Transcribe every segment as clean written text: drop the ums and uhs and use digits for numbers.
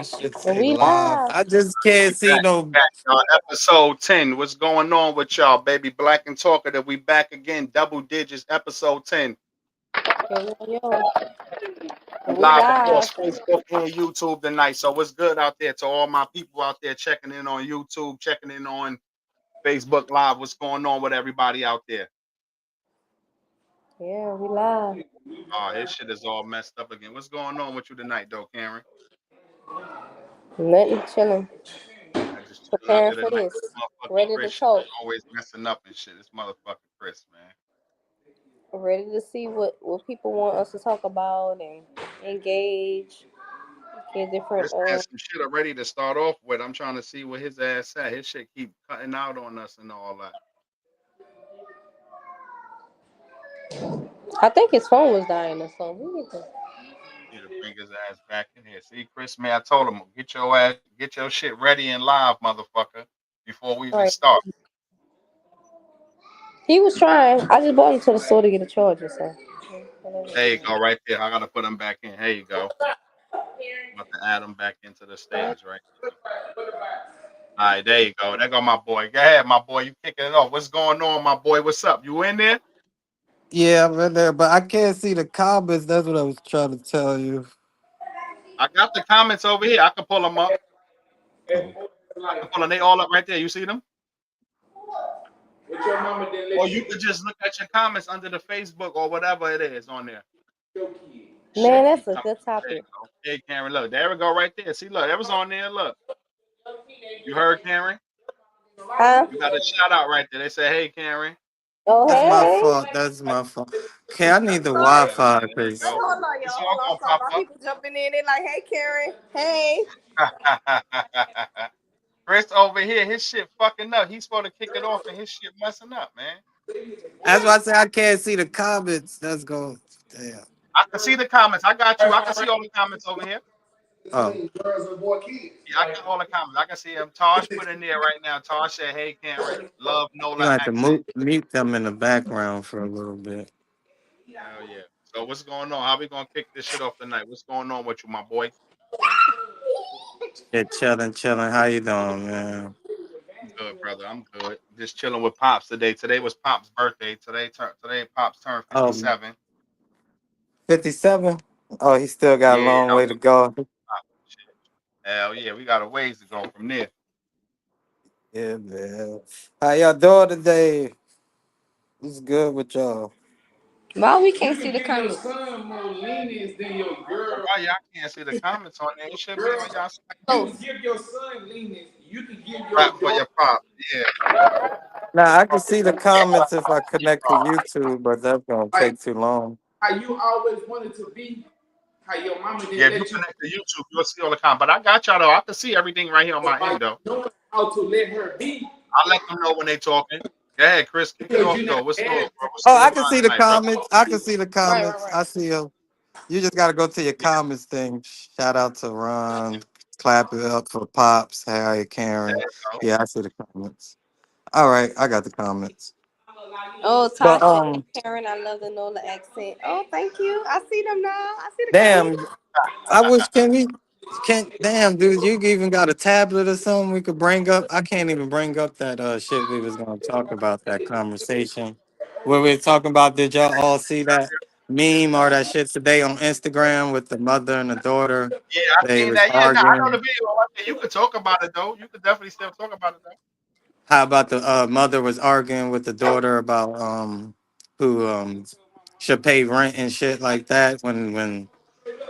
should And say we live. live. I just can't see no. Back, y'all. Episode 10. What's going on with y'all, baby? Black and Talkative. We back again. Double digits. Episode 10. Yo. We And we live live. across Facebook and YouTube tonight. So what's good out there to all my people out there checking in on YouTube, checking in on Facebook Live? What's going on with everybody out there? Yeah, we live. Oh, his shit is all messed up again. What's going on with you tonight, though, Karen? Nothing chilling. I just chilling out Preparing there for tonight. this. This motherfucking Ready to Chris shit talk. is always messing up and shit. This motherfucking Chris, man. Ready to see what people want us to talk about and engage. Get different Chris has some shit already to start off with. I'm trying to see where his ass at. His shit keep cutting out on us and all that. I think his phone was dying or something. We need to. Need to bring his ass back in here. See, Chris, man, I told him get your shit ready and live, motherfucker, before we even Right. start. He was trying. I just brought him to the store to get a charger, so. There you go, right there. I gotta put him back in. Here you go. I'm about to add him back into the stage right now. All right, there you go. There go my boy. Go ahead, my boy. You kicking it off. What's going on, my boy? What's up? You in there? Yeah, I'm in there, but I can't see the comments. That's what I was trying to tell you. I got the comments over here. I can pull them up. Oh, I can pull them. They all up right there. You see them? Or you could just look at your comments under the Facebook or whatever it is on there. Man, Shit, that's keep a coming. good There you topic. go. Hey, Karen, look. There we go right there. See, look. That was on there. Look. You heard, Karen? Huh? You got a shout out right there. They say, hey, Karen. Oh, that's my hey. fault. That's my fault. Okay, I need the Yeah, Wi-Fi yeah. There you because go. Hold on, It's y'all. all Hold on. going to Sorry. pop My up. people jumping in. They like, hey, Karen. Hey. Chris over here, his shit fucking up. He's supposed to kick it off and his shit messing up, man. that's why I say I can't see the comments. That's going. Damn. I can see the comments. I got you. I can see all the comments over here. Oh, Yeah, I got all the comments. I can see them. Tosh put in there right now. Tosh said, hey, Karen, love you Nola gonna have to accent. mute them in the background for a little bit. Hell yeah. So what's going on? How we gonna kick this shit off tonight? What's going on with you, my boy? Yeah, chilling, chilling. How you doing, man? I'm good, brother. I'm good. Just chilling with Pops today. Today was Pops' birthday. Today Pops turned Oh, 57. 57. Oh, he still got a Yeah, long I way to was go. Pops and shit. Hell yeah, we got a ways to go from there. Yeah, man. How y'all doing today? What's good with y'all? Why we can't see the comments? I don't know why y'all can't see the comments on there. It should be on y'all side. Close. Clap for your Pops. Yeah. Now I can see the comments if I connect to YouTube, but that's gonna take too long. Yeah, if you connect to YouTube, you'll see all the comments. But I got y'all though. I can see everything right here on my end though. I'll let them know when they talking. Go ahead, Chris. Kick it off though. What's good, bro? What's Oh, on I your can mind see the tonight, brother? comments. I can see the Right, right, comments. right. I see them. You just gotta go to your Yeah, comments thing. Shout out to Ron. Clap it up for Pops. Hey, there Karen. you go. Yeah, I see the comments. All right, I got the comments. Oh, But Tasha and Karen, I love the Nola accent. Oh, thank you. I see them now. I see the comments. damn, I wish can we can't damn dude, you even got a tablet or something we could bring up. I can't even bring up that shit we was gonna talk about, that conversation. Where we were talking about, did y'all all see that meme or that shit today on Instagram with the mother and the daughter? Yeah, I They seen was that. Yeah, no, I know the arguing. video. Right there. You could talk about it though. You could definitely still talk about it though. How about the mother was arguing with the daughter about who should pay rent and shit like that when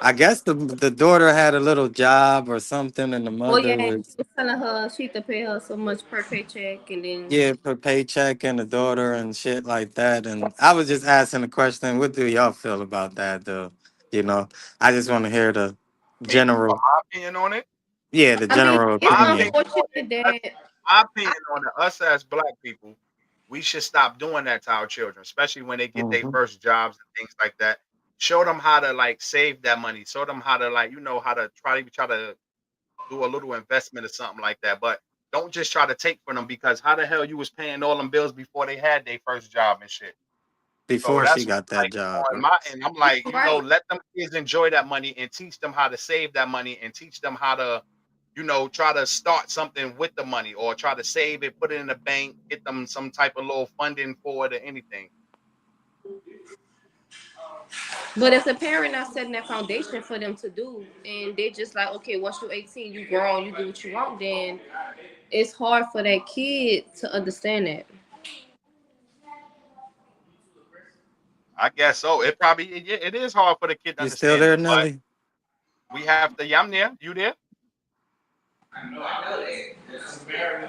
I guess the daughter had a little job or something, and the Oh mother yeah, he was, was telling her she had to pay her so much per paycheck, and then yeah, per paycheck and the daughter and shit like that. And I was just asking the question, what do y'all feel about that, though? You know, I just want to hear the Me, for general, my opinion on it. yeah, the I mean, general it's My opinion opinion. on it. unfortunate that My I, opinion on it. Us as black people, we should stop doing that to our children, especially when they get their Hmm. first jobs and things like that. Show them how to like save that money. Show them how to like how to try to do a little investment or something like that. But don't just try to take from them because how the hell you was paying all them bills before they had their first job and shit. So before she that's got that like job. on my end. I'm like, Right. let them kids enjoy that money and teach them how to save that money and teach them how to, try to start something with the money or try to save it, put it in the bank, get them some type of little funding for it or anything. But if the parent not setting that foundation for them to do, and they just like, okay, once you're 18, you grown, you do what you want, then it's hard for that kid to understand that. I guess so. It is hard for the kid to You still understand there, it, but Nelly? we have to. Yeah, I'm there. You there? I know that. It's very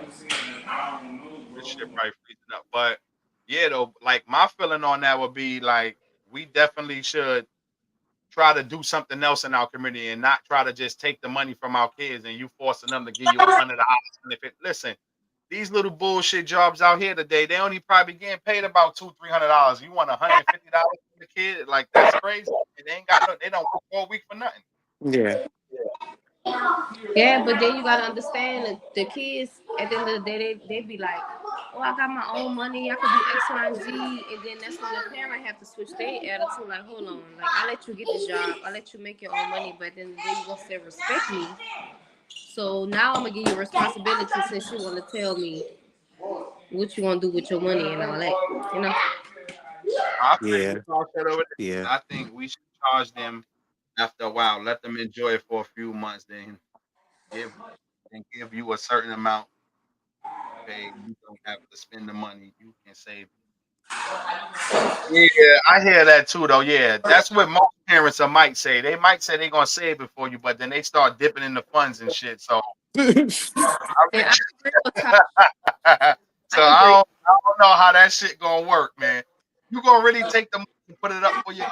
I don't know, This bro. shit probably freezing up. But yeah, though, like my feeling on that would be like we definitely should try to do something else in our community and not try to just take the money from our kids and you forcing them to give you $100. And if it listen, these little bullshit jobs out here today, they only probably getting paid about $200-300. You want $150 from the kid? Like that's crazy. They ain't got no. They don't work all week for nothing. Yeah, Yeah, but then you gotta understand that the kids at the end of the day, they be like, oh, I got my own money, I could do X, Y, and Z, and then that's when the parent have to switch their attitude. Like, hold on, like I let you get this job, I let you make your own money, but then you gonna still respect me. So now I'm gonna give you responsibility since you wanna tell me what you gonna do with your money and all that, you know. I think yeah, we talked that over yeah, there. I think we should charge them after a while. Let them enjoy it for a few months, then give give you a certain amount. Okay, you don't have to spend the money. You can save. Yeah, I hear that too, though. Yeah, that's what most parents might say. They might say they're gonna save it for you, but then they start dipping in the funds and shit. So, And I agree with Ty. so I agree. I don't know how that shit gonna work, man. You gonna really take the money and put it up for your?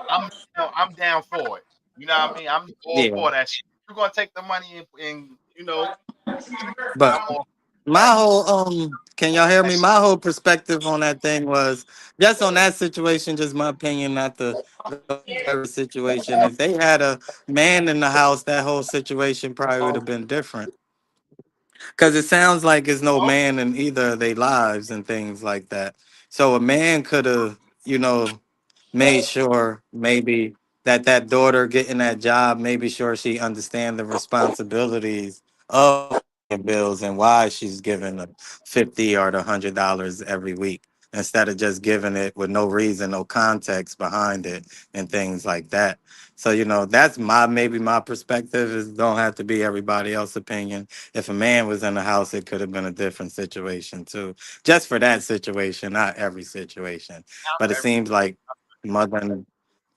I'm, I'm down for it. You know what I mean? I'm all yeah. for that shit. You're gonna take the money and But I'm all for my whole can y'all hear that me? shit. My whole perspective on that thing was just on that situation, just my opinion, not the whole every situation. If they had a man in the house, that whole situation probably would have been different. Because it sounds like there's no man in either of their lives and things like that. So a man could have, made sure maybe that daughter getting that job, maybe sure she understand the responsibilities of paying bills and why she's giving the 50 or the $100 every week instead of just giving it with no reason, no context behind it and things like that. So, that's maybe my perspective is don't have to be everybody else's opinion. If a man was in the house, it could have been a different situation too. Just for that situation, not every situation. But it seems like mother and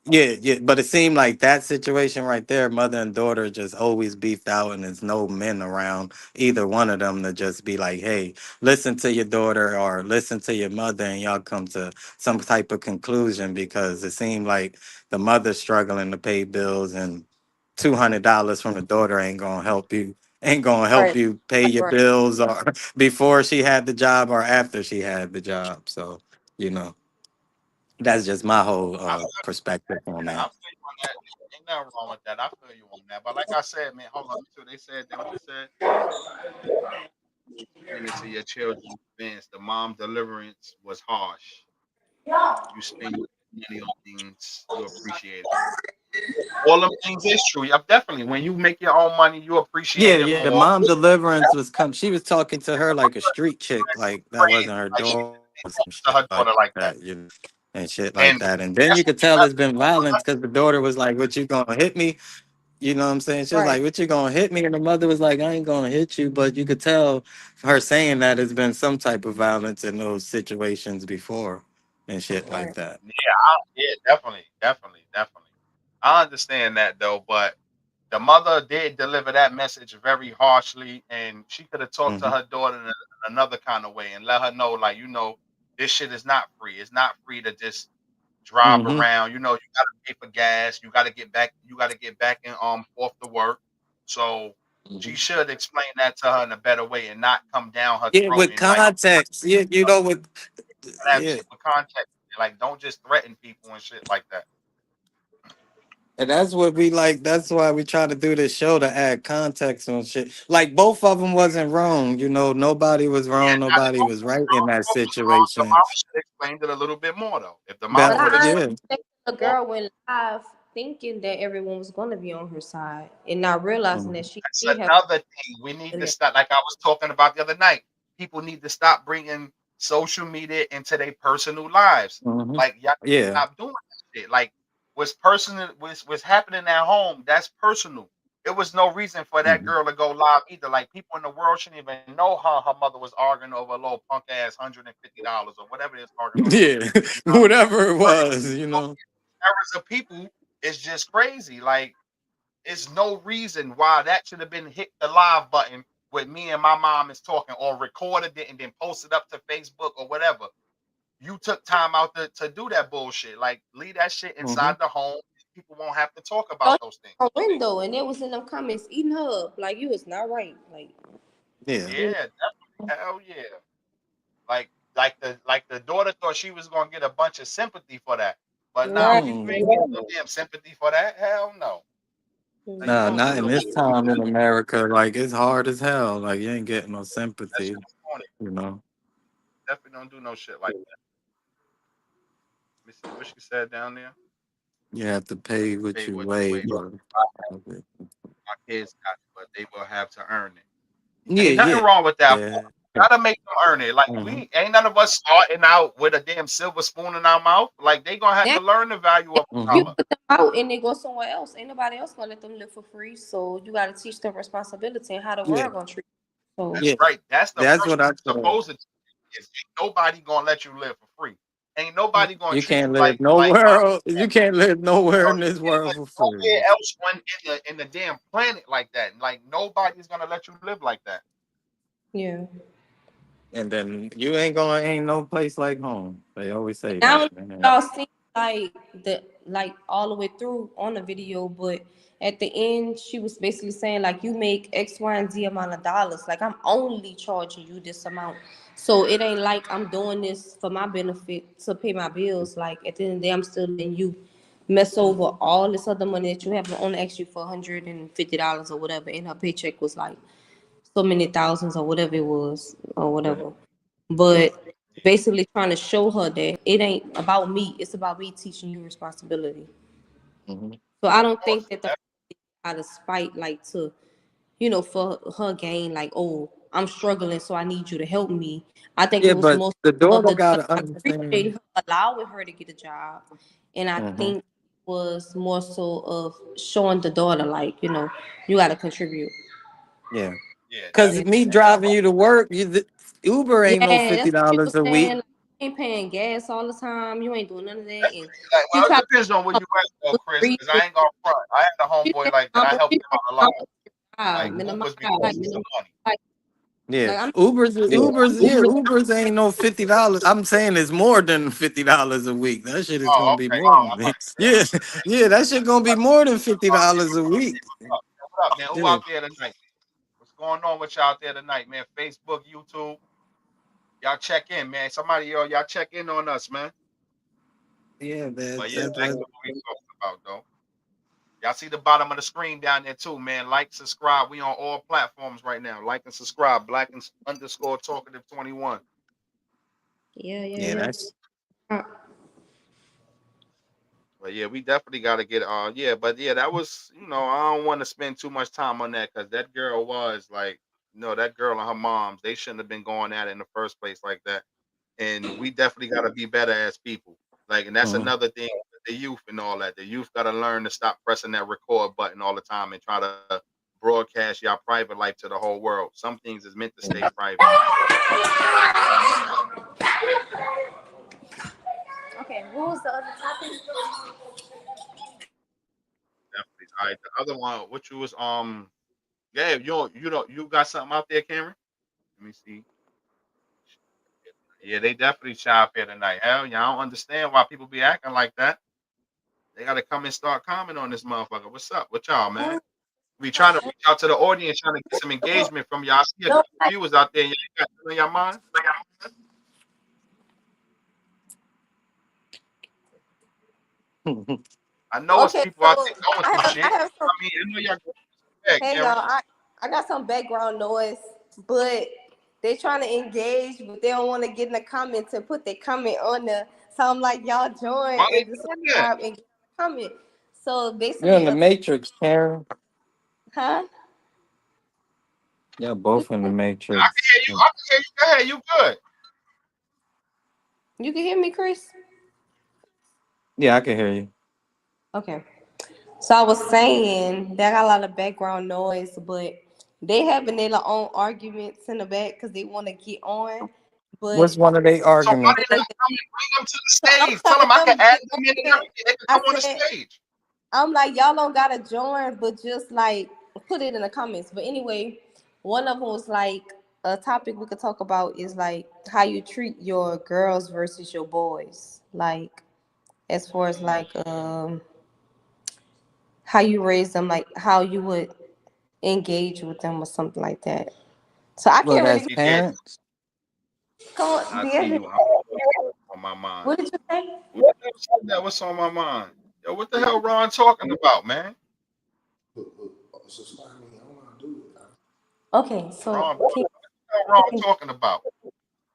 yeah, yeah, but it seemed like that situation right there, mother and daughter just always beefed out, and there's no men around either one of them to just be like, "Hey, listen to your daughter or listen to your mother," and y'all come to some type of conclusion because it seemed like the mother's struggling to pay bills, and $200 from the daughter ain't gonna help Right, you pay your right. bills or before she had the job or after she had the job. So you know. That's just my whole I, perspective on I that. feel you on that. Ain't nothing wrong with that. I feel you on that. But like I said, man, hold on. Let me see what they said. Then what they said. Spend it to your children's events. The mom deliverance was harsh. You spend your money on things you appreciate. All them things is true. Yeah, definitely. When you make your own money, you Yeah, appreciate it yeah. The more. mom deliverance was come. She was talking to her like a street chick, like that Crazy. wasn't her Like she daughter or some to shit her like daughter like that. that, and shit like And that. And then that's you what could you tell have it's to been violence because the daughter was like, "What you gonna hit me?" You know what I'm saying? She was Right, like, "What you gonna hit me?" And the mother was like, "I ain't gonna hit you," but you could tell her saying that has been some type of violence in those situations before and shit like right. that. yeah, yeah, definitely. I understand that though, but the mother did deliver that message very harshly, and she could have talked to Hmm. her daughter in another kind of way and let her know, like, this shit is not free. It's not free to just drive Hmm. around. You gotta pay for gas. You gotta get back. You gotta get back and off to work. So she Hmm. should explain that to her in a better way and not come down her Yeah, throat with and like context. With that yeah. shit with context. Like, don't just threaten people and shit like that. And that's what we like. That's why we try to do this show to add context on shit. Like both of them wasn't wrong. You know, nobody was Yeah, wrong. not Nobody both was of them right in wrong. that Both of them wrong. The situation. mama should have explained it a little bit more though. If the But mama That would have I yeah, explained understand the more, girl went live thinking that everyone was gonna be on her side and not realizing that mhm. she that's did have another thing. We need to to stop. Like I was talking about the other night, people need to stop bringing social media into their personal lives. Mhm. Like y'all Yeah, stop doing that shit. Like what's personal, what's happening at home, that's personal. There was no reason for that mhm. girl to go live either. Like people in the world shouldn't even know her mother was arguing over a little punk ass $150 or whatever they was arguing over. Yeah, You know what I'm saying? whatever it But was, you know. errors of people is just crazy. Like it's no reason why that should have been hit the live button with me and my mom is talking or recorded it and then posted up to Facebook or whatever. You took time out to do that bullshit. Like leave that shit Hmm. inside the home. People won't have to talk go about those things. her window and it was in them comments eating her up. Like you was not right. Like Yeah, you Yeah, definitely. Hell yeah. Like the daughter thought she was gonna get a bunch of sympathy for that. But now right. you mm. ain't getting no damn sympathy for that. Hell no. Like you Nah, don't do not no in shit this like time that. in America. Like it's hard as hell. Like you ain't getting no That sympathy. shit is corny. You know, Definitely don't do no shit like that. Let me see what she said down there. you have to pay what Pay you what you weigh. weigh. But My kids got it, but they will have to earn it. yeah, Ain't nothing yeah, wrong with that. yeah. Gotta make them earn it. Like Hmm. we ain't none of us starting out with a damn silver spoon in our mouth. Like they gonna have Now to learn the value of a you Hmm. dollar. put them out and they go somewhere else. Ain't nobody else gonna let them live for free. So you gotta teach them responsibility and how the Yeah, world gonna treat them. So That's yeah. right. That's the That's first what I said. supposed to is ain't nobody gonna let you live for free. Ain't nobody gonna You treat can't you live like my nowhere. You can't live nowhere in this you world can't for live free. nowhere else on in the damn planet like that. Like nobody's gonna let you live like that. yeah. And then you ain't no place like home. They always say I that, don't know if man. y'all seen like the like all the way through on the video, but at the end she was basically saying like you make X, Y, and Z amount of dollars. Like I'm only charging you this amount. So it ain't like I'm doing this for my benefit to pay my bills. Like at the end of the day, I'm still letting you mess over all this other money that you have. I only asked you for $150 or whatever, and her paycheck was like so many thousands or whatever it was or Right. whatever. But basically trying to show her that it ain't about me, it's about me teaching you responsibility. Hmm. So I Of don't think course. that the out of spite, like to, for her gain, like, oh, I'm struggling, so I need you to help me. I think it Yeah, was but most the of daughter the daughter gotta like understand. appreciating her, allowing her to get a job. And I Hmm. think was more so of showing the daughter, like, you gotta contribute. Yeah, Yeah, cause Yeah. definitely. me Ain't nothing driving wrong. you to work, Uber Yeah, ain't no that's fifty what she was dollars a week. saying. Like, you ain't paying gas all the time. You ain't doing none of that. That's And like she well, tried it to depends on where come you at though, up with Chris, because reasons. I ain't gonna front. I had a She homeboy said, like that. I "Mama, helped she him from out a lot. my job, Like and I'm Ubers be like, costing some money. Yeah, I'm Ubers, yeah, Ubers ain't no $50. I'm saying it's more than $50 a week. That shit is Oh, gonna be okay. more I'm than about it. to say, Yeah, yeah, that shit gonna be more than $50 a week. what up, man? Who Yeah, out there tonight? What's going on with y'all out there tonight, man? Facebook, YouTube, y'all check in, man. Somebody, y'all check in on us, man. yeah, But that, yeah, that, back that to what we talking about, though. Y'all see the bottom of the screen down there too, man. Like, subscribe. We on all platforms right now. Like and subscribe. Black and underscore talkative 21. yeah, yeah, yeah, that's yeah. But yeah, we definitely got to get yeah, but yeah, that was I don't want to spend too much time on that because that girl was like, that girl and her moms, they shouldn't have been going at it in the first place like that. And we definitely got to be better as people. Like, and that's mhm. another thing with the youth and all that. The youth got to learn to stop pressing that record button all the time and try to broadcast your private life to the whole world. Some things is meant to stay private. Okay, what was the other topic? Definitely. All right, the other one, which was yeah, you got something out there, Cameron? Let me see. Yeah, they definitely shop here tonight. Hell yeah, I don't understand why people be acting like that. They gotta come and start commenting on this motherfucker. What's up with y'all, man? We trying to reach out to the audience, trying to get some engagement from y'all. I see a No, couple viewers out there. Y'all got something on your mind? I know it's Okay, people out so there going through I shit. have some. I mean, I know y'all going Hey Karen. y'all, I got some background noise, but they trying to engage, but they don't want to get in the comments and put their comment on there. So I'm like, y'all join Why they and doing that? subscribe and get a comment. So You're in basically, the matrix, Karen. huh? Y'all What both in the you say? I can matrix. hear you. I can hear you. Go ahead. You good. You can hear me, Chris? Yeah, I can hear you. Okay. So I was saying they got a lot of background noise, but they having their own arguments in the back because they want to get on. But What's one of their So why so they arguments? they, not coming? Bring them to the so I'm stage. Tell telling them I can them add get them in and on. everything. They can I come on the said stage. I'm like y'all don't gotta join, but just like put it in the comments. But anyway, one of them was like a topic we could talk about is like how you treat your girls versus your boys, like as far as like how you raise them, like how you would engage with them or something like that. So I Well, can't really as DJ, parents, come on, I see Deandra. you. On my mind. What did you say? What the hell said that? What's on my mind? Yo, what the hell Ron talking about, man? Okay, so Ron, what the hell Ron talking about?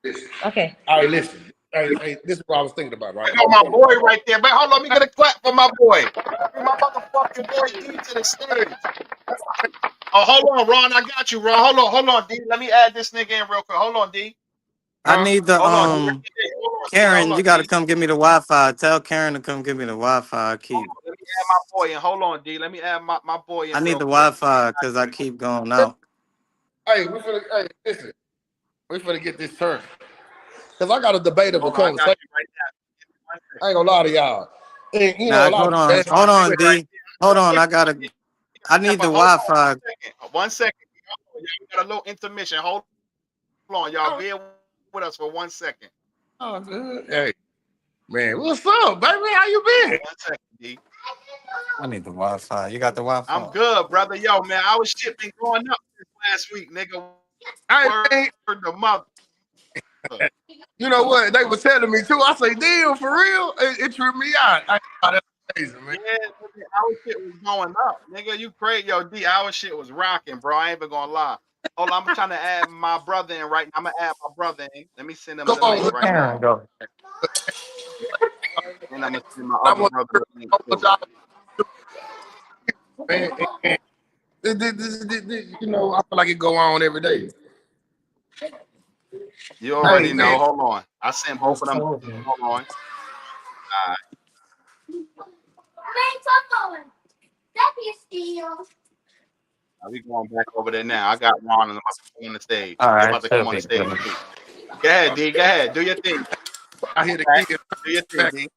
Listen. okay. All right, listen. Hey, this is what I was thinking about, I right? got my boy right there, man. Hold on, let me get a clap for my boy. Bring my motherfucking boy D to the stage. Oh, hold on, Ron. I got you, Ron. Hold on, D. Let me add this nigga in real quick. Hold on, D. I Huh? need the Hold on, D. Hold on, D. Hold Karen. You on, got to D. come give me the Wi-Fi. Tell Karen to come give me the Wi-Fi. I Hold keep. on. Let me add my boy in. Hold on, D. Let me add my boy I in need real the quick. Wi-Fi because I keep going Listen, out. hey, hey, listen. We finna get this turned. Because I got a debatable Hold on, I got conversation. you right now. One second. I ain't gonna lie to y'all. And, you know, Now a lot of hold people on, ask That's my hold nigga on, right D. Hold on. there. I gotta. I Yeah, need the but hold on Wi-Fi. 1 second. 1 second. Y'all got a little intermission. Hold on, y'all. oh, Bear with us for 1 second. oh, good. Hey, man, what's up, baby? How you Hold on been? 1 second, D. I need the Wi-Fi. You got the I'm Wi-Fi? good, brother. Yo, man, our shit been going up since last week, nigga. I Word ain't, the mother. you know what? They were telling me too. I say, damn, for real? It tripped me out. That's amazing, man. Yeah, nigga, our shit was going up. Nigga, you crazy. Yo, D, our shit was rocking, bro. I ain't even gonna lie. Hold on, I'm trying to add my brother in right now. I'm gonna add my brother in. Let me send him Come the on, link Where look, right Karen now. go? And I'm gonna send my I other want brother the link what too. y'all man. You know, I feel like it go on every day. You Hey, already man. know. Hold on. I sent both of them. Hold on. We going back over there now. I got Ron and on the stage. All They right, about to come should on the be stage good. too. Go ahead, D. Go ahead. Do your thing. I hear the Back. kids Do your thing, back D.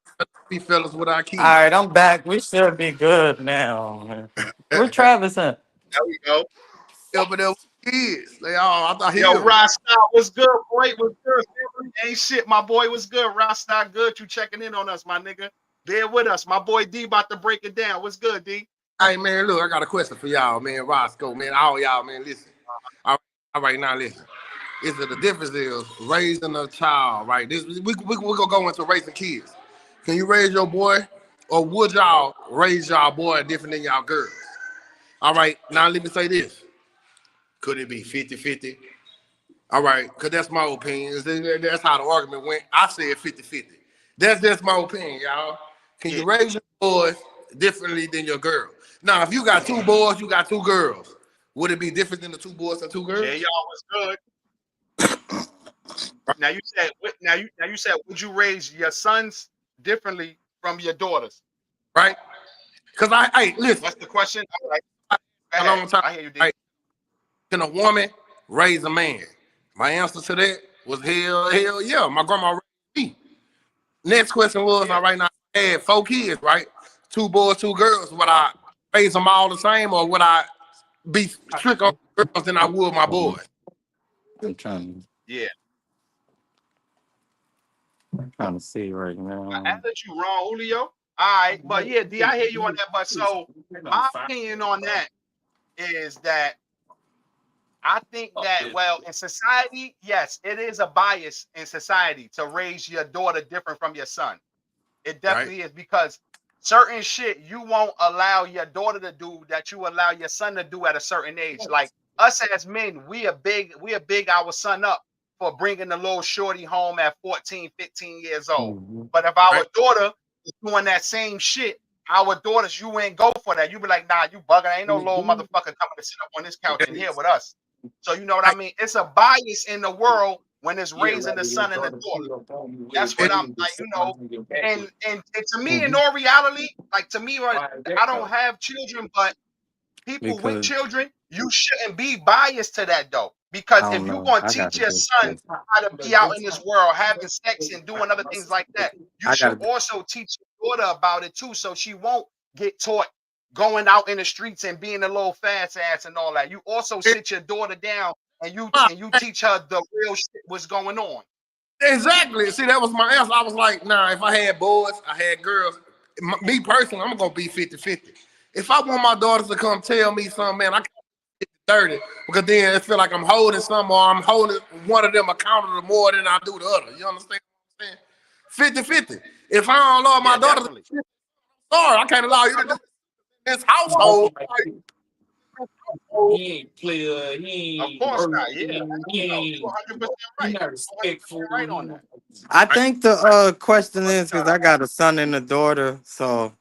be fellas with our All keys. right, I'm back. We should be good now. Man. Where Travis at? There we go. Over there with the kids. They all out the Yo, hill. Rasta, what's good, boy? What's good? Ain't shit, my boy. What's good? Rasta, good. You checking in on us, my nigga. Bear with us. My boy D about to break it down. What's good, D? Hey man, look, I got a question for y'all, man. Roscoe, man, all y'all, man, listen. All right, now listen. Is it the difference is raising a child, right? We gonna go into raising kids. Can you raise your boy, or would y'all raise y'all boy different than y'all girls? All right, now let me say this. Could it be 50-50? All right, because that's my opinion. That's how the argument went. I said 50-50. That's just my opinion, y'all. Can Yeah. you raise your boys differently than your girls? Now, if you got two boys, you got two girls. Would it be different than the two boys and two Yeah, girls? y'all was good. Now you said now you said would you raise your sons differently from your daughters? Right? Because hey, listen, That's the question. All right, go a ahead. long time, I hear you, D. right? Can a woman raise a man? My answer to that was hell yeah. My grandma raised me. Next question was, Yeah. all right, now I had four kids, right? Two boys, two girls. Would I raise them all the same, or would I be strict on girls than I would my boys? I'm Yeah. trying to see right I now. added you wrong, Julio. All right, but yeah, D, I hear you on that. But so my opinion on that is that I think that well in society, yes, it is a bias in society to raise your daughter different from your son. It Right? definitely is because certain shit you won't allow your daughter to do that you allow your son to do at a certain age. Like us as men, we are big our son up for bringing the little shorty home at 14, 15 years old. Mhm. But if Right. our daughter is doing that same shit, our daughters, you ain't go for that. You be like, nah, you bugging. Ain't no little motherfucker coming to sit up on this couch and here with us. So you know what I Right. mean? It's a bias in the world when it's raising the son and the daughter. That's what And I'm like, and to me, in Mhm. all reality, like to me, right, I don't have children, but people with Because children, you shouldn't be biased to that though. I Because if don't you're know, gonna I got teach to your do son this. how to be out in this world, having sex and doing other things like that, you I should got to. also teach your daughter about it too, so she won't get taught going out in the streets and being a little fast ass and all that. You also sit your daughter down and you teach her the real shit what's going on. exactly. See, that was my answer. I was like, nah, if I had boys, I had girls. Me personally, I'm gonna be 50-50. If I want my daughters to come tell me something, man, I can't 30 because then it feel like I'm holding some or I'm holding one of them accountable more than I do the other. You understand what I'm saying? 50-50. If I don't love my Yeah, daughters, definitely. sorry, I can't allow you to do this household. Of course not. Yeah, hell no. You 100% right. You 100% right on that. I Right? think the question But is because I got a son and a daughter, so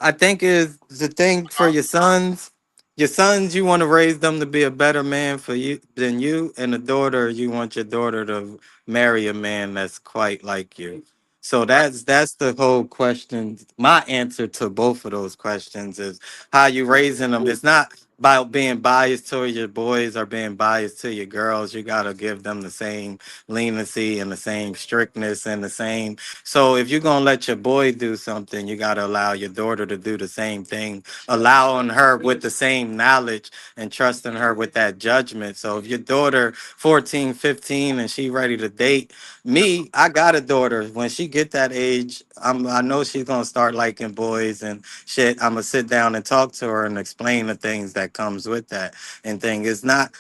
I think is the thing for your sons. Your sons, you want to raise them to be a better man for you than you, and a daughter, you want your daughter to marry a man that's quite like you. So Right. that's the whole question. My answer to both of those questions is how you raising them. It's not about being biased to your boys or being biased to your girls. You gotta give them the same leniency and the same strictness and the same. So if you're gonna let your boy do something, you gotta allow your daughter to do the same thing, allowing her with the same knowledge and trusting her with that judgment. So if your daughter 14, 15 and she ready to date me, I got a daughter. When she get that age, I know she's gonna start liking boys and shit. I'm gonna sit down and talk to her and explain the things that comes with that. And thing is not.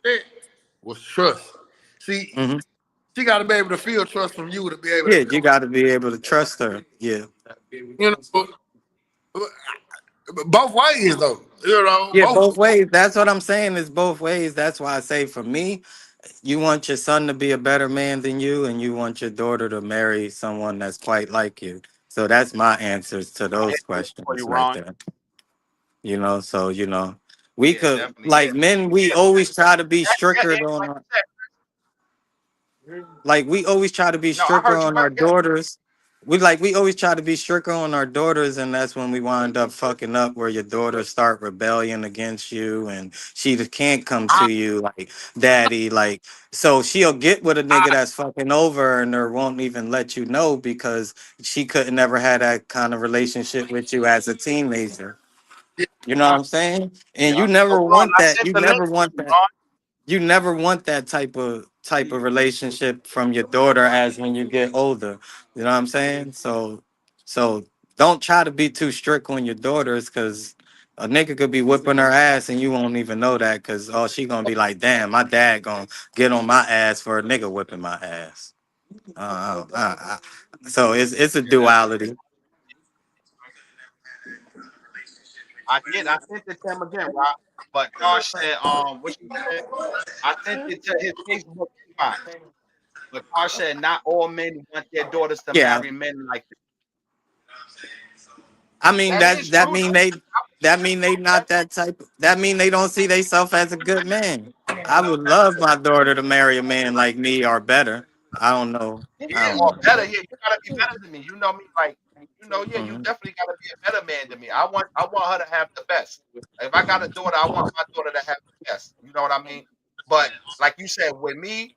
That was trust. See, Mhm. she got to be able to feel trust from you to be able to Yeah, you come. got to be able to trust her. Yeah. You know, both ways though. You know, Yeah, both. both ways. That's what I'm saying is both ways. That's why I say for me, you want your son to be a better man than you, and you want your daughter to marry someone that's quite like you. So that's my answers to I hit those this for you, questions right Ron. there. So we Yeah, could definitely. Yeah. like men, we always try to be Yeah, stricter yeah, on like our, you said. like we always try to be No, I stricter heard you on right. our Yeah. daughters. We always try to be stricter on our daughters, and that's when we wind up fucking up where your daughters start rebellion against you and she just can't come to I, you like daddy, like so she'll get with a nigga I, that's fucking over and or won't even let you know because she couldn't never had that kind of relationship with you as a teenager. You know what I, I'm saying? And Yeah. you So never Ron, want I that. sent You the link never to want you, that. Ron. You never want that type of relationship from your daughter as when you get older. You know what I'm saying? So don't try to be too strict on your daughters because a nigga could be whipping her ass and you won't even know that because oh she gonna be like, damn, my dad gonna get on my ass for a nigga whipping my ass. So it's a Yeah, definitely. duality. I sent it to him again, Ron. But Josh said, what you said? I sent it to his Facebook inbox. But Josh said not all men want their daughters to Yeah, marry men like I mean that. That is that true mean though. they not that type. That mean they don't see themselves as a good man. I would love my daughter to marry a man like me or better. I don't know. I Yeah, don't or know. better. Yeah, you gotta be better than me. You know me, like yeah, you Mhm. definitely gotta be a better man than me. I want her to have the best. If I got a daughter, I want my daughter to have the best. You know what I mean? But like you said, with me,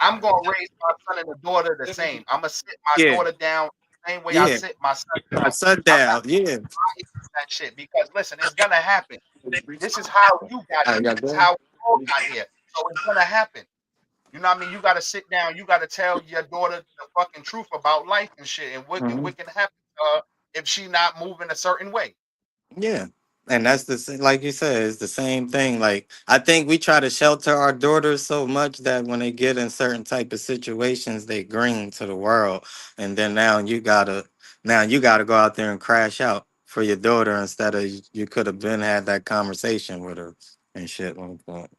I'm gonna raise my son and the daughter the same. I'm gonna sit my Yeah, daughter down the same way I yeah. sit my son My down. son I'm not down. Yeah. biased to that shit because listen, it's gonna happen. This is how you got I here. got This is that. how we all got here. So it's gonna happen. You know what I mean? You got to sit down. You got to tell your daughter the fucking truth about life and shit, and what can happen if she not moving a certain way. Yeah. And that's like you said, it's the same thing. Like I think we try to shelter our daughters so much that when they get in certain type of situations, they green to the world. And then now you gotta Now you got to go out there and crash out for your daughter instead of you could have been had that conversation with her and shit like that.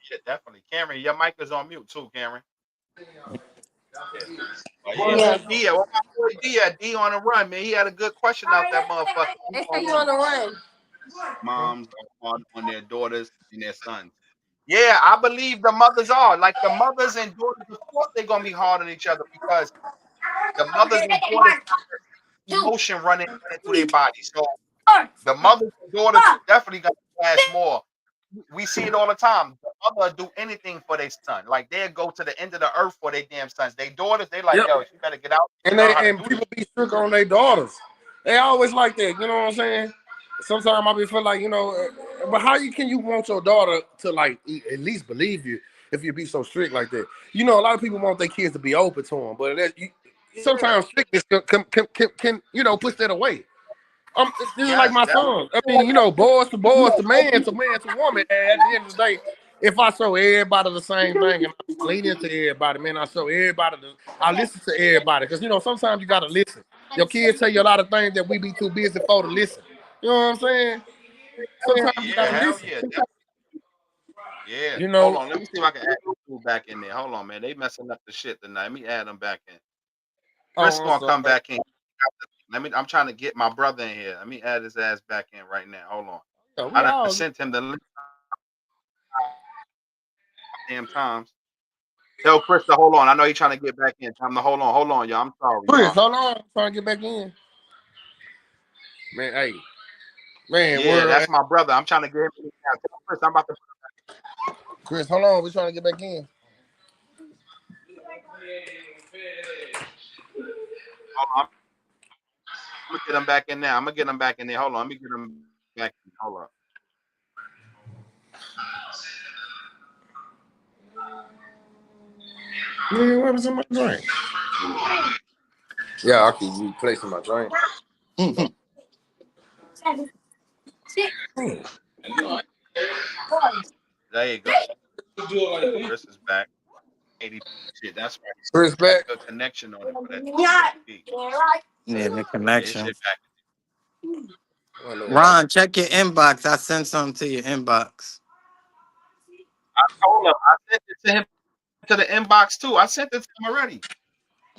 Yeah, definitely. Cameron, your mic is on mute too, Cameron. Yeah. But yeah, Yeah. where D at? What my boy D at? D on the run, man. He had a good question out that motherfucker. He They say on you on one. the run. Moms are hard on their daughters and their sons. Yeah, I believe the mothers are. Like the mothers and daughters, of course they're gonna be hard on each other because the mothers and daughters got emotion running through their body. So the mothers and daughters definitely got to clash more. We see it all the time. The mother do anything for their son. Like they'll go to the end of the earth for their damn sons. They daughters, they like, Yep. yo, she better get out And and learn they how to and do this. people be strict on their daughters. They always like that. You know what I'm saying? Sometimes I be feel like but how can you want your daughter to like at least believe you if you be so strict like that? You know, a lot of people want their kids to be open to them, but Yeah. sometimes strictness can push that away. This is like Yes, my definitely. son. I mean, boys to boys, to man to woman. And at the end of the day, if I show everybody the same thing and I lean into everybody, man, I listen to everybody. Because sometimes you gotta listen. Your kids tell you a lot of things that we be too busy for to listen. You know what I'm saying? Sometimes you Yeah, gotta hell listen. yeah. Yeah. You Hold know, on. Let me see if I can add these two back in there. Hold on, man. They messing up the shit tonight. Let me add them back in. Chris oh, I'm gonna come sorry. back in. I'm trying to get my brother in here. Let me add his ass back in right now. Hold on. Yeah, we I done all sent him the link damn times. Tell Chris to hold on. I know he's trying to get back in. Time to hold on, y'all. I'm sorry, Chris, y'all. hold on. I'm trying to get back in. Man, hey, man, Yeah, world. that's my brother. I'm trying to get him in now. Tell Chris, I'm about to Chris, hold on. We're trying to get back in. hold on. I'm gonna get him back in now. I'm gonna get him back in there. Hold on. Let me get him back in. Hold on. Man, what was in my drink? Yeah, I keep replacing my drink. There you go. Chris is back. 80 shit. That's right. Chris Got back. good connection on it for that 1080p. Yeah, the Yeah, this connection. shit back. I know what Ron, check your inbox. I sent something to your inbox. I told him. I sent it to him to the inbox too. I sent it to him already.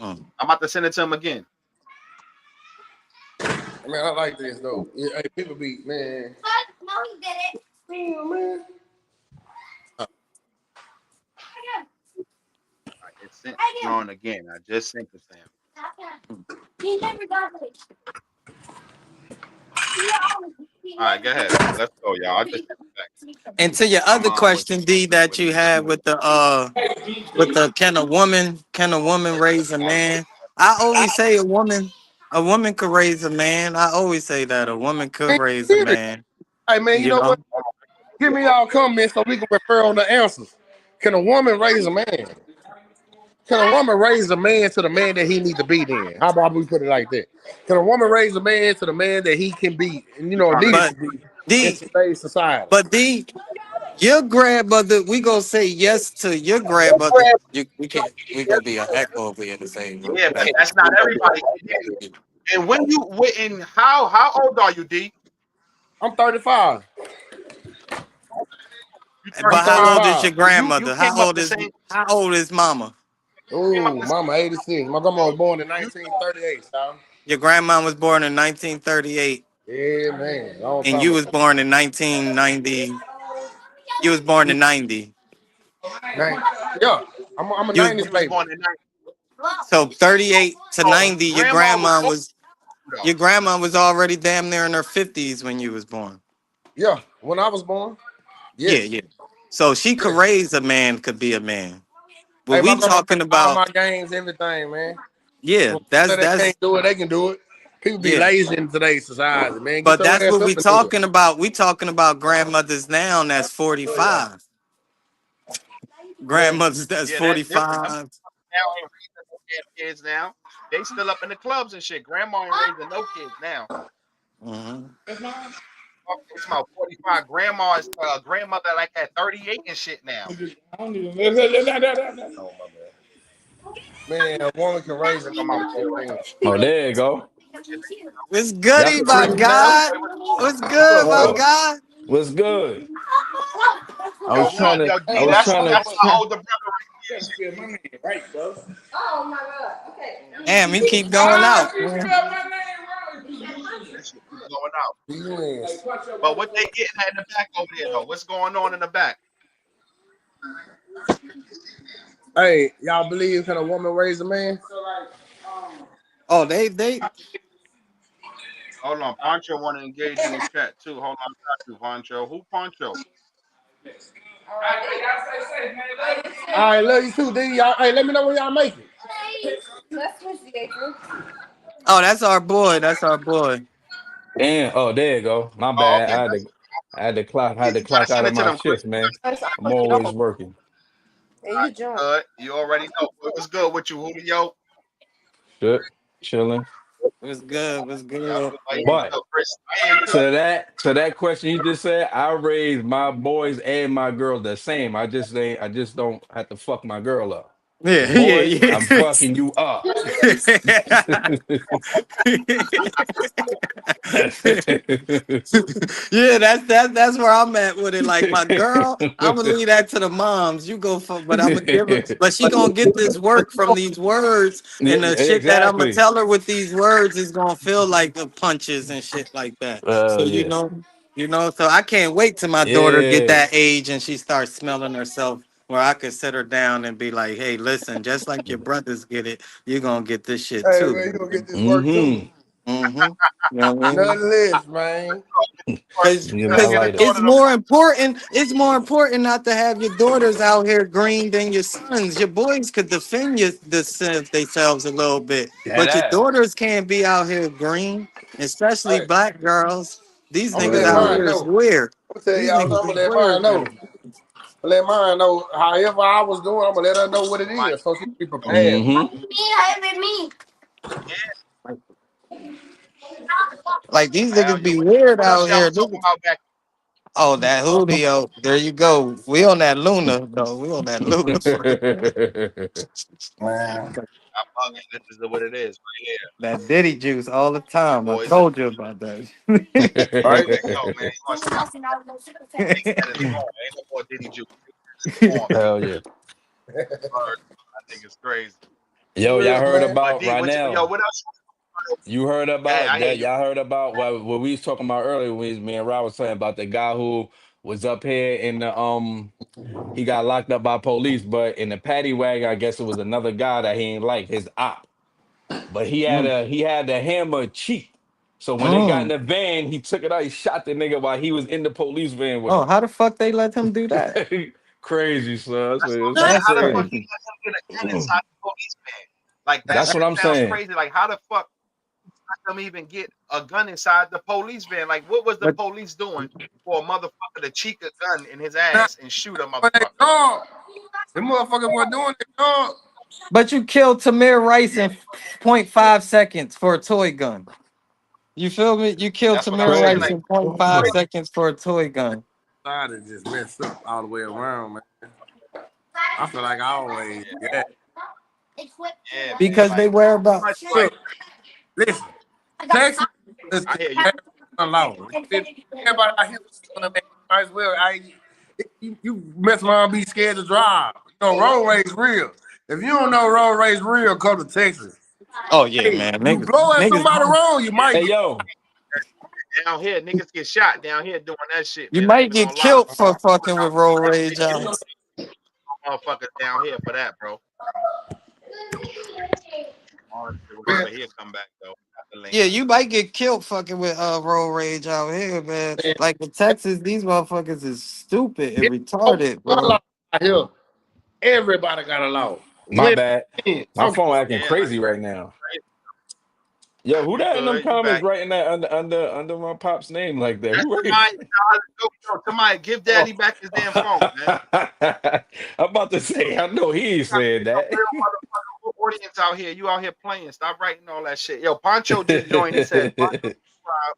Mm. I'm about to send it to him again. I like this though. Yeah, hey, people be man. Yeah, man. It's sent Ron again. I just sent it to him. All right, go ahead. Let's go, y'all. I just sent it back. And to your My other mom was question, D, that with you me. had with the can a woman raise a man? I always say a woman could raise a man. I always say that a woman could Man, raise a period. man. Hey man, you You know what? know, Give me y'all comments so we can refer on the answers. Can a woman raise a man? Can a woman raise a man to the man that he needs to be then? How about we put it like that? Can a woman raise a man to the man that he can be and You trying to needed to but be in D, today's society? but D, your grandmother, we gonna say yes to your grandmother. We can't. We gonna be an echo over here to say yeah, but that's not everybody. And and how old are you, D? I'm 35. You I'm But how old is 35. your so you grandmother? came up the same. How old is mama? Came up Oh, the same. mama 86. My grandma was born in You 1938, son. Your grandma was born in 1938, Yeah, man. Long and time you ago. was born in 1990. You was born in 90. Man. Yeah. I'm a You 90s you was baby. born in 90. so 38 to So 90. Your grandma was grandma old was though. your grandma was already damn near in her 50s when you was born. Yeah. When I was born. Yeah, Yes. yeah. So she could Yes. raise a man, could be a man. Hey, What my we grandma talking paid all my about? games, everything, man. Yeah, When that's people say they that's can't do it, they can do it. People be yeah. lazy in today's society, man. Get But your that's ass what up we and do it. talking about. We talking about grandmothers now that's 45. Man, Grandmothers that's Yeah, that's different. Them 45. now ain't raising no damn kids now. They still up in the clubs and shit. Grandma ain't raising no kids now. Mhm. It's about 45. Grandma is grandmother like at 38 and shit now. man, a woman can raise a On my man to be boy. a man. Oh, there you go. What's That's goody, a my pretty man. God? What's good, What's my up? God? What's good? I Yo, was trying what? to. Yo, I D, was that's trying my to. older brother right Yeah, my name right, bro. Oh my god. Okay. Damn, he keep going Ah, out, you man. spelled my name there. That shit keep going out. Yes. But what they getting at in the back over there though? What's going on in the back? Hey, y'all believe can a woman raise a man? Oh, they. Hold on, Poncho want to engage in the chat too. Hold on, I got you, Poncho. Who Poncho? All right, love you too, D. Y'all, hey, let me know when y'all make it. Let's switch the Adrian. Oh, that's our boy. That's our boy. And oh, there you go. My Oh, bad. okay, that's I had to you gotta clock out send of it to my them quick. shift, man. Let's I'm already always know. working. And you jump. Good, you already know. What's good with you, Julio? Good, chilling. What's good? What's Yeah, good? like, But so Chris, I hear you. to that question you just said, I raised my boys and my girls the same. I just don't have to fuck my girl up. Yeah, Boy, yeah, I'm fucking you up. yeah, that's where I'm at with it. Like my girl, I'm gonna leave that to the moms. You go for, but I'm gonna give her. But she gonna get this work from these words, Yeah, and the shit that I'm gonna exactly. tell her with these words is gonna feel like the punches and shit like that. So Yeah. so I can't wait till my daughter get Yeah. that age and she starts smelling herself. Where I could sit her down and be like, "Hey, listen, just like your brothers get it, you're gonna get this shit Hey, too." man, you gonna get this work too. Mm-hmm. Mm-hmm. You know what I mean? Nothing less, man. Cause, Yeah, I cause Get a like it. daughter it's to more important. It's more important not to have your daughters out here green than your sons. Your boys could defend themselves a little bit, That but your ass. daughters can't be out here green, especially Hey, black girls. These I'm gonna niggas let out Word. mine here is know. weird. I'm gonna tell These y'all niggas something. I'm is gonna let mine weird, know. man. Let mine know. However I was doing, I'm gonna let her know what it is, so she can be prepared. Mm-hmm. Like these hell niggas yeah. be weird What else out y'all here. was talking about back? Oh, that Julio. There you go. We on that Luna, though. We on that Luna. Man. I'm bugging. This is what it is right here. That Diddy juice all the time. I Boys and told you about that. there Right? you go, man. You gonna take that in the phone. Ain't no more Diddy juice. In the phone. Hell yeah. I think it's crazy. Yo, y'all Real, heard man. But about D, right what yo, now? what else? You heard Hey, about I hear that? you. Y'all heard about what we was talking about earlier when me and Rob was saying about the guy who was up here in the he got locked up by police, but in the paddy wagon, I guess it was another guy that he ain't like his op. But Mm. he had the hammer cheap. So when they got in Mm. the van, he took it out, he shot the nigga while he was in the police van with Oh, how the fuck they let him do that? him. Crazy, son. That's what I'm That's what saying. I'm That's How the fuck saying. he crazy. let him get a gun inside the police van? Like That's what that I'm sounds saying. crazy. Like how the fuck let them even get a gun inside the police van? Like what was the But police doing for a motherfucker to cheek a gun in his Now, ass and shoot a for their motherfucker? job. Them motherfuckers were doing their job. but you killed Tamir Rice in point 0.5 seconds for a toy gun. You feel me? You killed That's what I'm Tamir saying. Rice Crazy. Like in point 0.5 seconds for a toy gun. Side is just messed up all the way around, man. I feel like I always, yeah. yeah, man. Because they Like worry pretty about much like Look, listen, Texas is I hear you. a law. Everybody out here doing it, man. Might as well. You mess around, be scared to drive. You know, road rage real. If you don't know road rage real, come to Texas. oh yeah, Hey, man. you Niggas blow at niggas somebody wrong, you might Hey get. yo, Down here, niggas get shot down here doing that shit, you man. I might ain't get gonna lie. killed for fucking with road rage out. Motherfuckers down here for that, bro. We're gonna let here come back though. Got the link. Yeah, you might get killed fucking with road rage out here, man. Man, Like in Texas, these motherfuckers is stupid and it's retarded, a bro. law out here. Everybody got a law. my Women, bad. men, My talk phone acting Yeah, like crazy right now. Yo, who you that in them good, you comments back. writing that under my pop's name like that? That's Who right? somebody, somebody give Oh. daddy back his damn phone, man. I'm about to say, I know he ain't You got saying a that. real motherfucker audience out here. You out here playing. Stop writing all that shit. Yo, Poncho just joined. He said, Poncho subscribe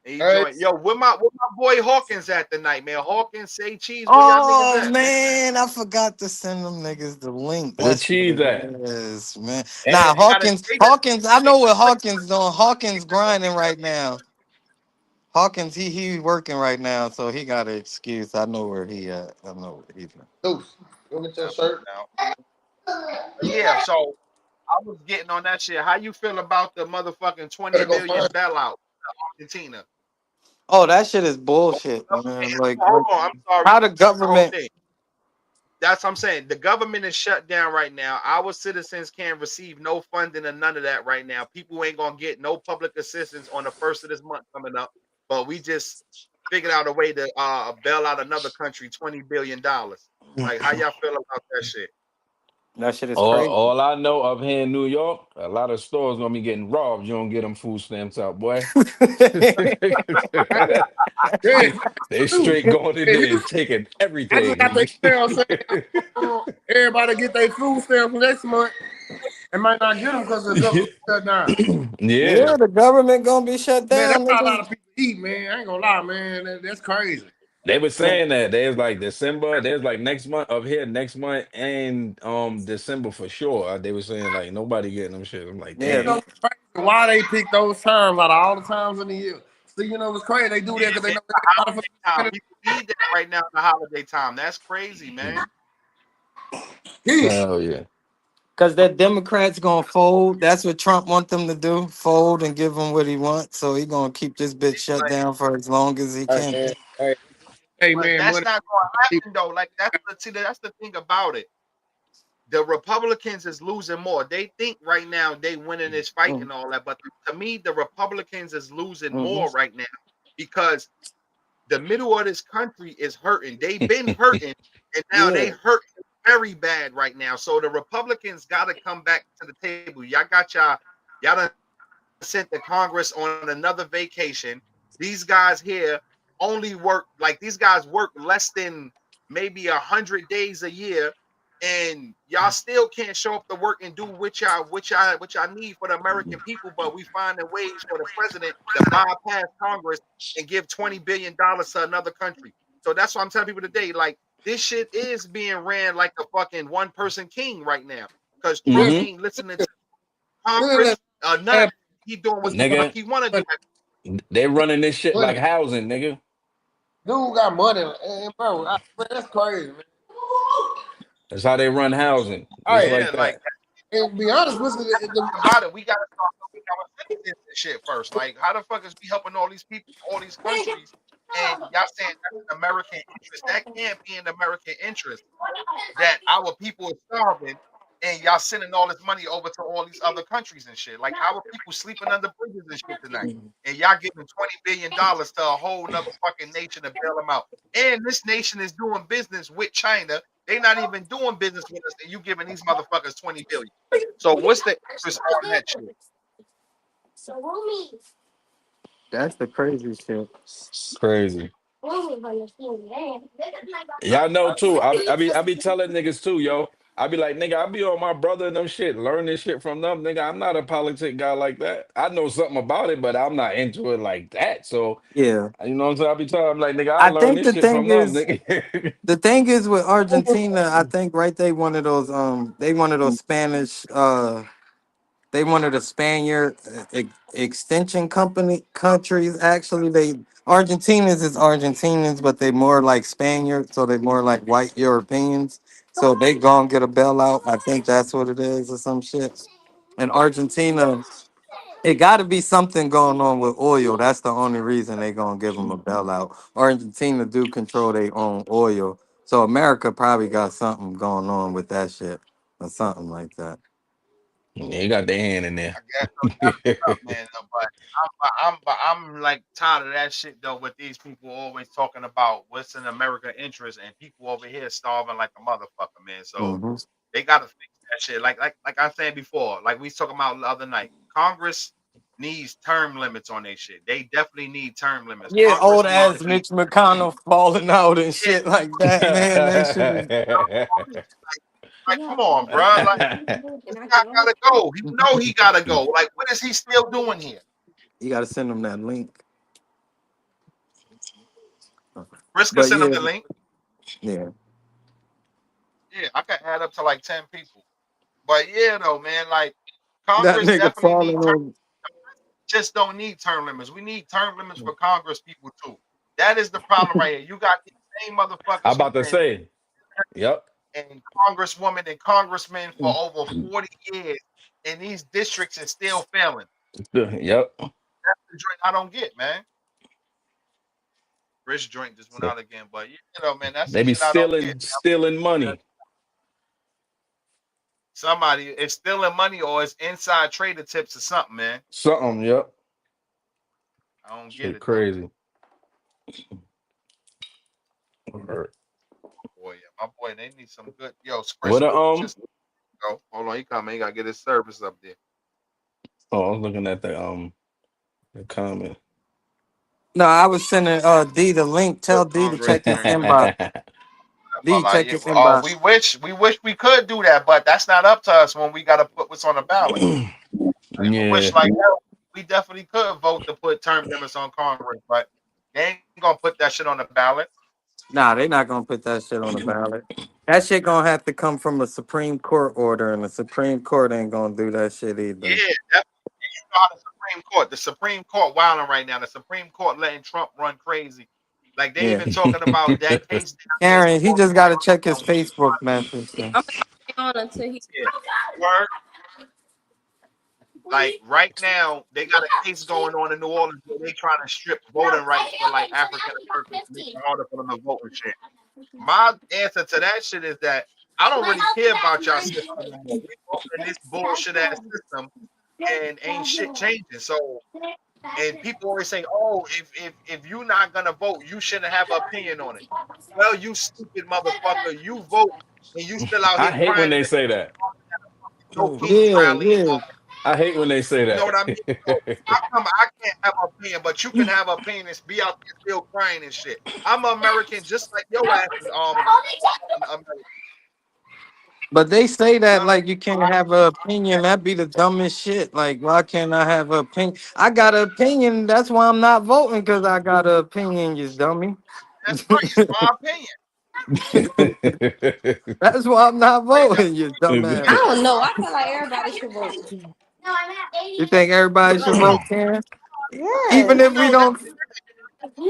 And he Hey, joined. Yo, where my boy Hawkins at tonight, man? Hawkins, say cheese. Where y'all niggas Oh at, man? man, I forgot to send them niggas the link. Where That's what cheese it at? is, man. Man, Nah, they got to Hawkins. they just Hawkins. I they know what just went Hawkins doing. Hawkins grinding right now. Hawkins, he working right now, so he got an excuse. I know where he at. I know where he's at. Deuce, go get your down, shirt. down. Yeah, so I was getting on that shit. How you feel about the motherfucking 20 Better go billion find. bailout Argentina? Oh, that shit is bullshit, man. Hold on, I'm sorry. How the The whole government. thing. That's what I'm saying. The government is shut down right now. Our citizens can't receive no funding or none of that right now. People ain't gonna get no public assistance on the first of this month coming up. But we just figured out a way to bail out another country $20 billion. Like, how y'all feel about that shit? That shit is All, crazy. all I know up here in New York, a lot of stores gonna be getting robbed. You don't get them food stamps out, boy. Yeah, They dude. straight going in Hey, there you, and taking I just got the everything. email saying everybody get their food stamps next month and might not get them because the government shut down. Yeah, Yeah, the government gonna be shut Man, that's down, how a nigga. lot of people eat, man. I ain't gonna lie, man. That's crazy. they were saying that there's like December, there's like next month up here, next month and December for sure. They were saying like nobody getting them shit. I'm like, Yeah, You know damn. what's crazy? Why they pick those times out of all the times in the year? So you know what's crazy? They do that because they It's know the a lot of holiday time. People need that right now in the holiday time. That's crazy, man. kids. Hell yeah. because that Democrats gonna fold. That's what Trump want them to do: fold and give him what he wants. So he gonna keep this bitch shut But down for as long as he Hey can. man, hey but man, that's money. not going to happen though. Like that's the thing about it. The Republicans is losing more. They think right now they winning this fight Mm-hmm. and all that, but to me, the Republicans is losing Mm-hmm. more right now because the middle of this country is hurting. They've been hurting, and now they Yeah. hurt very bad right now. So the Republicans got to come back to the table. Y'all done sent the Congress on another vacation. These guys here only work like these guys work less than maybe 100 days a year, and y'all still can't show up to work and do what y'all need for the American people. But we finding ways for the president to bypass Congress and give $20 billion to another country. So that's why I'm telling people today, like this shit is being ran like a fucking one person king right now because Trump Listen, Hmm. ain't listening to listen, Congress, none of man, that. He doing what the fuck Nigga, he want to do. money, they running this shit money. like housing, nigga. Dude got money, and bro, man, that's crazy, man. That's how they run housing. Just Hey, like Yeah, like that. and be honest with you, about it, we gotta start helping our citizens and shit first. Like, how the fuck is we helping all these people, all these countries, and y'all saying that's an American interest? That can't be an American interest. That our people are starving and y'all sending all this money over to all these other countries and shit. Like our people sleeping under bridges and shit tonight. And y'all giving $20 billion to a whole nother fucking nation to bail them out. And this nation is doing business with China. They not even doing business with us, and you giving these motherfuckers 20 billion. So what's the interest on that shit? That's the crazy shit. Crazy. Y'all know too. I be telling niggas too, yo. I be like, nigga, I be on my brother and them shit, learn this shit from them. Nigga, I'm not a politic guy like that. I know something about it, but I'm not into it like that. So, Yeah. you know what I'm saying? I be telling them like, nigga, I I learned think this the shit thing from them, is nigga. the thing is with Argentina, I think right they one of those they one of those Spanish they one of the Spaniard extension company countries. Actually, they Argentinians is Argentinians, but they more like Spaniards, so they more like white Europeans. So they gonna get a bailout. I think that's what it is, or some shit. And Argentina, it got to be something going on with oil. That's the only reason they gonna give them a bailout. Argentina do control their own oil, so America probably got something going on with that shit or something like that. They got their hand in I there. guess so. That's what's up, man. But I'm like tired of that shit though. With these people always talking about what's in America interest, and people over here starving like a motherfucker, man. So Hmm. they gotta fix that shit. Like I said before, like we was talking about the other night. Congress needs term limits on their shit. They definitely need term limits. Yeah, Congress old needs to ass be Mitch McConnell falling out and yeah, shit like that, man. That shit is. like come on, bro. Like this guy gotta go. He know he gotta go. Like what is he still doing here? You got to send them that link. Chris can But send them yeah, the link. yeah. Yeah, I can add up to like 10 people. But yeah, though, man, like That Congress nigga definitely need falling on. just don't need term limits. We need term limits for Congress people too. That is the problem right here. You got these same I motherfuckers who've about to been say, yep. and congresswomen and congressmen for over 40 years, and these districts is still failing. Yep. That's the joint I don't get, man. Rich joint just went So out again, but man, that's the they be shit I don't get. stealing money. Somebody is stealing money or it's inside trader tips or something, man. Something, yep. I don't get Shit it though. crazy. Word. Boy, yeah, my boy, they need some good. Yo, Chris What a Stewart just go. Hold on, he coming. He gotta get his service up there. oh, I was looking at the comment. No, I was sending D the link. Tell Put D to Congress check his hearing. inbox. D, Like, check yeah, his oh, inbox. we wish we could do that, but that's not up to us when we gotta put what's on the ballot. Like, I Yeah. wish like that, we definitely could vote to put term limits on Congress, but they ain't gonna put that shit on the ballot. Nah, they not gonna put that shit on the ballot. That shit gonna have to come from a Supreme Court order, and the Supreme Court ain't gonna do that shit Yeah, either. that's how the Supreme Court wilding right now. The Supreme Court letting Trump run crazy. Like they Yeah, even talking about that case down there is Karen, he supposed to just be gotta check his on. Facebook message. Yeah, So. I'm gonna stay on until he. Yeah, word. Like right now, they got a case going on in New Orleans where they trying to strip voting rights for like African Americans to make it harder for them to vote and shit. My answer to that shit is that I don't really care about y'all system no more. We voting this bullshit ass system and ain't shit changing. So and people always say, "Oh, if you're not gonna vote, you shouldn't have an opinion on it." Well, you stupid motherfucker, you vote and you still out I here hate when crying in they the say that. No Kings Yeah, rally and yeah. all. I hate when they say You know what I mean? So that. how come I can't have an opinion, but you can have an opinion and be out there still crying and shit? I'm American, just like your ass is American. But they say that None of like you can't have an opinion. That be the dumbest shit. Like, why can't I have an opinion? I got an opinion. That's why I'm not voting because I got an opinion. You dummy. that's right. It's my opinion. That's why I'm not Like that. voting. You I dumbass. don't know. I feel like everybody should vote. You think everybody should vote, Karen? Even Yes, if we No, that don't.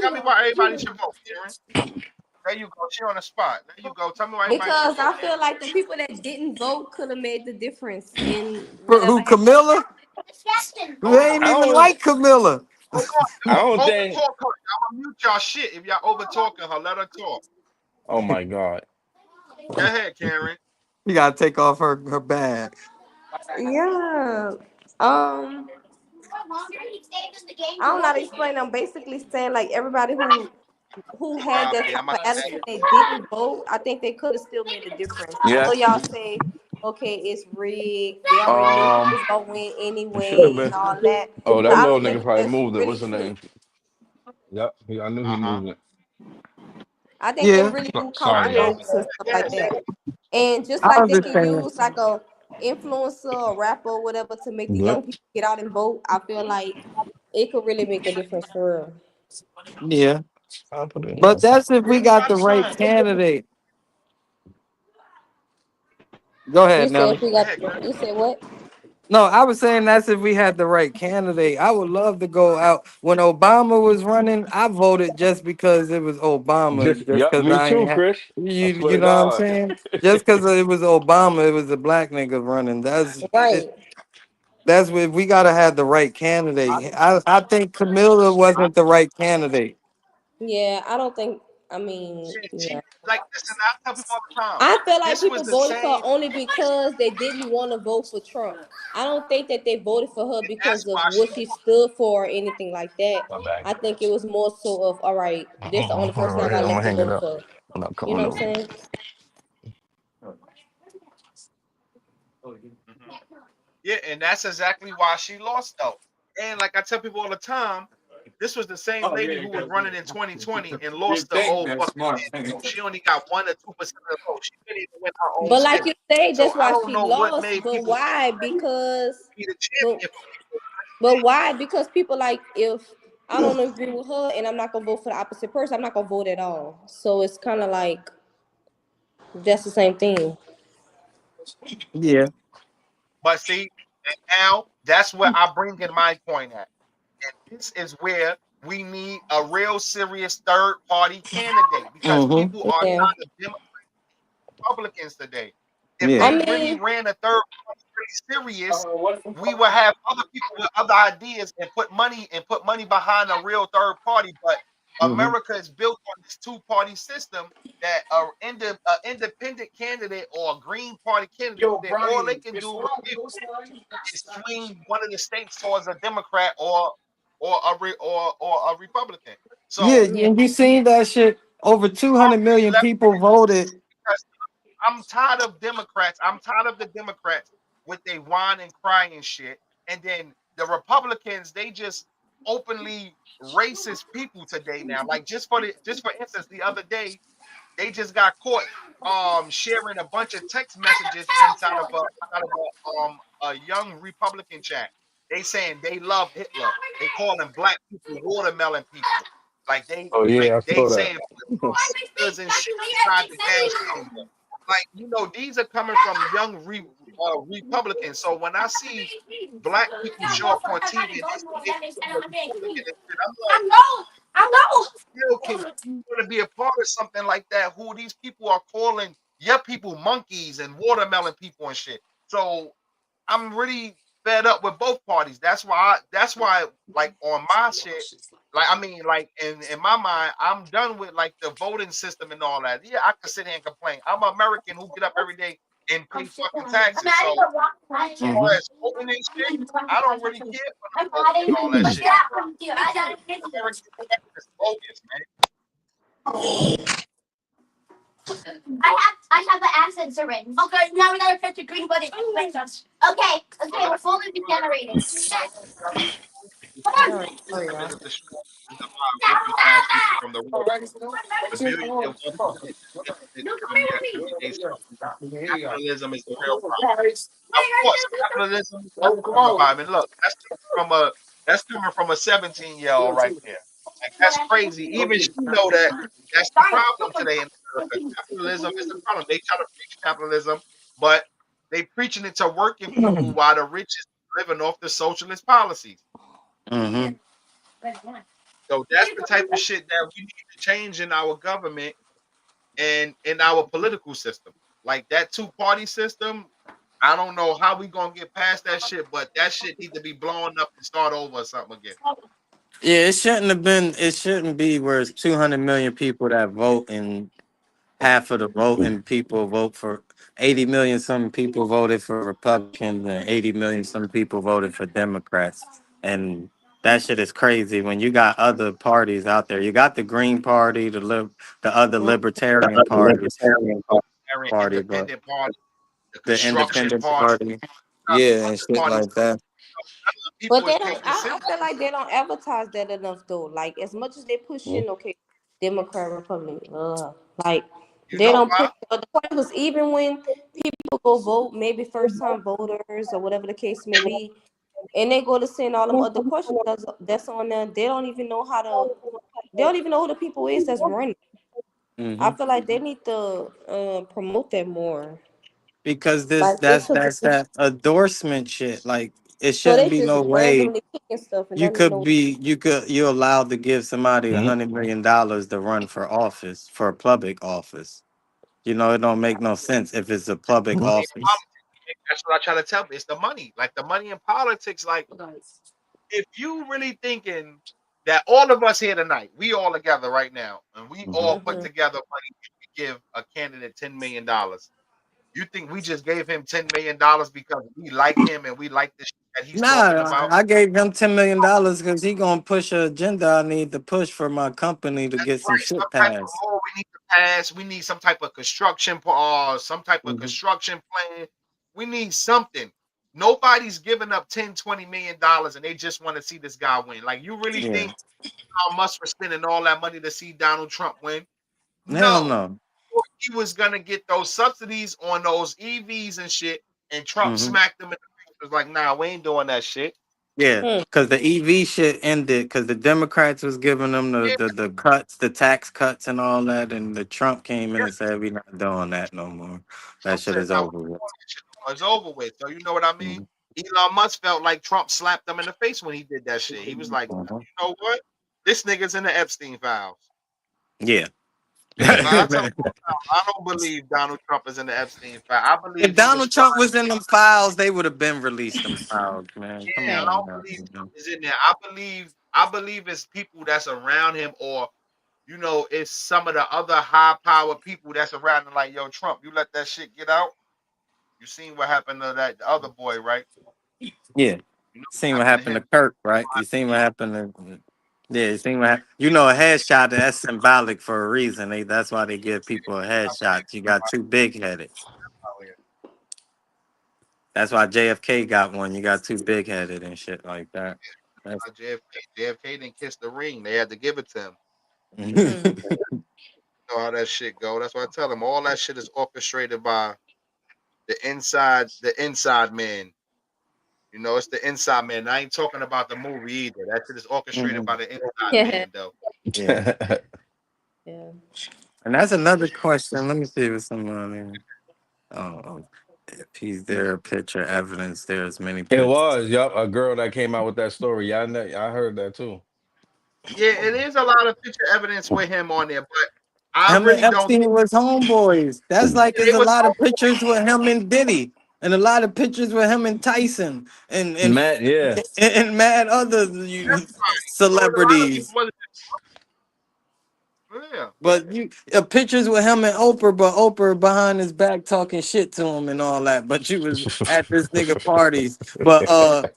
tell me why everybody should vote, Karen. There you go. She on the spot. There you go. Tell me why everybody should because vote, I feel Karen. like the people that didn't vote could have made the difference in Who, whatever happened. Camilla? They Hold ain't I on. even don't like Camilla. Hold I on. don't Don't think overtalk her. I'm gonna mute y'all shit if y'all over talking her. Let her talk. oh my God. Go ahead, Karen. You gotta take off her bag. Yeah. Um, I don't know how to explain. I'm basically saying like everybody who had Rob that there. type I'm of about to add attitude that didn't vote, I think they could have still made a difference. I know Yeah. y'all say, okay, it's rigged. They already knew who was Um gonna win it should have anyway and been. all that. Oh, But that I little don't think nigga probably that's moved it. really What's the true. name? Yep. I knew he Uh-huh. moved it. I think they Yeah, really do count the Sorry, y'all. votes and stuff like that. And just I like they can understand. use like a influencer or rapper or whatever to make the young Yep. people get out and vote, I feel like it could really make a difference for real. Yeah, I'll put it but here. that's if we Where got my the right son? candidate. Go You ahead, said Nelly. if we Go got, ahead, Karen. you said what? No, I was saying that's if we had the right candidate. I would love to go out. When Obama was running, I voted just because it was Obama, Just just yep, because me I ain't too, had Chris. I swear you to know what I'm God. saying? Just because it was Obama, it was a black nigga running. Right. That's what we gotta have the right candidate. I think Camilla wasn't the right candidate. Yeah, I don't think. I mean, She yeah. like listen, I tell people all the time. I feel like This was people the voted for her same, only because they didn't want to vote for Trump. I don't think that they voted for her and that's because of why what she she stood for or anything like that. My bag. I think it was more so of, all right, this the only Hold on person right I here. got I'm gonna left to hang it vote up. for. I'm not You coming know what I'm over. saying? mhm. Yeah, and that's exactly why she lost though. And like I tell people all the time, this was the same Oh lady yeah, who was because running in 2020 and you lost the think whole that's fucking smart. thing. So she only got 1 or 2% of the vote. She couldn't even win her own But like you city. say, So that's I why don't she know what lost. made But people think why? she Because, could be the but champion for people. but why? Because people like if I don't agree with her, and I'm not gonna vote for the opposite person. I'm not gonna vote at all. So it's kind of like that's the same thing. Yeah. But see, and now that's where I bring in my point at. And this is where we need a real serious third party candidate because Mm-hmm. people are Yeah. tired of Republicans today. If I Yeah. they really mean, ran a third party really serious, we would have other people with other ideas and put money behind a real third party. But Mm-hmm. America is built on this two-party system that a independent candidate or a Green Party candidate, all they can do is swing one of the states towards a Democrat or a Republican. Yeah, So yeah, and you seen that shit. Over two I'm hundred really million left people voted. because I'm tired of Democrats. I'm tired of the Democrats with they whine and cry and shit. And then the Republicans, they just openly racist people today now. Like just for instance, the other day they just got caught sharing a bunch of text messages inside of a young Republican chat. They saying they love Hitler. They calling black people watermelon people. Like they Oh like yeah, I they saw that. saying sisters and shit inside the gas chamber. Like these are coming from young Republicans. So when I see black people show up on TV and they say they support a Republican and shit, I'm like, can you want to be a part of something like that? Who these people are calling your people monkeys and watermelon people and shit. So I'm really fed up with both parties. That's why like on my shit, like I mean, like in my mind, I'm done with like the voting system and all that. Yeah, I can sit here and complain. I'm an American who get up every day and pay fucking taxes. So as Mm-hmm. far as voting and shit, I don't really care for the voting and all that shit. American is bogus, man. So let all right, sorry, me y'all. to destroy and divide working class people from the working class. The billionaire wants to get disconnected from their everyday struggle. Capitalism is the real problem. Of course, capitalism. I mean, look, that's coming from a 17-year-old right there. Like that's crazy. Even she know that that's the problem today in America. Capitalism is the problem. They try to preach capitalism, but they preaching it to working people while the rich is living off the socialist policies. Mm-hmm. So that's the type of shit that we need to change in our government and in our political system. Like that two-party system, I don't know how we gonna get past that shit, but that shit need to be blown up and start over or something again. Yeah, it shouldn't have been. It shouldn't be where it's 200 million people that vote, and half of the voting people vote for 80 million. Some people voted for Republicans, and 80 million. Some people voted for Democrats, and that shit is crazy. When you got other parties out there, you got the Green Party, the other Libertarian party, but Independent party, the the construction Independent party, Party, yeah, and shit parties. like that. But People is they don't. taking I serious. feel like they don't advertise that enough though. Like as much as they pushing, okay, Democrat, Republican, like You they know don't push why? the other party. Because even when people go vote, maybe first time voters or whatever the case may be, and they go to send all them other questions that's on there, they don't even know how to. They don't even know who the people is that's running. I Hmm. feel like they need to promote that more. Because this Like they took that's that endorsement shit. Like it so shouldn't they be just no way randomly picking stuff and you don't even could know. be you allowed to give somebody $100 million to run for office for a public office. You know, it don't make no sense if it's a public Money in office. politics. That's what I try to tell them. It's the money. Like the money in politics. Like if you really thinking that all of us here tonight, we all together right now, and we Hmm. all put Mhm. together money to give a candidate $10 million. You think we just gave him $10 million because we like him and we like the shit that he's talking Nah, about? I gave him $10 million because he gonna push an agenda I need to push for my company to That's get some right. Some shit type of passed. law we need to pass. We need some type of some type of Hmm. construction plan. We need something. Nobody's giving up 10, $20 million and they just want to see this guy win. Like you really Yeah, think how much for spending all that money to see Donald Trump win? hell No. no. He was gonna get those subsidies on those EVs and shit, and Trump Hmm. smacked them in the face. Was like, nah, we ain't doing that shit. Yeah, Hmm. because the EV shit ended because the Democrats was giving them Yeah, the cuts, the tax cuts and all that, and the Trump came in and said we not doing that no more. That Trump shit said, is "Now over with. that shit is over with." So you know what I mean? Mhm. Elon Musk felt like Trump slapped him in the face when he did that shit. He was like, Mhm. "You know what? This nigga's in the Epstein files." Yeah. So I tell him, I don't believe Donald Trump is in the Epstein file. I If believe he was Donald trying. Trump was in them files, they would have been released them files, man. Come Yeah, I Right. on don't now. believe You know? Trump is in there. I believe it's people that's around him, or it's some of the other high power people that's around him. Like, yo, Trump, you let that shit get out. You seen what happened to that other boy, right? Yeah. You know Seen what what happened to happened to him. Kirk, right? You seen what happened to yeah, you seen what you know a headshot that's symbolic for a reason. That's why they give people a headshot. You got too big headed. That's why JFK got one. You got too big headed and shit like that. That's JFK didn't kiss the ring. They had to give it to him. Hmm. You know how that shit go. That's why I tell him all that shit is orchestrated by the inside man. It's the inside man. I ain't talking about the movie either. That shit is orchestrated Mhm. by the inside Yeah. man, though. Yeah. Yeah. And that's another question. Let me see if somebody. Oh, if he's there, picture evidence. There's many It pictures. was, yup, a girl that came out with that story. Yeah, I heard that too. Yeah, it is a lot of picture evidence with him on there, but I Him and really don't think Epstein was homeboys. That's like they there's a was lot of homeboys. pictures with him and Diddy, and a lot of pictures with him and Tyson, and Matt, yeah. and mad other A lot of celebrities. people wasn't. Yeah, But you pictures with him and Oprah, but Oprah behind his back talking shit to him and all that. But you was at this nigga parties.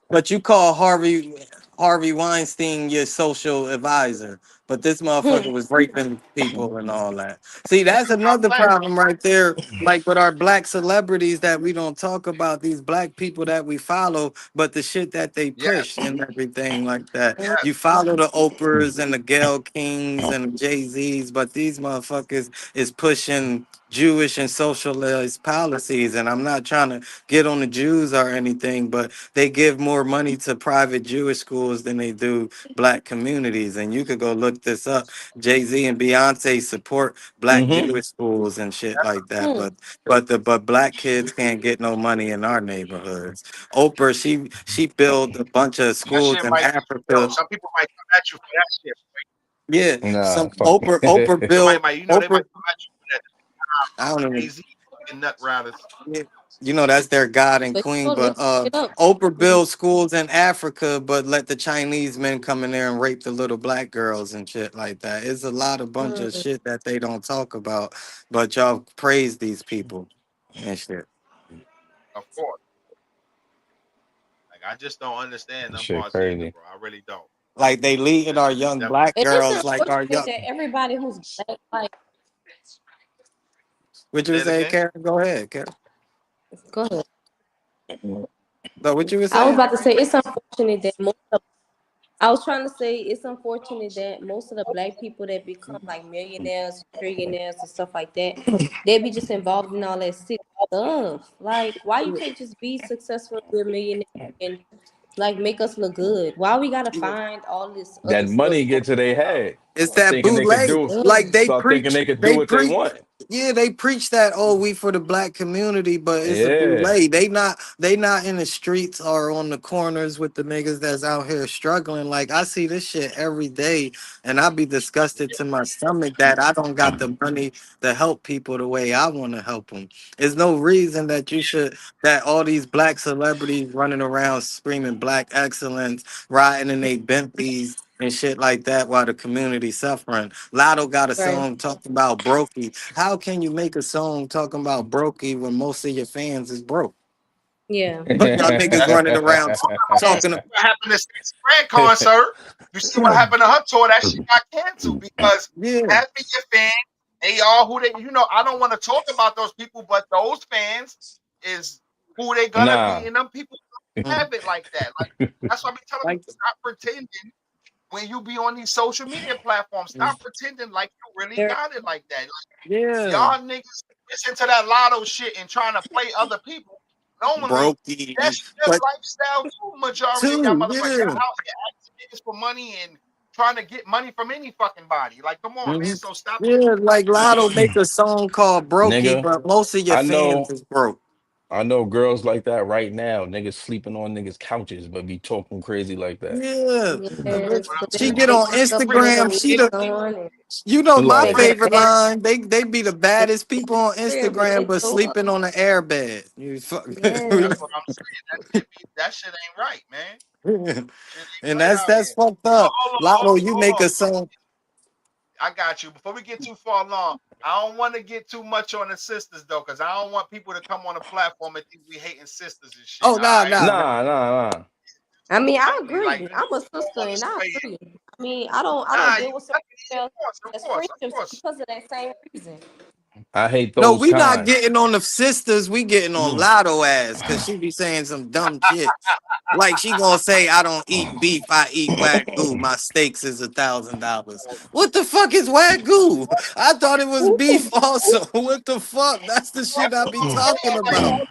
But you call Harvey Weinstein your social advisor. But this motherfucker was raping people and all that. See, that's another black. problem right there. Like with our black celebrities that we don't talk about, these black people that we follow, but the shit that they Yes, push and everything like that. Mm. You follow the Oprahs and the Gayle Kings and the Jay-Z's, but these motherfuckers is pushing Jewish and socialist policies. And I'm not trying to get on the Jews or anything, but they give more money to private Jewish schools than they do black communities. And you could go look this up. Jay-Z and Beyonce support black Hmm. Jewish schools and shit like that. Hmm. But black kids can't get no money in our neighborhoods. Oprah, she built a bunch of that schools shit in might. Yo, Africa. some people might come at you for that shit. Yeah, Nah, some fuck. Oprah Somebody built might, they might Oprah. come at you for that. I don't even. Jay Z fucking nut routers. That's their god and But queen. you know, look But it up. Oprah Mhm. built schools in Africa, but let the Chinese men come in there and rape the little black girls and shit like that. It's a lot of bunch of Mm. shit that they don't talk about, but y'all praise these people and shit. Of course. Like, I just don't understand them Shit parts either, crazy. bro. I really don't. Like they leading our It's young definitely. black And it's girls, like our unfortunate young. that everybody who's black, like, What you Say would it say, again. Karen? Go ahead, Karen. go ahead. No, what you were I was saying? about to say it's unfortunate that I was trying to say it's unfortunate that most of the black people that become like millionaires, trillionaires, and stuff like that, they be just involved in all that sick stuff. Like, why you can't just be successful, be a millionaire, and like make us look good? Why we gotta find all this other That stuff? money get to their head, It's that thinking they could bootleg. do, Ugh. Like they start thinking preach, they could do they what they preach. want. Yeah, they preach that. Oh, we for the black community, but it's a Yeah. bootleg. They not in the streets or on the corners with the niggas that's out here struggling. Like I see this shit every day, and I be disgusted to my stomach that I don't got the money to help people the way I want to help them. There's no reason that you should that all these black celebrities running around screaming black excellence, riding in they Bentleys and shit like that while the community suffering. Lotto got a Right. song talking about brokey. How can you make a song talking about brokey when most of your fans is broke? Yeah. But y'all niggas That's running around you talking. see what happened to Stacey Grant concert. You see what happened to her tour? That shit got canceled because Yeah, half of your fans, they are who they. I don't want to talk about those people, but those fans is who they gonna be, Nah. and them people mm, have it like that. Like, that's why I be telling like people, stop pretending when you be on these social media platforms. mm, Stop pretending like you really Very. got it like that. Like, yeah, y'all niggas listen to that lotto shit and trying to play other people. Normally, brokey, that's their but lifestyle too. Majority of y'all too, motherfuckers yeah. out here asking niggas for money and trying to get money from any fucking body. Like, come on, man. Mhm. So stop it. Yeah, like Lotto make a song called Brokey, Nigga, but most of your I fans know is broke. I know girls like that right now. Niggas sleeping on niggas' couches, but be talking crazy like that. Yeah, Yes, But I'm but she they saying, get but they on but pick up Rich, on the Instagram. She music the, on and you know, Who my they like get favorite mad line. They be the and baddest people on clear, but Instagram, they but show up. sleeping on the airbed. You fuck. Yes. that's what I'm saying. That shit ain't right, man. Shit ain't And right out that's here. fucked But up. Lotto, you hold make on. a song. I got you. Before we get too far along, I don't want to get too much on the sisters though, because I don't want people to come on the platform and think we hating sisters and shit. Oh, All nah, right. nah, nah. nah. I mean, I Respectfully, like agree. you I'm a don't sister want to and I sway it. agree. I mean, I don't Nah, deal you with certain got it. females Of course, of as course, of friendships course. because of that same reason. I hate No, those we not kind. getting on the sisters. We getting on Lotto ass because she be saying some dumb shit. Like she gonna say, I don't eat beef, I eat wagyu. My steaks is $1,000. What the fuck is wagyu? I thought it was beef also. What the fuck? That's the shit I be Hold talking on, like about.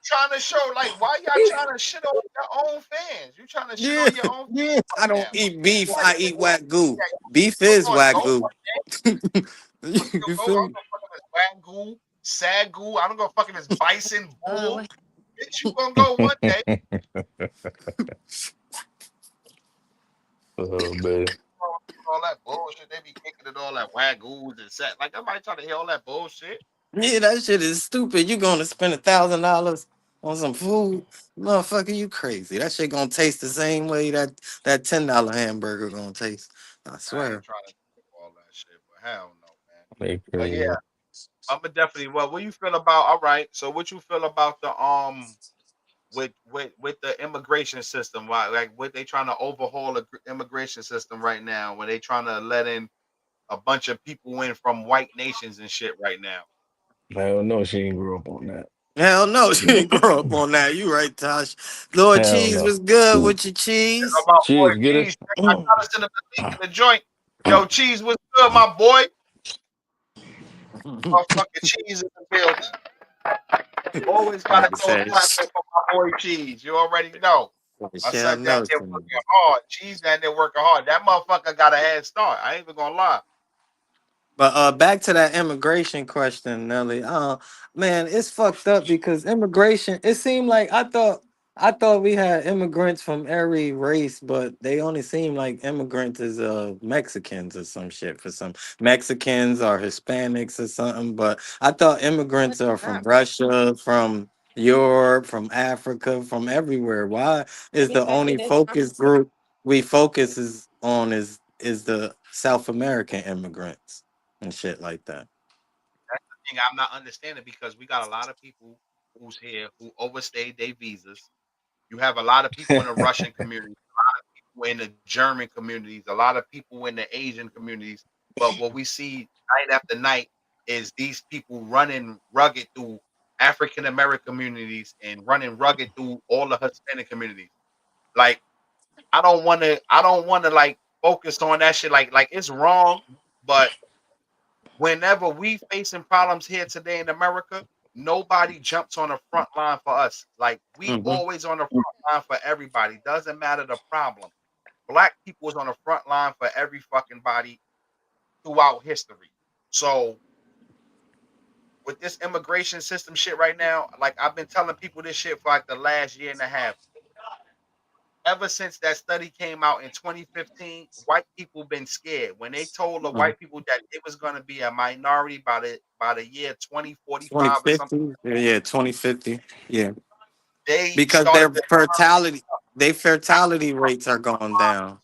trying to show, like, why y'all trying to shit on your own fans? You trying to shit Yeah. on your own fans I right don't now? eat beef, Like, I eat wagyu. yeah, Beef come is on, go wagyu. one day. You You go. feel I'm me? gonna fuck if it's wagyu, sagu. I don't go fuck if it's bison, bull. What? Bitch, you gonna go one day. Oh man. All that bullshit. They be kicking it all that wagoos and set. Like, nobody trying to hear all that bullshit. Yeah, that shit is stupid. You gonna spend $1,000 on some food, motherfucker? You crazy? That shit gonna taste the same way that $10 hamburger gonna taste. I I ain't swear. trying to do all that shit, but hell no, man. They But yeah, crazy. I'm gonna definitely. Well, what you feel about? All right. So, what you feel about the with the immigration system? Why, like, what they trying to overhaul the immigration system right now? Where they trying to let in a bunch of people in from white nations and shit right now? I don't know. She ain't grew up on that. Hell no, she didn't grow up on that. You right, Tosh. Lord Hell Cheese no. was good with your cheese. About boy Cheers, get cheese. it. I try to send him the link in the joint. Yo, cheese, what's good, my boy? Motherfucking cheese in the building. Always gotta Nigga throw a said, clap in for my boy Cheese. You already know. My Shell son down there Nelson. working hard. Cheese down there working hard. That motherfucker got a head start. I ain't even gonna lie. But back to that immigration question, Nelly. Man, it's fucked up because immigration. It seemed like I thought we had immigrants from every race, but they only seem like immigrants is Mexicans or some shit for some Mexicans or Hispanics or something. But I thought But immigrants are from not Russia, from Europe, from Africa, from everywhere. Why is the anybody only that's trying focus group we focus is on is the South American immigrants? And shit like that. That's the thing I'm not understanding because we got a lot of people who's here who overstayed their visas. You have a lot of people in the Russian community, people in the German communities, a lot of people in the Asian communities. But what we see night after night is these people running rugged through African American communities and running rugged through all the Hispanic communities. Like, I don't want to like focus on that shit. Like it's wrong, but whenever we facing problems here today in America, nobody jumps on the front line for us. Like, we Hmm. always on the front line for everybody. Doesn't matter the problem. Black people is on the front line for every fucking body throughout history. So with this immigration system shit right now, like, I've been telling people this shit for like the last year and a half. Ever since that study came out in 2015, white people been scared. When they told the white people that it was going to be a minority by the year 2045 or something, 2050? Yeah, 2050. Yeah. they Because started to their now fertility rates are going down.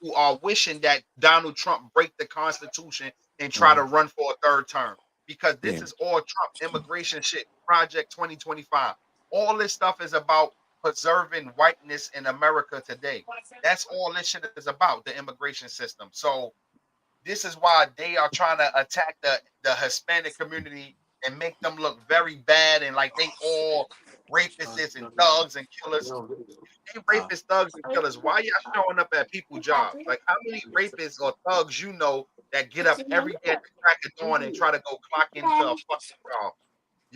who are wishing that Donald Trump break the Constitution and try to Mhm. run for a third term, because Yeah. this is all Trump immigration shit. Project 2025. All this stuff is about preserving whiteness in America today. That's all this shit is about, the immigration system. So this is why they are trying to attack the Hispanic community and make them look very bad and like they all rapists and thugs and killers. They rapists, thugs, and killers. Why y'all showing up at people's jobs? Like, how many rapists or thugs that get up every day at the crack of dawn and try to go clock into a fucking job?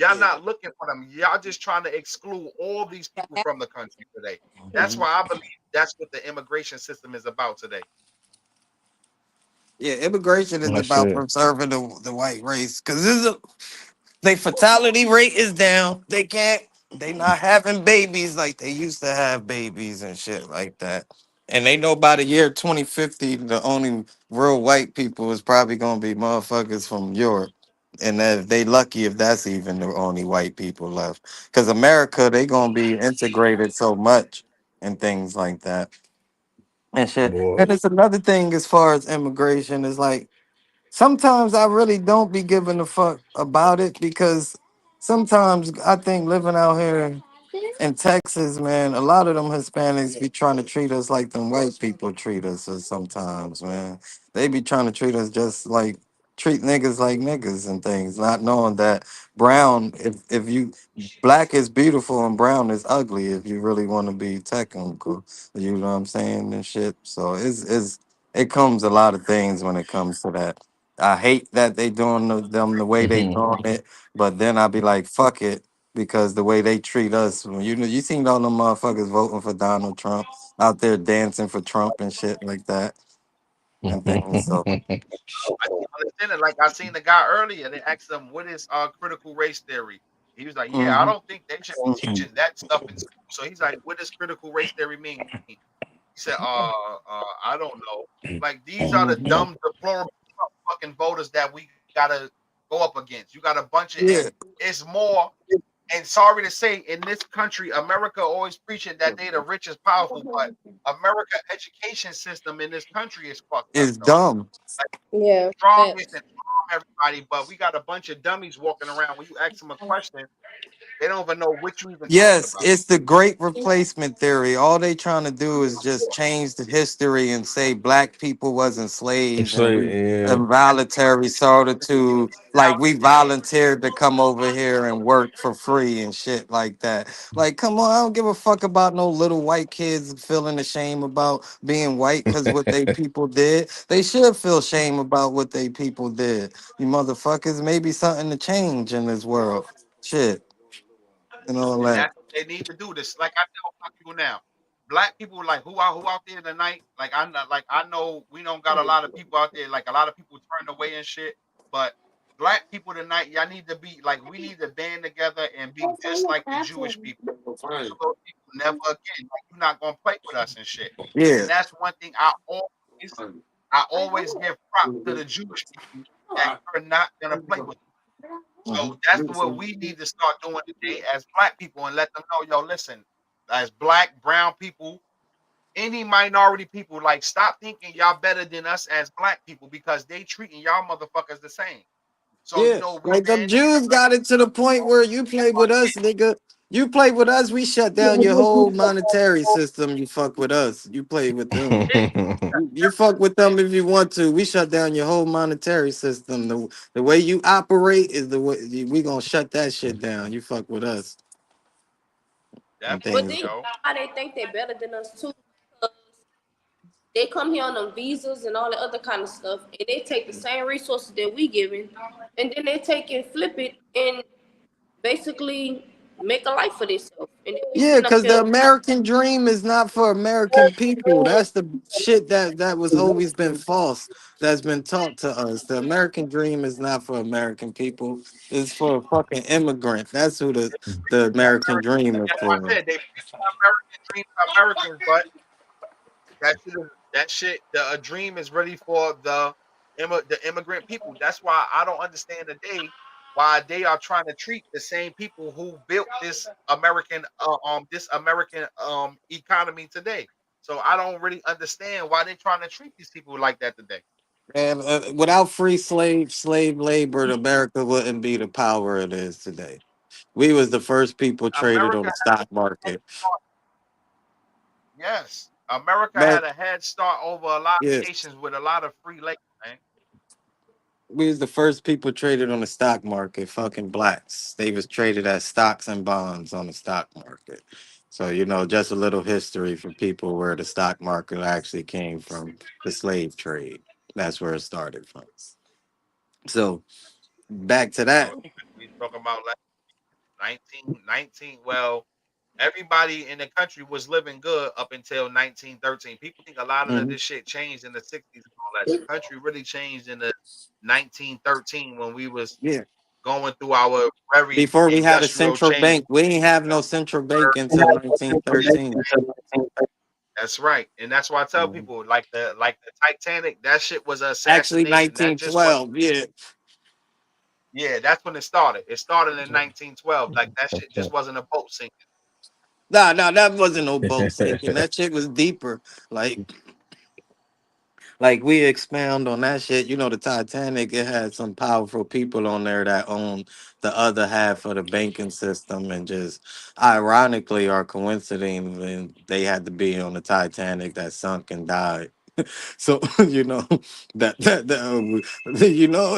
Y'all Yeah. not looking for them. Y'all just trying to exclude all these people from the country today. That's why I believe that's what the immigration system is about today. Yeah, immigration is That's about it. preserving the white race because this is a their fatality rate is down. They can't. They not having babies like they used to have babies and shit like that. And they know by the year 2050, the only real white people is probably gonna be motherfuckers from Europe. And that they lucky if that's even the only white people left. Cause America, they gonna be integrated so much and things like that and shit. Boy. And it's another thing as far as immigration is like sometimes I really don't be giving a fuck about it because sometimes I think living out here in Texas, man, a lot of them Hispanics be trying to treat us like them white people treat us or sometimes, man. They be trying to treat us just like treat niggas like niggas and things, not knowing that brown, if you black is beautiful and brown is ugly if you really want to be technical. You know what I'm saying and shit. So it's it comes a lot of things when it comes to that. I hate that they doing them the way they Hmm. doing it, but then I be like, fuck it, because the way they treat us, when you know, you seen all them motherfuckers voting for Donald Trump out there dancing for Trump and shit like that and things. So I don't understand it. Like I seen the guy earlier. They asked him, "What is critical race theory?" He was like, "Yeah, I mhm. don't think they should be teaching that stuff in school." So he's like, "What does critical race theory mean?" He said, I don't know. Like these are the Mhm. dumb, deplorable Trump fucking voters that we gotta go up against. You got a bunch of, and Yeah, it's more. And sorry to say, in this country, America always preaching that they the richest, powerful, but America education system in this country is fucked up it's though. dumb. Like Yeah, strongest facts. and arm everybody, but we got a bunch of dummies walking around. When you ask them a question, they don't even know what you even talking Yes, about. it's the great replacement theory. All they trying to do is just change the history and say black people wasn't slaves So and we yeah. involuntary servitude. Like we volunteered to come over here and work for free and shit like that. Like, come on, I don't give a fuck about no little white kids feeling ashamed about being white because what they people did. They should feel shame about what they people did. You motherfuckers, maybe something to change in this world. Shit, and all And that. that's what they need to do. This, like I tell black people now, black people like who out there tonight. Like I know we don't got a lot of people out there. Like a lot of people turned away and shit. But black people tonight, y'all need to be like we need to band together and be just like the Jewish people. Tell those people never again. Like you're not gonna play with us and shit. Yeah. And that's one thing I always give props to the Jewish people that you're not gonna play with. So that's what we need to start doing today as black people and let them know, yo, listen, as black, brown people, any minority people, like stop thinking y'all better than us as black people because they treating y'all motherfuckers the same. So Yeah, we like them band together. Jews got it to the point where you play with us, nigga. You play with us, we shut down your whole monetary system. You fuck with us, you play with them. You fuck with them if you want to. We shut down your whole monetary system. The way you operate is the way we gonna shut that shit down. You fuck with us and Definitely, But things. then yo. why they think they're better than us too? Because they come here on them visas and all the other kind of stuff, and they take the same resources that we giving, and then they take and flip it and basically make a life for themselves. And then we Yeah, sitting up because the here. American dream is not for American people. That's the shit that was always been false. That's been taught to us. The American dream is not for American people. It's for a fucking immigrant. That's who the American American, dream is that's why I for. said they preach American dream to Americans, but that shit, a dream is really for the immigrant people. That's why I don't understand today why they are trying to treat the same people who built this American economy today. So I don't really understand why they're trying to treat these people like that today. And without free slave labor, America wouldn't be the power it is today. We was the first people traded on America the had stock a head market. start. Yes, America But had a head start over a lot yeah, of nations with a lot of free labor, man. we was the first people traded on the stock market. Fucking blacks. They was traded as stocks and bonds on the stock market. So just a little history for people where the stock market actually came from the slave trade. That's where it started from. So back to that. So we talking about like. 1919. Well, everybody in the country was living good up until 1913. People think a lot of Hmm. this shit changed in the 60s and all that. The country really changed in the 1913 when we was Yeah. going through our very Before we had a industrial central change. bank, we ain't have no central bank until Yeah, 1913. that's right. And that's why I tell Mhm. people like the Titanic, that shit was an Actually, assassination. That just was 1912. Yeah. yeah, that's when it started. It started in 1912. Like that shit just wasn't a boat sinking. Nah, nah, that wasn't no boat sinking. That shit was deeper. Like Like we expound on that shit. You know, the Titanic, it had some powerful people on there that owned the other half of the banking system and just ironically or coincidentally they had to be on the Titanic that sunk and died. So, you know, you know,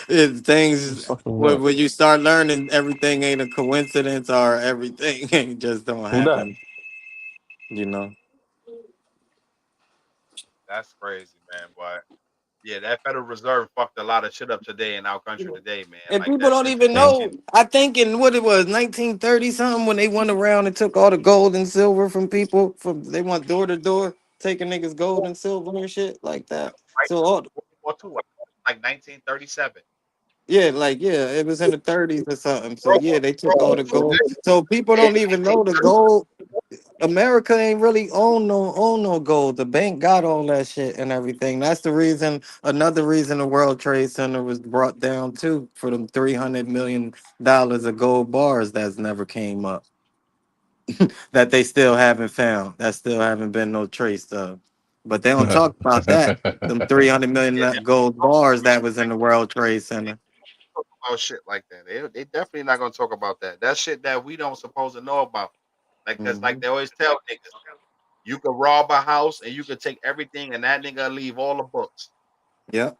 things Fucking up. when you start learning everything ain't a coincidence or everything ain't just don't Who that? happen, you know. That's crazy, man. But yeah, that Federal Reserve fucked a lot of shit up today in our country today, man. And Like people that don't shit been even Mm. know. making I think in what it was, 1930 something, when they went around and took all the gold and silver from people. From they went door to door, taking niggas gold and silver and shit like that. right So all World War II, like 1937. yeah, like yeah, it was in the 30s or something. So World yeah, War, they took World all War the II, gold. So people yeah, don't even know the 1930. gold. America ain't really own no gold. The bank got all that shit and everything. That's the reason. Another reason the World Trade Center was brought down too for them $300 million of gold bars that's never came up. That they still haven't found. That still haven't been no trace of. But they don't talk about that. Them 300 million Yeah, they gold bars that was in the World Trade Center. talk about shit like that. They definitely not gonna talk about that. That shit that we don't supposed to know about. Like, cause like Hmm. they always tell niggas, you could rob a house and you could take everything, and that nigga leave all the books. Yep.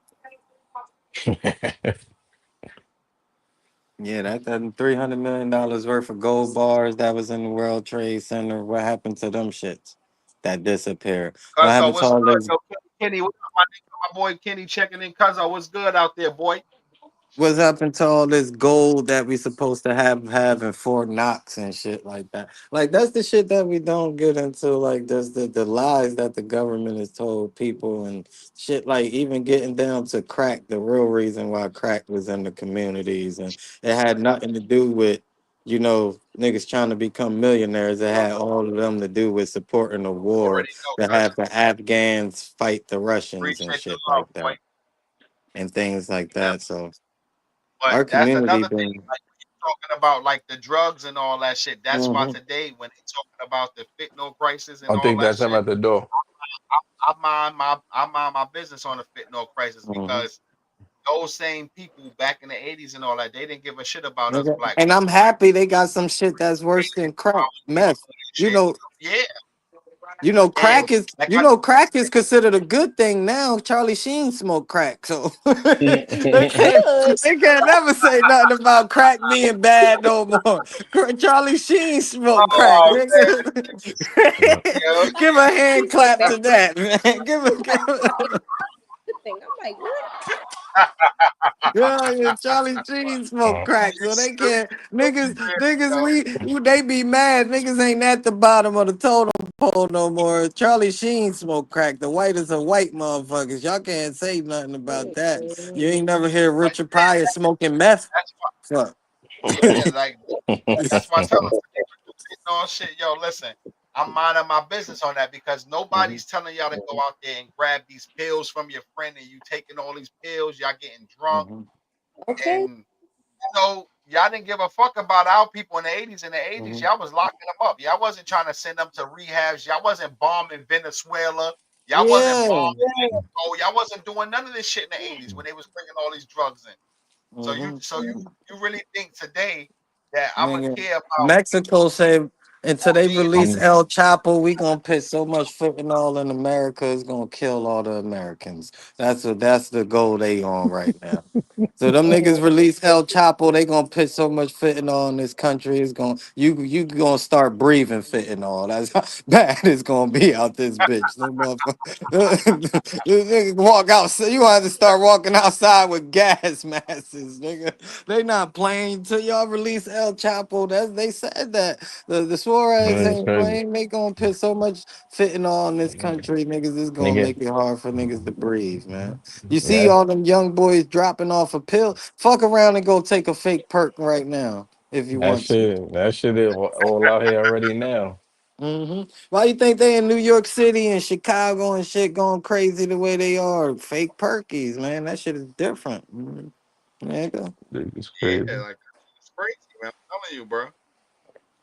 Yeah, that $300 million worth of gold bars that was in the World Trade Center. What happened to them shits that disappeared? What Cuzzo, happened to what's all good? this? Yo, Kenny, what's up, my nigga, my boy Kenny checking in. Cuzzo, what's good out there, boy? What's happened to all this gold that we supposed to have in Fort Knox and shit like that? Like that's the shit that we don't get into. Like that's the lies that the government has told people and shit. Like even getting down to crack, the real reason why crack was in the communities and it had nothing to do with niggas trying to become millionaires. It had all of them to do with supporting the war Already know, to cuz. have the Afghans fight the Russians and Appreciate the shit love, like boy. that and things like That, that. So but our that's community another thing. been. Like when you talking about like the drugs and all that shit. That's why Hmm. today when they talking about the fentanyl crisis and I all think that that's him shit, at the door. I mind my business on the fentanyl crisis Hmm. because those same people back in the 80s and all that, they didn't give a shit about us black And I'm people. happy they got some shit that's worse than crack, meth. You Shit. know, Yeah. crack And is like I crack is considered a good thing now. Charlie Sheen smoked crack, so they can't never say nothing about crack being bad no more. Charlie Sheen smoked crack. oh man, yo. Give a hand clap That's to that, man. the thing. I'm like, what? Yeah, Charlie Sheen smoke crack, so they can't niggas Yo. they be mad. Niggas ain't at the bottom of the totem pole no more. Charlie Sheen smoke crack. The whitest of white motherfuckers. Y'all can't say nothing about that. You ain't never hear But Richard yeah, Pryor smoking meth. that's why Fuck. yeah, like that's why I tell them no shit, yo, listen, I'm minding my business on that because Mhm, nobody's telling y'all to go out there and grab these pills from your friend and you taking all these pills, y'all getting drunk mhm, Okay. and y'all didn't give a fuck about our people in the 80s. In the 80s, mhm. y'all was locking them up. Y'all wasn't trying to send them to rehabs. Y'all wasn't bombing Venezuela. Y'all wasn't Yeah. bombing Mexico. Y'all wasn't doing none of this shit in the 80s when they was bringing all these drugs in. So you Mhm. so you you really think today that I'm gonna Nigga, care about Mexico say people? Until they OG, release El Chapo, we gonna put so much fentanyl in America, it's gonna kill all the Americans. That's the goal they on right now. So them niggas release El Chapo, they gonna put so much fentanyl in this country. It's gonna you gonna start breathing fentanyl. That's how bad it's gonna be out this bitch. Them motherfuckers- Niggas walk outside. You gonna have to start walking outside with gas masks, nigga. They not playing till y'all release El Chapo. That's they said that. The Suarez Man, it's ain't crazy. playing. They gonna put so much fentanyl in this country, niggas. It's gonna Nigga, make it hard for niggas to breathe, man. You see yeah, all them young boys dropping off a pill. Fuck around and go take a fake perk right now if you want to. that shit is all out here already now. Why you think they in New York City and Chicago and shit going crazy the way they are? Fake perkies, man. That shit is different. Nigga. It's yeah, crazy. like it's crazy, man. I'm telling you, bro.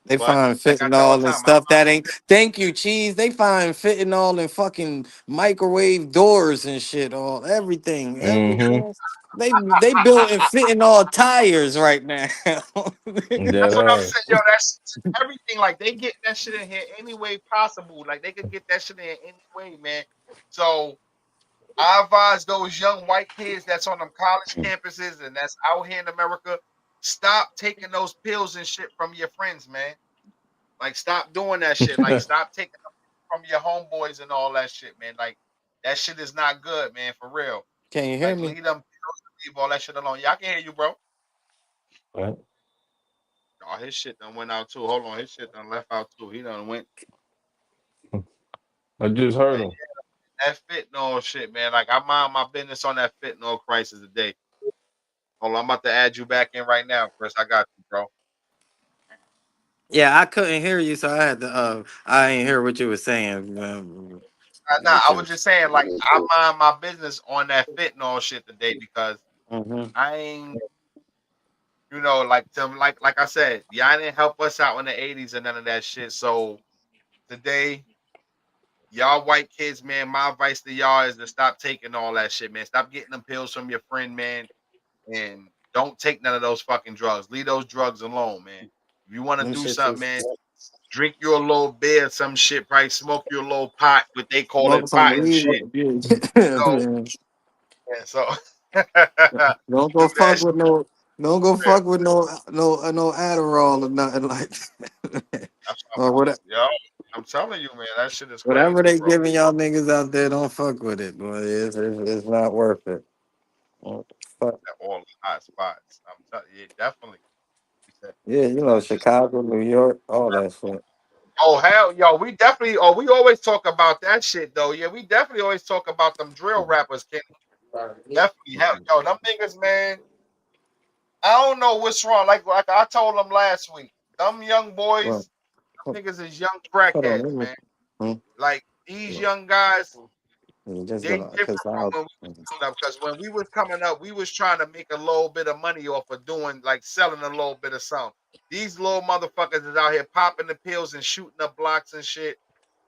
They But find like I tell all the fentanyl and time, stuff that ain't. Thank you, cheese. They find fentanyl in fucking microwave doors and shit. All everything. Mm-hmm. They building fentanyl tires right now. Dead that's what I'm saying, ass. yo. That's everything. Like they get that shit in here any way possible. Like they could get that shit in any way, man. So I advise those young white kids that's on them college campuses and that's out here in America, stop taking those pills and shit from your friends, man. Like stop doing that shit. Like stop taking them from your homeboys and all that shit, man. Like that shit is not good, man. For real. Can you hear Like me? leave them pills, leave all that shit alone. Yeah, I can hear you, bro. Right. Oh, his shit done went out too. Hold on, his shit done left out too. He done went. I just heard But him. yeah, that fentanyl shit, man. Like I mind my business on that fentanyl crisis today. Hold on, I'm about to add you back in right now, Chris. I got you, bro. Yeah, I couldn't hear you, so I had to. I didn't hear what you were saying. Nah, With I you. was just saying, like, I mind my business on that fentanyl shit today because Hmm. I ain't, like like I said, y'all didn't help us out in the '80s and none of that shit. So today, y'all white kids, man, my advice to y'all is to stop taking all that shit, man. Stop getting them pills from your friend, man, and don't take none of those fucking drugs. Leave those drugs alone, man. If you want to Them do shits something, is man, drink your little beer, some shit, probably smoke your little pot, what they call it, smoke some pot and weed. shit. So, Man. yeah, so Don't go do that fuck shit with no. Don't go real. fuck with no Adderall or nothing like that. That's what or what, yo, I'm telling you, man, that shit is whatever crazy, they bro. giving y'all niggas out there. Don't fuck with it, boy. It's not worth it. What the fuck? That all the hot spots. I'm telling you, definitely. He said, Yeah, it's just Chicago, New York, all that shit. oh hell, yo, we definitely we always talk about that shit though. Yeah, we definitely always talk about them drill rappers, Kenny. Definitely hell, yo, them niggas, man. I don't know what's wrong. Like I told them last week, them young Well, boys, them niggas is young hold on, crackheads, let me. man. Hmm? Like these young guys, You just they gonna different because from I'll. when we was coming up. Because when we was coming up, we was trying to make a little bit of money off of doing like selling a little bit of something. These little motherfuckers is out here popping the pills and shooting up blocks and shit.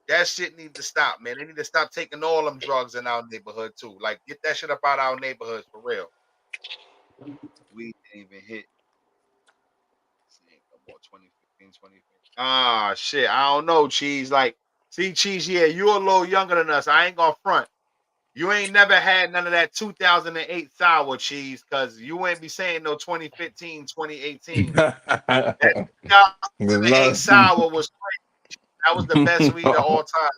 That shit need to stop, man. They need to stop taking all them drugs in our neighborhood too. Like get that shit up out our neighborhoods for real. We didn't even hit. No more 2015, 2015. Ah, shit. I don't know, Cheese. Like, see, Cheese, yeah, you a little younger than us. I ain't gonna front. You ain't never had none of that 2008 sour cheese because you ain't be saying no 2015, 2018. That Good 2008 luck. sour was that was the best weed of all time.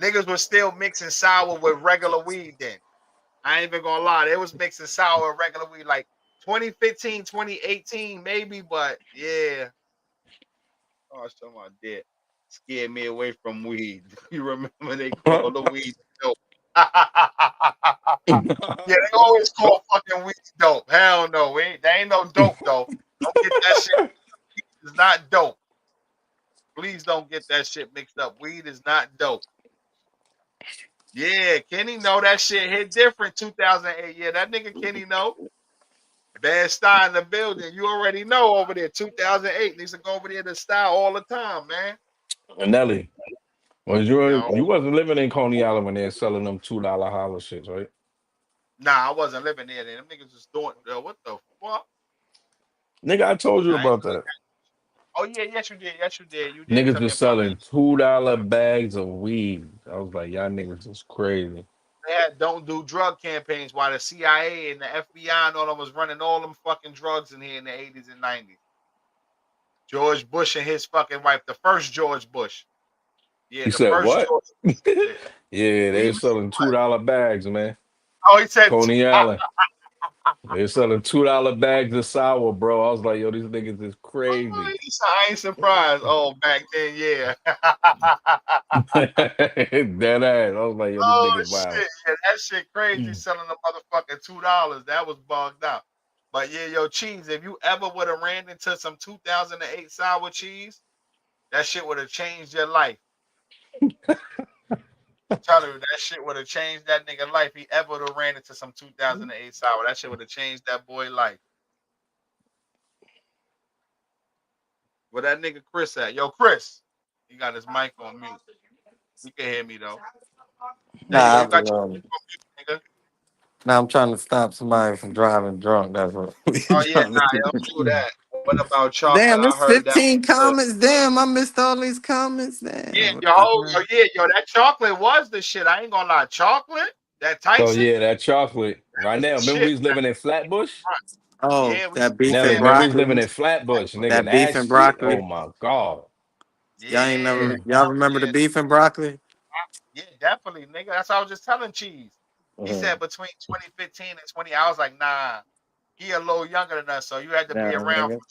Niggas was still mixing sour with regular weed then. I ain't even gonna lie. They was mixing sour and regular weed like 2015, 2018, maybe, but yeah. Oh, someone did. Scared me away from weed. You remember they call the weed dope. Yeah, they always call fucking weed dope. Hell no, they ain't no dope though. Don't get that shit. It's not dope. Please don't get that shit mixed up. Weed is not dope. Yeah, Kenny know that shit hit different 2008. Yeah, that nigga Kenny know. Bad style in the building. You already know over there. 2008 needs to go over there to style all the time, man. Nelly, You know? you wasn't living in Coney Island when they're selling them $2 holler shits, right? Nah, I wasn't living there. Then them niggas was doing what the fuck? Nigga, I told you I ain't, about that. Oh yeah, yes you did. Yes you did. You did Niggas tell me was about selling $2 bags of weed. I was like, y'all niggas is crazy. they had don't do drug campaigns while the CIA and the FBI and all of them was running all them fucking drugs in here in the 80s and 90s. George Bush and his fucking wife, the first George Bush. Yeah, You the said first what? George shit. Yeah, they We was selling $2 bags, man. oh he said Coney Island. They was selling $2 bags of sour, bro. I was like, yo, these niggas is crazy. I ain't surprised. Oh, back then, yeah. Dead ass. I was like, yo, these Oh niggas wild. shit, yeah, that shit crazy selling a motherfucking $2. That was bugged out. But yeah, yo, cheese. If you ever would have ran into some 2008 sour cheese, that shit would have changed your life. I'm telling you, that shit would have changed that nigga life. He ever would have ran into some 2008 sour. That shit would have changed that boy life. Where that nigga Chris at? Yo, Chris. He got his mic on mute. You can hear me though. There you go. Nah, You got your mic on mute, nigga. nah, I'm trying to stop somebody from driving drunk. That's what we Oh yeah, trying to nah, do. don't do that. What about chocolate? Damn, I it's heard that 15 was good. comments. Damn, I missed all these comments. Yeah, Damn, what yo, the hell? yo, yeah, yo, that chocolate was the shit. I ain't gonna lie. Chocolate, that Oh Tyson, yeah, that chocolate. that Right was now, the remember shit. we was living in Flatbush? Oh, Yeah, we used that to do beef Nelly, and that. remember we was living broccoli. in Flatbush, nigga, That and beef that and shit, oh broccoli. my God. Y'all ain't Yeah, never, Mm. y'all remember the yeah, beef and broccoli? yeah, definitely, nigga. That's what I was just telling Cheese. He Mhm. said between 2015 and 20. I was like, nah, he a little younger than us, so you had to be Nah, around nigga. for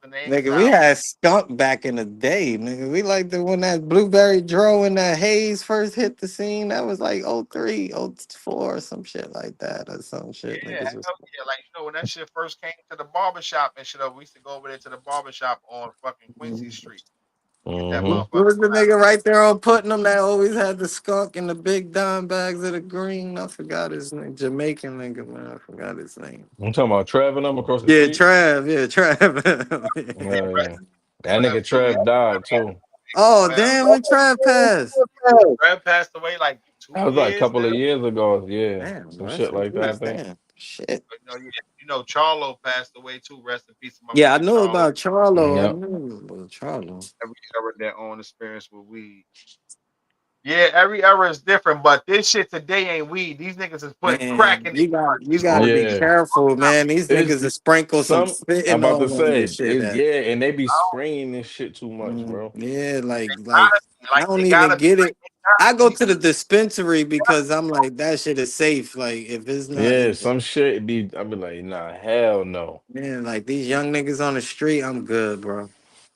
2008 Nigga, we sour. had skunk back in the day, nigga. We like the when that blueberry dro and that haze first hit the scene. That was like '03, '04, or some shit like that, or some shit. Yeah, Niggas was. hell yeah. Like, when that shit first came to the barbershop and shit, we used to go over there to the barbershop on fucking Quincy Mhm. Street. Get that Hmm. Who motherfucker. was the nigga right there on Putnam that always had the skunk and the big dime bags of the green? I forgot his name. Jamaican nigga, man. I forgot his name. I'm talking about Trev and them across the Yeah, street. Trav. Yeah, Trav. Yeah, Yeah, rest yeah. That Trav nigga too. Yeah, Trev died too. Oh, well, damn, when Trav passed. Trav passed away like That 2 was like a years couple now. of years ago. Yeah, Damn, some bro. shit like that, I think. Damn. Shit. But, yeah, Charlo passed away too. Rest in peace to my Yeah, I boy knew Charlo. about Charlo. I Yep. knew about Charlo. Every era their own experience with weed. Yeah, every era is different, but this shit today ain't weed. These niggas is putting crack Man, in you these gotta boys be be Yeah. careful, man. These It's niggas will sprinkle some some I'm spitting about to all on your say, shit. it's That yeah, and they be spraying this shit too much, bro. yeah, like gotta be I like don't they even gotta be get like it. they gotta I go be. to the dispensary because I'm like that shit is safe. Like if it's not, Yeah, some shit be I be like, nah, hell no. man, like these young niggas on the street, I'm good, bro.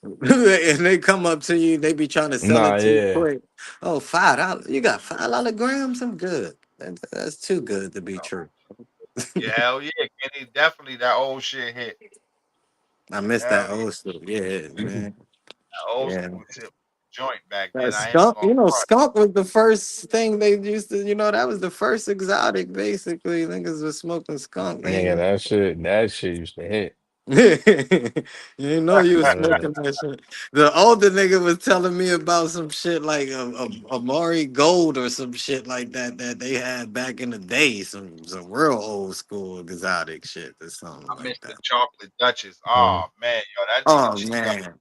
And they come up to you, they be trying to sell Nah, it to you yeah. quick. Oh, $5. You got $5 grams? I'm good. That's too good to be true. Yeah, hell yeah, Kenny, definitely that old shit hit. I miss Hell that yeah, old school. Yeah, man. that old Yeah. school shit joint back That then. I ain't skunk, gonna front. skunk was the first thing they used to, that was the first exotic, basically. Niggas was smoking skunk. Nigga, They that shit used to hit. you didn't know you was Yeah. smoking that shit. The older nigga was telling me about some shit like a Amari Gold or some shit like that they had back in the day. Some real old school exotic shit or something I like miss the that. chocolate Duchess. Mm. Oh man, yo, that nigga Oh cheese got man.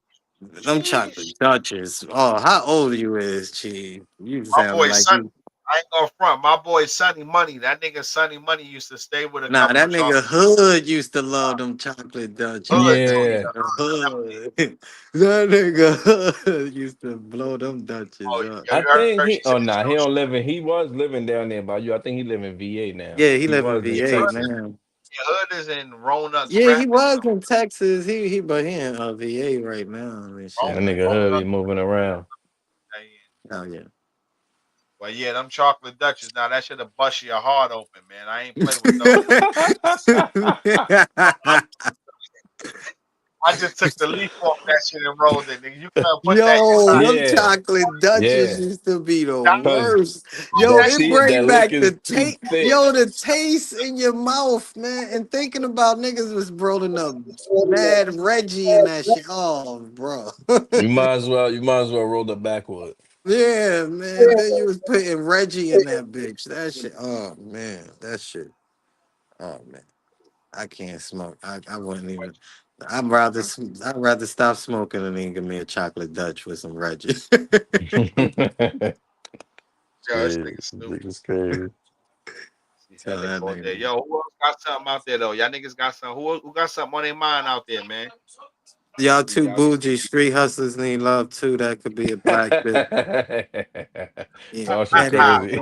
Them cheese. chocolate Dutchess. Oh, how old you is, Chief? You My sounded boy like Sonny, you. I ain't gonna front. My boy Sonny Money, that nigga Sonny Money used to stay with a Nah, couple that of nigga chocolate Hood used to love them chocolate Dutchess. hood That too. Yeah. Yeah, nigga Hood. That nigga Hood used to blow them Dutchess oh up. yo, I you think heard he she oh said nah, he so don't live in he was living down there by you. I think he live in VA now. Yeah, he He live in was in VA, hood, Texas. man. hood is in Roanoke Yeah, he Rapids. was in Texas. But he in VA right now. I mean, Ron- shit. That Like, nigga Hub be Roanoke. moving around. oh yeah. Well, yeah, them chocolate Dutchess. Now that should have bust your heart open, man. I ain't play with those. I just took the leaf off that shit and rolled it. Nigga, you couldn't put that in your Yo, mouth. them Yeah, chocolate Dutchess yeah. used to be the Stop Cause worst. Yo, that that it shit. tea bring that lick back the is too taste. thick. Yo, the taste in your mouth, man. And thinking about niggas was rolling up mad Reggie and that shit. Oh, bro. You might as well roll the backwood. Yeah, man. Then you was putting Reggie in that bitch. That shit. Oh man, that shit. Oh man, I can't smoke. I wouldn't even. I'd rather stop smoking and then give me a chocolate Dutch with some Reggie. Yo, this Shit, nigga stupid. it's crazy. See Tell headache that all day. nigga. Yo, who else got something out there though? Y'all niggas got something. Who got something on their mind out there, man? Y'all See two y'all niggas. bougie street hustlers need love too. That could be a black bitch. Yeah, Y'all shit headache. crazy.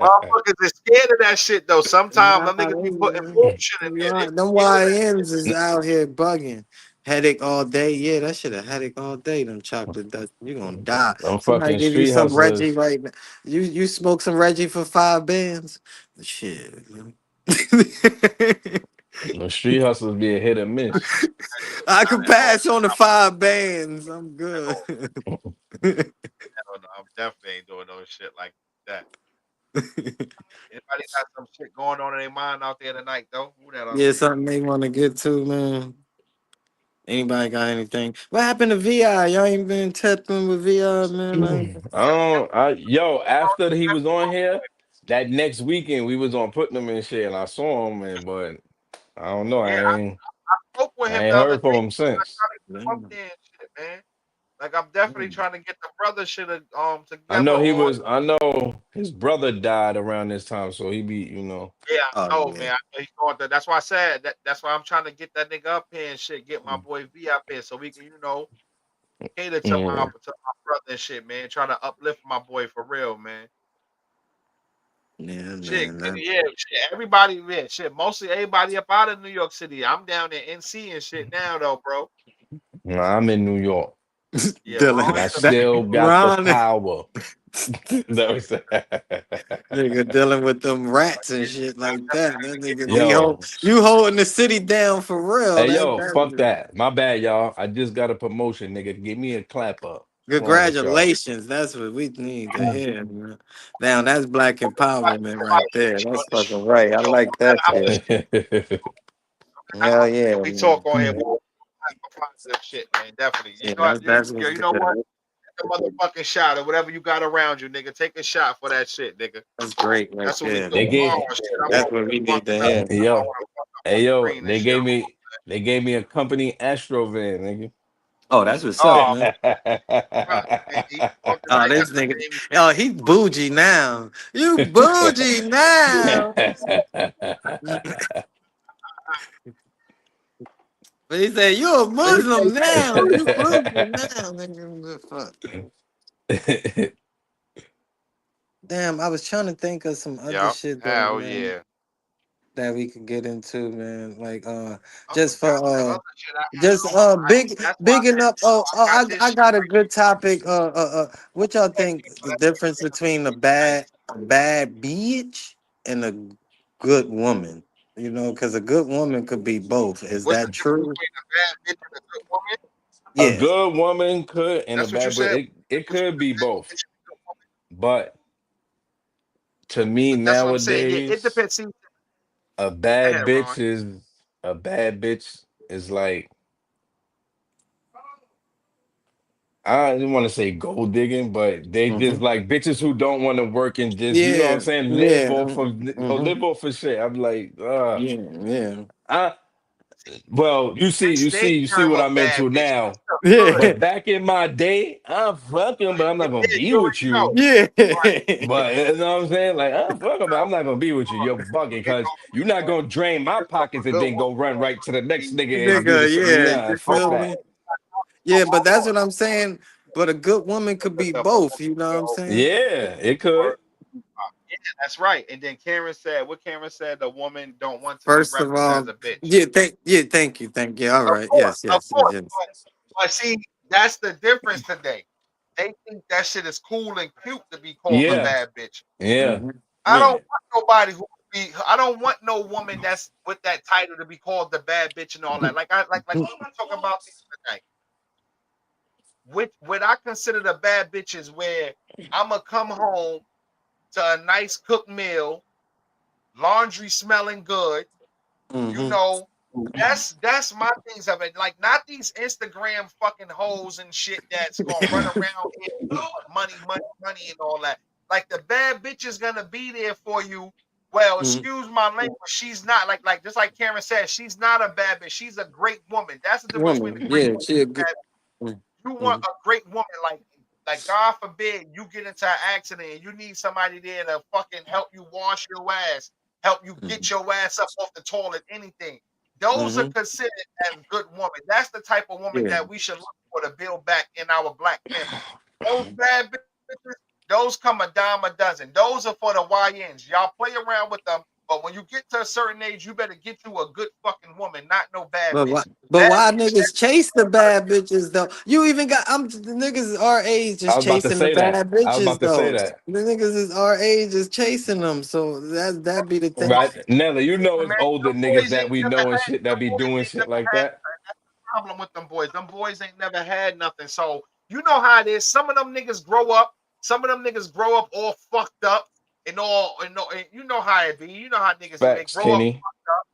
Motherfuckers is scared of that shit though. Sometimes Nah, them niggas be putting bullshit in there. They be them scared of that YNs is out here bugging. Headache all day. Yeah, that shit a headache all day. Them chocolate dust. You gonna die. Them Somebody fucking give you street some Reggie hustlers. right now. You smoke some Reggie for 5 bands. Shit. Man. The street hustlers be a hit or miss. I shit. could pass on the 5 bands. I'm good. Hell no, I'm definitely ain't doing no shit like that. Anybody got some shit going on in their mind out there tonight though? Who that on Yeah, mute? something they want to get to, man. Anybody got anything? What happened to VI? Y'all ain't been tapping with VI, man. Yo, after he was on here, that next weekend we was on Putnam and shit, and I saw him, and but I don't know, Yeah, I spoke with I him ain't the other heard from day. him I since. try to get him up there and shit, man. Like I'm definitely trying to get the brother shit together on. I know his brother died around this time, so he be, Yeah, Oh I know, yeah. man. I know he's going to. That's why I said that. That's why I'm trying to get that nigga up here and shit. Get my boy V up here so we can, cater yeah. to my brother and shit, man. Trying to uplift my boy for real, man. Yeah, Shit, man. That, yeah, shit. Everybody, yeah, shit. Mostly everybody up out of New York City. I'm down in NC and shit now, though, bro. Nah, I'm in New York, Yeah, and Dylan, I Ron. that still got the Ron power. That was nigga dealing with them rats and shit like that. That nigga be yo, you holding the city down for real. hey That yo, fuck that that. My bad, y'all. I just got a promotion, nigga. Give me a clap up. What's wrong with y'all? congratulations. That's what we need to hear, man. Now that's black empowerment right there. That's fucking right. I like that shit. Hell yeah, We talk man. on here. We talk positive shit, man. Definitely. Yeah, that's what's You know good. what? Take a motherfucking shot or whatever you got around you, nigga. Take a shot for that shit, nigga. That's great right That's what we there, do they man. tomorrow. get Shit, I'm That's gonna what be we need to fucked up. hear. I yo, want to fuck up hey the yo, screen and shit. they gave me a company Astro van, nigga. Oh, that's what's up, Oh, man. man, he fucking Oh, right. this That's the nigga. name. Oh, he bougie now. You bougie now. But he said, you a Muslim now. You Muslim now. Nigga, fuck. Damn, I was trying to think of some other Yep. shit though, Hell man, yeah. that we could get into, man. Like I just for forgot that other shit I had just on my. That's why bigging up. I got this I shit got a right good topic. What y'all here. think So the that's difference between a bad bitch and a good woman? You know, because a good woman could be both. Is what's the that difference true? between a bad bitch and a good woman? A Yeah. good woman could and a That's what you bad, but said. it What's could between be a bad both. bitch and a good woman? But to me That's what I'm saying. Yeah, it nowadays, depends. See, a go bad ahead, Ron. bitch is a bad bitch is like, I didn't want to say gold digging, but they Hmm. just like bitches who don't want to work and just, you know what I'm Yeah. saying, live Yeah. off of Hmm. live off of shit. I'm like, Yeah. Yeah. I well, That's their you see term what of I'm bad into bitch. now. That's the Yeah. But back in my day, I'm fucking, but I'm not gonna yeah, be you with already know. you. Yeah. Right. But you know what I'm saying? Like, I'm fucking, but I'm not gonna be with you. You're bugging You because know, you're not gonna drain my a pockets and good then woman go run right to the be next nigga and do Nigga, the same. yeah, Nah, you fuck feel that. me? Yeah, but that's what I'm saying. But a good woman could be with the both, you know what I'm saying? Yeah, it could. yeah, that's right. And then Karen said, what Karen said, the woman don't want to be First of referenced as all, a bitch. thank you, thank you. All Of right, course, yes, of yes, yes, course. yes. But see, that's the difference today. They think that shit is cool and cute to be called a Yeah, bad bitch. yeah. Mm-hmm. I don't Yeah. want nobody who be. I don't want no woman that's with that title to be called the bad bitch and all that. Like we were talking about the other night. What I consider the bad bitch is where I'ma come home to a nice cooked meal, laundry smelling good. You Mm-hmm. know, that's my things of it. Like not these Instagram fucking hoes and shit that's gonna run around here, money, money, money, and all that. Like the bad bitch is gonna be there for you Well, Mm, excuse my language. She's not like just like Karen said. She's not a bad bitch. She's a great woman. That's the difference between a woman, great yeah, woman she a and a good. bad. Mm, You want mm, a great woman, like God forbid you get into an accident and you need somebody there to fucking help you wash your ass, help you get mm, your ass up off the toilet, anything. Those are mm-hmm. considered as good women. That's the type of woman Yeah, that we should look for to build back in our black family. Those bad bitches, those come a dime a dozen. Those are for the YNs. Y'all play around with them, but when you get to a certain age, you better get you a good fucking woman, not no bad but why? bitch. But Bad why bitches niggas chase the bad bitches though? You even got the niggas our age I just was about to chasing the say that. bad I was bitches about to say though. that. The niggas is our age is chasing them, so that be the thing. Right, Nelly, you know it's man. older Them niggas boys that ain't we never know and had. shit that Them be boys doing ain't shit never like had. that. That's the problem with them boys. Them boys ain't never had nothing. So you know how it is. Some of them niggas grow up. Some of them niggas grow up all fucked up and you know how it be. You know how niggas is. They Facts, grow up Kenny. fucked up.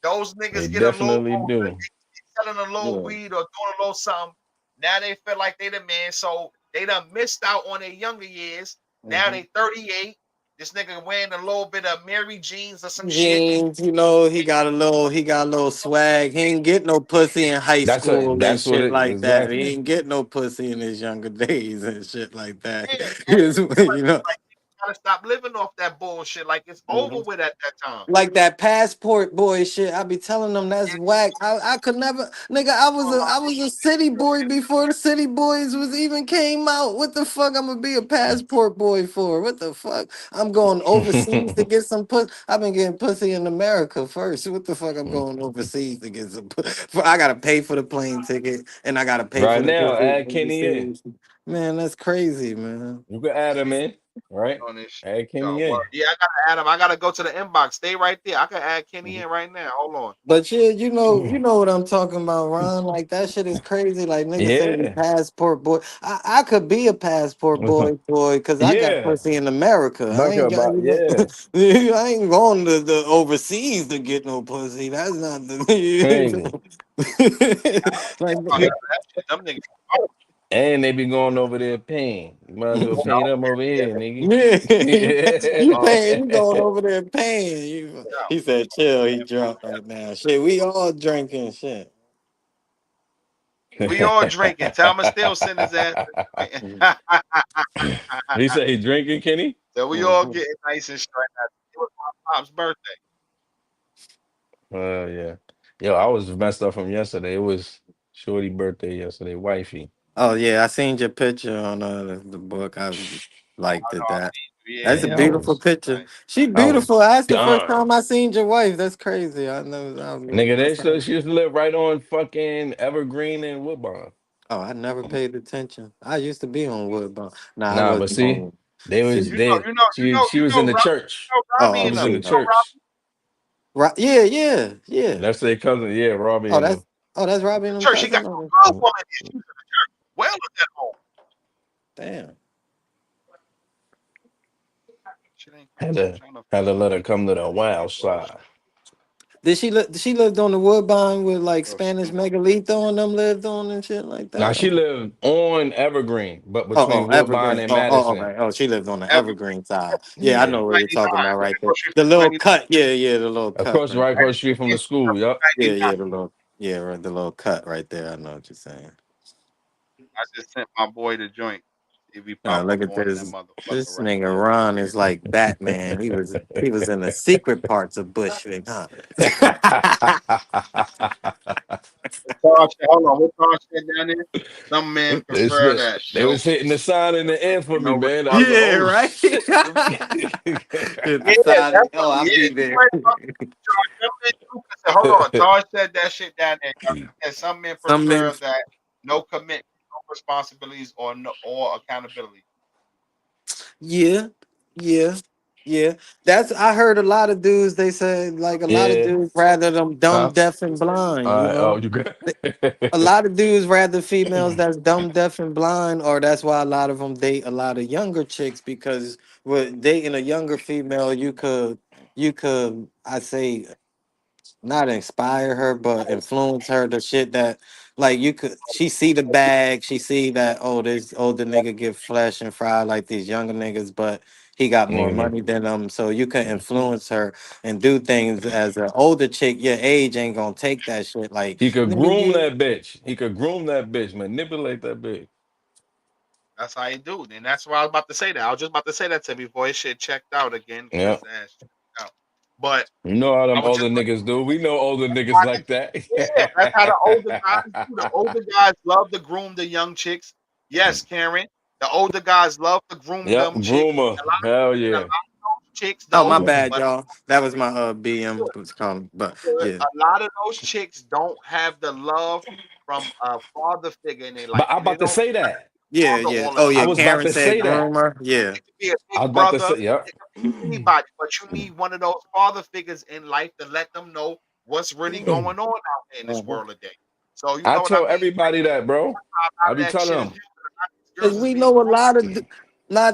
Those They niggas get a little definitely older. do. They selling a little Yeah. weed or doing a little something. Now they feel like they the man. So they done missed out on their younger years. Now Mhm. they 38. This nigga wearing a little bit of Mary jeans or some shit. Jeans, he got a little swag. He ain't get no pussy in high school and That's what shit it like that. He exactly. ain't get no pussy in his younger days and shit like that. Yeah, You know. like you gotta stop living off that bullshit. Like it's over Mhm. with at that time. Like that passport boy shit. I be telling them that's Yeah, whack. I could never, nigga. I was a city boy before the city boys was even came out. What the fuck? I'm gonna be a passport boy for? What the fuck? I'm going overseas to get some pussy. I've been getting pussy in America first. What the fuck? I'm going overseas to get some. I gotta pay for the plane ticket and I gotta pay for Right the now, pussy add Kenny in. overseas. Man, that's crazy, man. You can add him in, right? on this shit. Add Yo, Kenny word. in. Yeah, I gotta add him. I gotta go to the inbox. Stay right there. I can add Kenny in right now. Hold on. But yeah, you know what I'm talking about, Ron. Like that shit is crazy. Like niggas say we Yeah. passport boy. I could be a passport boy, because I got Yeah. pussy in America. I Talking ain't got about yeah. I ain't going to the overseas to get no pussy. That's not the Crazy. like Oh, that shit, them niggas. And they be going over there paying. You might as well pay them over Yeah, here, nigga. yeah, you oh, paying, you going over there paying. He said, chill, he drunk right now. Shit, we all drinking shit. we all drinking. Thomas still send his ass. He said he drinking, Kenny? So we all Mhm. getting nice and straight. It was my pop's birthday. Yeah. Yo, I was messed up from yesterday. It was Shorty birthday yesterday, wifey. Oh yeah, I seen your picture on the book. I liked I it. know I That seen you. that's a Yeah, Man, I yeah. beautiful was picture. Nice. She I was beautiful. That's the first done. time I seen your wife. That's crazy. I know. Nigga, That's like, she used to live right on fucking Evergreen and Woodbine. oh, I never paid attention. I used to be on Woodbine. Nah, I Nah, but wasn't see, on. they See, was they she was in the church. Robbie oh, She and was them. in okay. the You know church. Right? Yeah, yeah, yeah. That's their cousin, yeah, Robbie Oh, and them. that's Robbie and them church. She got cousin. no Oh, good Mm, woman. She's well at that home. damn. Shit ain't Had crazy. I'm to trying to had to let her come to the find wild that bullshit. side. She lived on the Woodbine with like Oh, Spanish shit. Megalitho and them lived on and shit like Now that. she lived on Evergreen, but Oh, between Woodbine Evergreen. and Oh, Madison. okay. Oh, she lived on the Ever Evergreen side. Yeah, I Yeah. know what you're 99. talking about right Right there. across the street The from little 99. cut. Yeah, yeah, the little cut Across right right there. across the street from the school. Yup. Yeah, 99. yeah, the little yeah, right, the little cut right there. I know what you're saying. I just sent my boy the joint. See if he pop Look up at on that this. motherfucker This right nigga now. Ron is like Batman. He was in the secret parts of Bushwick, huh? What car said, hold on, what car said down there? Some men prefer that They no was hitting the sign in the air for me, no man. I was like, Yeah, oh right. shit. Hit the Yeah, side. that's Oh, what. I'll Yeah, be you there. right about Taj. Them men too. Said, hold on, Taj said that shit down there. He said some men Some men. prefer that no commitment, no responsibilities, or no or accountability. Yeah, yeah, yeah. That's I heard a lot of dudes. They said like a lot of Yeah. dudes rather them dumb, Huh? deaf, and blind. All You right. Oh, know, you good? a lot of dudes rather females that's dumb, deaf, and blind, or that's why a lot of them date a lot of younger chicks because with dating a younger female, you could, I say, not inspire her, but influence her to shit that like you could she see the bag, she see that oh this older nigga get flesh and fry like these younger niggas, but he got more Mhm. money than them, so you can influence her and do things. As an older chick, your age ain't gonna take that shit. Like, He could nigga, groom you that bitch. He could groom that bitch, manipulate that bitch. That's how you do it. And that's why I was about to say that. I was just about to say that to him before his shit checked out again because Yeah. his ass checked out. But You know how I them was older just like, niggas do. We know older niggas why like that. yeah, that's how the older guys do. The older guys love to groom the young chicks. Yes, Karen. The older guys love to groom Yep, them chicks. groomer. A lot, Hell and a yeah. lot of those chicks oh my don't. bad, But y'all. That was my BM was calling, but good. yeah, A lot of those chicks don't have the love from a father figure in their But life, I'm and they about to don't say that. yeah, father yeah. all the Oh I yeah, time. was about Karen to said say that. groomer. Yeah. It could be a I big was about to brother. say, yep. It could be anybody, but you need one of those father figures in life to let them know what's really going on out there in this Mhm. world today. So you I know what I tell mean? Like everybody that, bro. a I lot of be that telling shit is them. you. A lot of these Cause girls is we being know a groomed. lot of,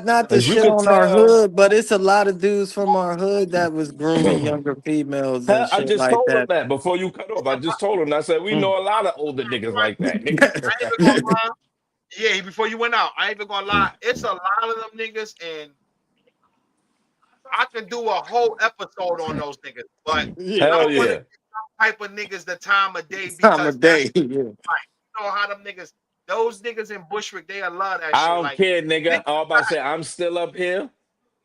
not to Cause you shit could on our tell. hood, but it's a lot of dudes from our hood that was grooming younger females and Hell, I shit just like told them that. that before you cut off. I just told them. I said we Mm. know a lot of older niggas Right. like that, nigga. I ain't even gonna lie. Yeah, before you went out, I ain't even gonna lie. It's a lot of them niggas, and I could do a whole episode on those niggas, but I Hell don't want to yeah. give some type of niggas the time of day Time because of that's day. Yeah. right. You know how them niggas, those niggas in Bushwick, they love that I shit. don't Like, care, nigga. niggas, All about to say I'm still up here.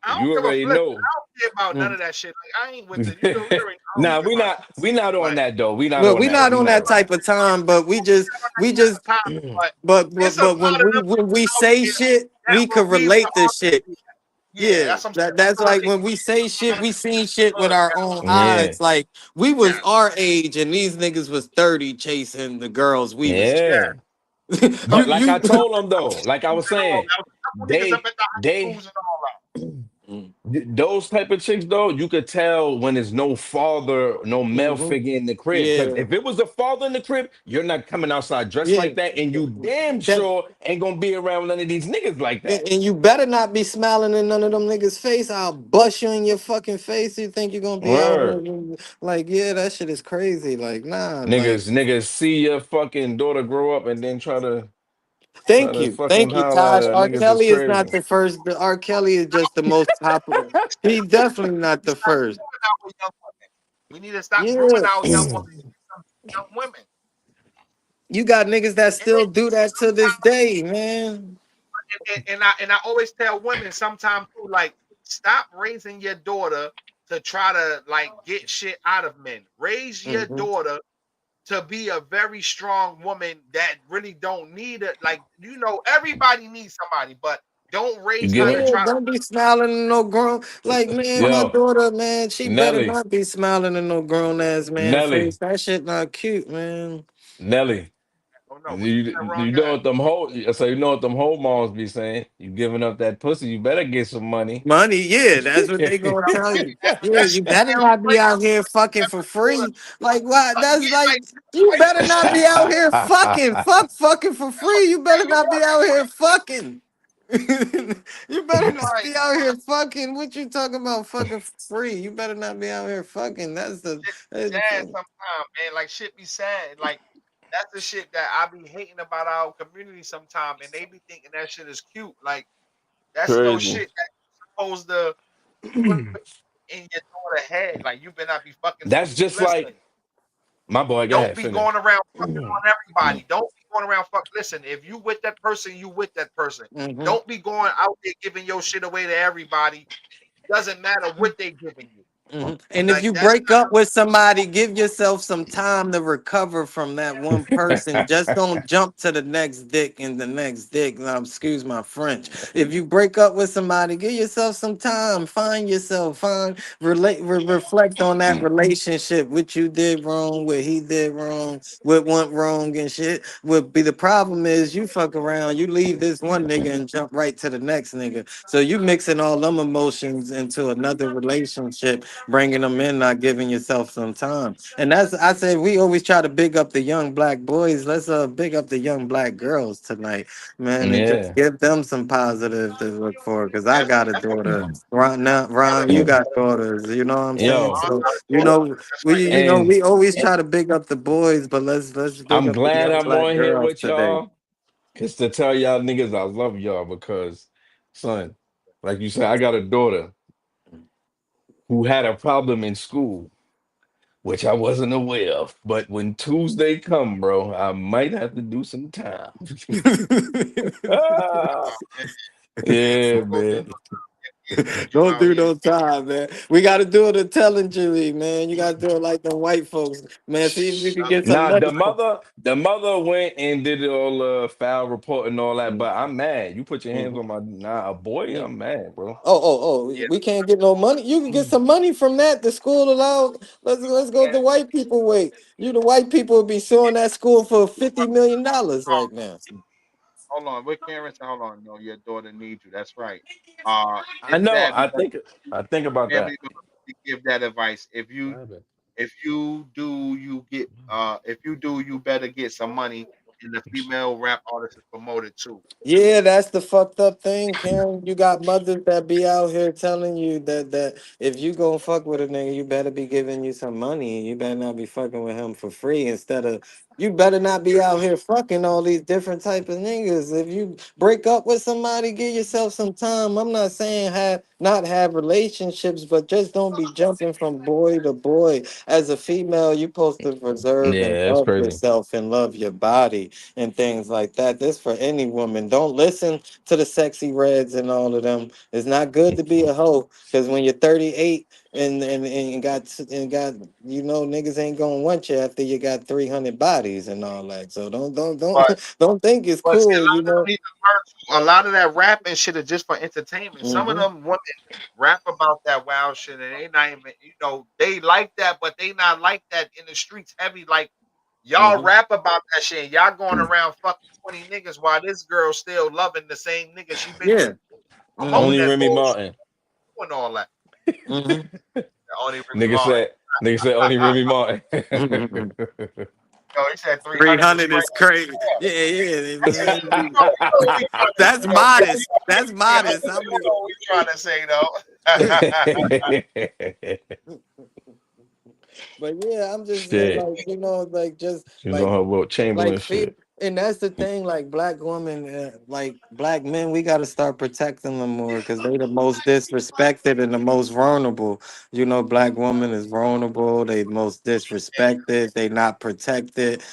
I don't You give a already flip. know. I don't care about none Mm. of that shit. Like, I ain't with the, you know, you already, I don't Nah, care about that. we not on But that though. We not Well, on we that. not We on not that on type of time, but we just, time, but it's a but lot of them when we out say there shit, that we will could be with relate this shit. RP. Yeah, Yeah, that's what I'm saying. that's That's what like they when we say shit, we seen shit with good. our That's own what, that. Yeah. eyes. Like we was yes, our age, and these niggas was 30 chasing the girls we was. yeah. Yeah. You But like I you. told them though, like I was saying, There was a couple niggas up they at the high they schools and all that. those type of chicks though, you could tell when there's no father, no male Mhm. figure in the crib. Because Yeah, if it was a father in the crib, you're not coming outside dressed yeah. like that, and you damn That sure ain't gonna be around none of these niggas like that. and you better not be smiling in none of them niggas' face. I'll bust you in your fucking face. You think you're gonna be out Word. here like, yeah, that shit is crazy. Like, nah, like, Niggas see your fucking daughter grow up and then try thank to you. fucking Thank you, holler at Taj. her. R. Niggas is Kelly is not crazy. the first. R. Kelly is just the most popular. He definitely not the Stop first. grooming our young women. We need to stop grooming Yeah. our young women. Some young women. You got niggas that And then still do that to this sometimes, day, man. and I always tell women sometimes too, like, stop raising your daughter to try to like get shit out of men. Raise your Mhm. daughter to be a very strong woman that really don't need it. Like, you know, everybody needs somebody, but don't You raise give her to it, Yeah, try to. don't be smiling in no grown. Like, man, my yo, daughter, man, she better Nelly, not be smiling in no grown ass man face. Nelly, That shit not cute, man. Nelly. Oh no, what you said wrong? You know Guy? what them so you know what them whole moms be saying? You giving up that pussy, you better get some money. Money, yeah, that's what they gonna What I'm tell saying, you. Yeah, that you shit better sounds not be crazy. out here fucking for free. Like, what? That's Yeah, like, like you why you better not be out here fucking, fucking for free. You better not be out here fucking. You better not right? be out here fucking. What you talking about fucking for free? You better not be out here fucking. Shit be That's the sad fuck. sometimes, man. Like shit be sad. Like that's the shit that I be hating about our community sometimes, and they be thinking that shit is cute. Like that's no Crazy. shit that you're supposed to put in your daughter head. Like you better not be fucking for. That's just like Listen, my boy, go don't ahead, be going finish. around fucking on everybody. Don't be going around fuck. Listen, if you with that person, you with that person. Mhm. Don't be going out there giving your shit away to everybody. Doesn't matter what they giving you. And if Like you that's break up with somebody, give yourself some time to recover from that one person. Just don't jump to the next dick and the next dick. Excuse my French. If you break up with somebody, give yourself some time. Find yourself. Reflect on that relationship. What you did wrong, what he did wrong, what went wrong and shit. What be the problem is you fuck around, you leave this one nigga and jump right to the next nigga. So you mixing all them emotions into another relationship, bringing them in, not giving yourself some time. And that's I say we always try to big up the young black boys. Let's big up the young black girls tonight, man, and just Yeah. give them some positive to look for. Cause I that's got a that's what daughter. Ron, now, Ron, you got daughters. You know what I'm saying? Yo, Ron So got a you daughter. know, That's right. and we always try to big up the boys, but let's big I'm up the glad young I'm black on here girls with today. y'all. Cause to tell y'all niggas I love y'all because son. like you said, I got a daughter who had a problem in school, which I wasn't aware of. But when Tuesday come, bro, I might have to do some time. Ah, Man, yeah, go do man. your thing. You Don't out do here. no time, man. We got to do it a telling Julie, man. You got to do it like the white folks, man. See if you can get some Nah, money. the mother went and did all foul report and all that. Mhm. But I'm mad. You put your hands Mhm. on my nah, a boy. Yeah. I'm mad, bro. Oh, Yeah, we can't get no money. You can get some money from that. The school allowed. Let's go man. the white people way. You the white people would be suing that school for $50 million right now. Hold on. What Karen said? Hold on. No, your daughter needs you. That's right. I It's know. sad because I think about family that. members really give that advice. If you do, you better get some money. And the female rap artist is promoted too. Yeah, that's the fucked up thing, Karen. You got mothers that be out here telling you that if you gonna fuck with a nigga, you better be giving you some money. You better not be fucking with him for free. Instead of you better not be out here fucking all these different type of niggas. If you break up with somebody, give yourself some time. I'm not saying not have relationships, but just don't be jumping from boy to boy. As a female, you supposed to preserve and Yeah, it's love crazy. yourself and love your body and things like that. This for any woman. Don't listen to the sexy reds and all of them. It's not good to be a hoe because when you're 38 and got niggas ain't gonna want you after you got 300 bodies and all that. So don't But don't think it's but see, a cool. lot of them need to learn too. A lot of that rapping shit is just for entertainment. Some of Hmm. them women rap about that wild shit and they not even they like that, but they not like that in the streets heavy. Like y'all Hmm. rap about that shit. Y'all going around fucking 20 niggas while this girl still loving the same nigga she been with. Yeah. Promoting Hmm. Only that Remy bullshit Martin. and all that. Hmm. Only Ricky Nigga Martin. said. Nigga said only Remy Martin. Hmm. Yo, he said 300 is 300 crazy. is crazy. Yeah, yeah. You know what we trying to That's say, though. modest. That's 300, modest. I you mean. know what we trying to say, But though. yeah, I'm just saying, Shit. like, like just She was like on her Wilt like Chamberlain feel, shit. and that's the thing, like black women, like black men, we got to start protecting them more because they the most disrespected and the most vulnerable. Black woman is vulnerable. They most disrespected. They not protected.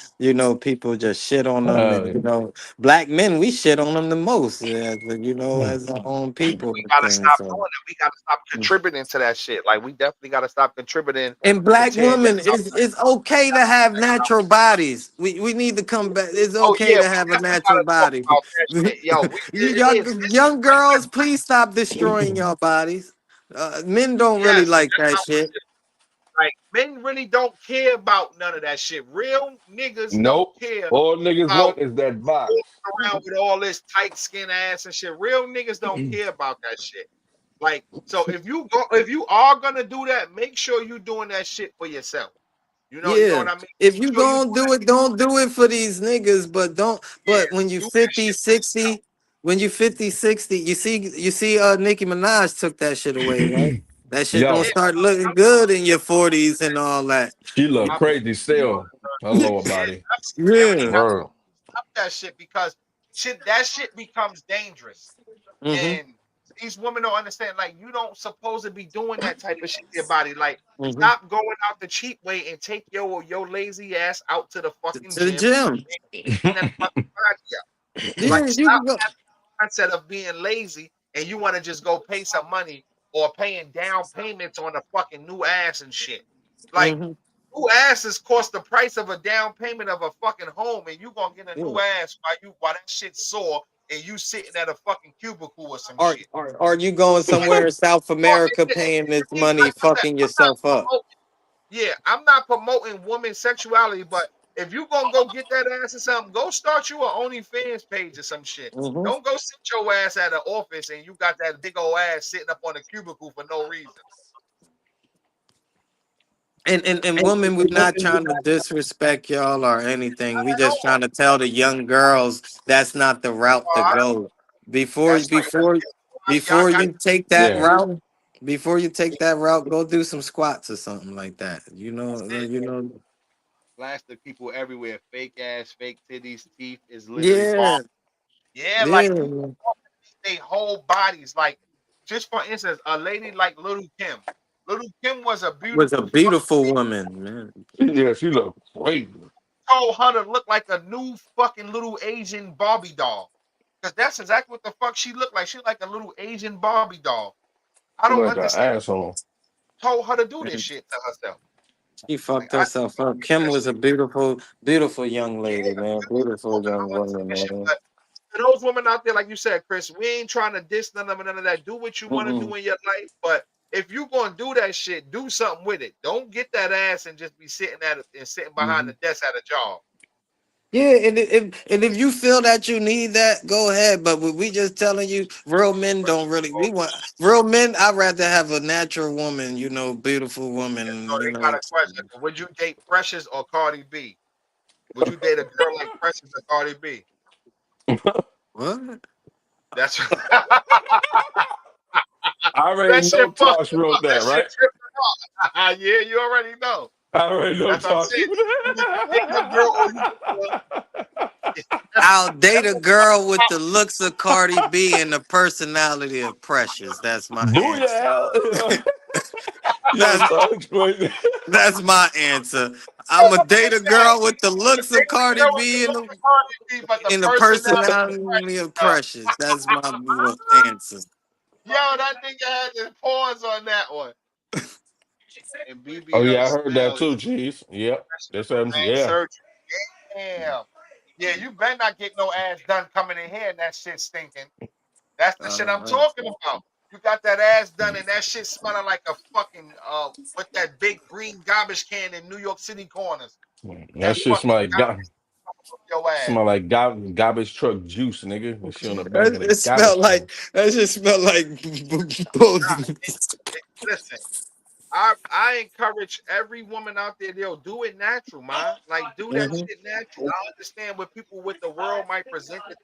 People just shit on them, Oh and yeah. black men, we shit on them the most. Mm. As our own people We and gotta things. stop So. doing it. We gotta stop contributing to that shit. Like we definitely gotta stop contributing And to black tearing down. women, it's okay to have natural bodies. We need to come back. It's Oh okay yeah, to we have a definitely natural gotta talk body. about that shit. Yo, it Y'all, is. It's young girls, please stop destroying your bodies. Men don't really yes, like that's that how we shit. should. Like men really don't care about none of that shit. Real niggas don't Nope. care All niggas about want is that box. walking around with all this tight skin ass and shit. Real niggas don't care about that shit. Like, so if you are gonna do that, make sure you doing that shit for yourself. You know Yeah. what I mean? If Make you sure you gonna do do it, don't do it for these niggas, but don't yeah, but when you do that 50, shit for yourself. 60, when you 50, 60, you see Nicki Minaj took that shit away, right? That shit don't Yeah, Yo, start looking I'm, good in your 40s and all that. she look I'm, crazy still. Her lower body. I've seen everything. Yeah. Word. Stop that shit because that shit becomes dangerous. Hmm. And these women don't understand. Like, you don't supposed to be doing that type of shit to your body. Like, Hmm. stop going out the cheap way and take your lazy ass out to the fucking To the gym gym. and clean that fucking body up. Yeah, Like, you stop can go. having the mindset of being lazy and you want to just go pay some money or paying down payments on a fucking new ass and shit. Like, Hmm. new asses cost the price of a down payment of a fucking home, and you gonna get a Yeah. new ass while that shit sore and you sitting at a fucking cubicle or some Are, shit. are are you going Like, somewhere in South oh, America paying this money, like I said, fucking yourself up? I'm not promoting women's sexuality, but if you gonna go get that ass or something, go start you a OnlyFans page or some shit. Hmm. Don't go sit your ass at an office and you got that big old ass sitting up on a cubicle for no reason. And women, we're not trying to disrespect y'all or anything. We just trying to tell the young girls that's not the route to go. Before That's right. before Y'all before got you take that Yeah. route, before you take that route, go do some squats or something like that. that's it. You know. Plastic people everywhere, fake ass, fake titties, teeth is literally bomb. Yeah, Yeah, like yeah. people they whole bodies, like just for instance, a lady like Little Kim. Little Kim was a Was a beautiful fucking beautiful lady. woman, man. Yeah, she look great. Told her to look like a new fucking little Asian Barbie doll. Because that's exactly what the fuck she looked like. She looked like a little Asian Barbie doll. I She don't like an understand. asshole. Told her to do this shit to herself. She Like fucked I don't herself up. Kim that was a shit. beautiful, beautiful young Yeah, lady, man. beautiful Beautiful woman. I young want to see woman, that shit. man. But to those women out there, like you said, Chris, we ain't trying to diss none of that. Do what you want to Mm-mm. do in your life, but if you gonna do that shit, do something with it. Don't get that ass and just be sitting at it and sitting behind Hmm. the desk at a job. Yeah, and if you feel that you need that, go ahead. But we just telling you, real men don't really. We want real men. I'd rather have a natural woman, beautiful So woman, they got a question: would you date Precious or Cardi B? Would you date a girl like Precious or Cardi B? What? That's I already that shit know fucked Tosh him wrote up. That that, shit right? tripped him up. Yeah, you already know. I already know That's what I'm Tosh saying. wrote Either you dating a girl or you that. that's I'll date that's a what girl with the looks of Cardi B and the personality of Precious. That's my answer. Booyah! Yo, That's Tosh wrote that. that's my answer. I'm a date a that. girl with the The looks of dating Cardi girl with the B and look the of Cardi B, but the and the personality of personality of Precious. Precious. That's my answer. Yo, that nigga had to pause on that one. And Oh yeah, BBL I heard that smell, yo. too, Chiefs. Yep. That shit They was said, brain yeah. surgery. Damn. Yeah, you better not get no ass done coming in here and that shit stinking. That's the shit I'm Uh, talking about. You got that ass done and that shit smelling like a fucking with that big green garbage can in New York City corners. That That shit fucking smell like garbage up your ass. garbage truck juice, nigga. And she on the back of the it smelled garbage truck. like that. Just smelled like. Nah, listen, I encourage every woman out there, they'll do it natural, man. Like do that Mhm. shit natural. I understand what people with the world might present that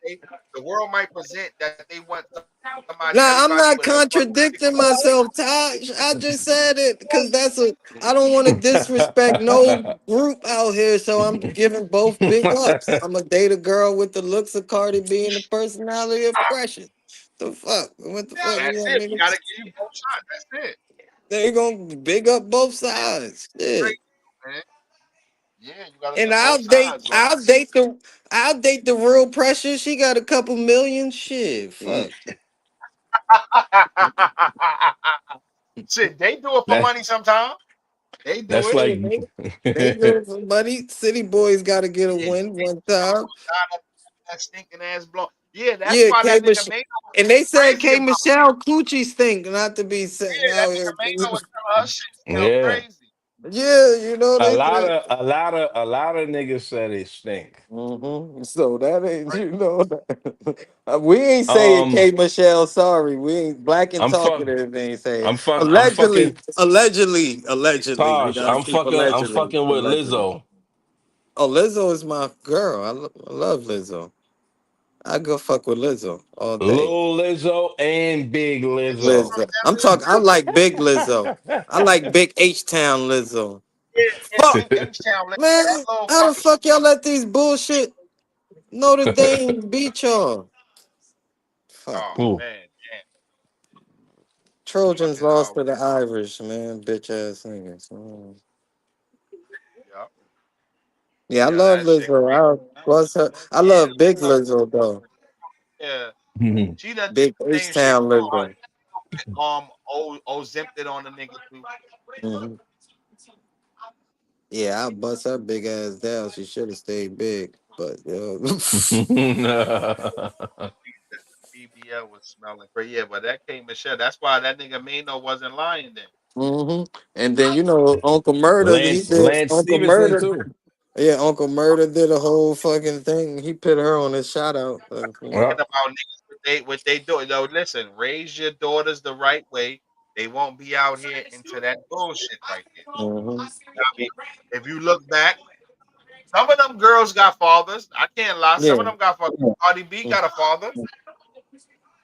the world might present that they want everybody Nah, I'm with a not fucking big contradicting booty. myself, Taj. I just said it because I don't want to disrespect no group out here, so I'm giving both big ups. I'm a date a girl with the looks of Cardi B and the personality of Precious. The fuck? What the fuck you That's want it. me We to? gotta give you both shots. That's it. They gonna big up both sides. Straight, Shit. man. Yeah, you gotta And do both sides, bro. I'll date the real Precious. She got a couple million. Shit, fuck. Shit, they do it for that money sometimes. They do that's it. Yeah, like they do it for money. City boys got to get a Yeah, win one time. that stinking ass blow. Yeah, that's Yeah, why K that nigga Mich- Mano was and they said crazy K about. Michelle coochie stink, not to be sitting Yeah, that out nigga here. Mano was telling her shit smell yeah. crazy. Yeah, A they lot said. of a lot of a lot of niggas said it stink. So that ain't Right? we ain't saying Um, K Michelle. Sorry, we ain't black and I'm fuck. talkative. Ain't saying I'm fucking allegedly. We Tosh. gotta keep I'm allegedly, fucking with allegedly. Lizzo. Oh, Lizzo is my girl. I love Lizzo. I go fuck with Lizzo all day. Lil Lizzo and Big And she Lizzo. from Lizzo. I'm LA talking. I too. like Big Lizzo. I like Big H Town Lizzo. Yeah, Fuck, Big H Town. That man. little How the fucking. fuck y'all let these bullshit Notre Dame beat y'all? Fuck. Oh Ooh. man, damn, Trojans fucking lost to the Irish, man. Bitch ass niggas. yeah, Yeah, I yeah, love that shit Lizzo. crazy. I Yeah, love Big Lizzo though. yeah. She done did Big the H same shit. Town Lizzo. Ozempted on the nigga too. Hmm. Yeah, I bust her big ass down. She should have stayed big, but BBL was smelling crazy. Yeah, but that came Michelle. That's why that nigga Mano wasn't lying then. hmm. And then Uncle Murder. Lance Uncle Stevenson Murder. too. Yeah, Uncle Murder did a whole fucking thing. He put her on his shout out. Well, Talking about niggas what they do. Though listen, raise your daughters the right way. They won't be out here into that bullshit right there. Hmm. I mean, if you look back, some of them girls got fathers. I can't lie. Some of Yeah. them got fathers. Cardi B got a father.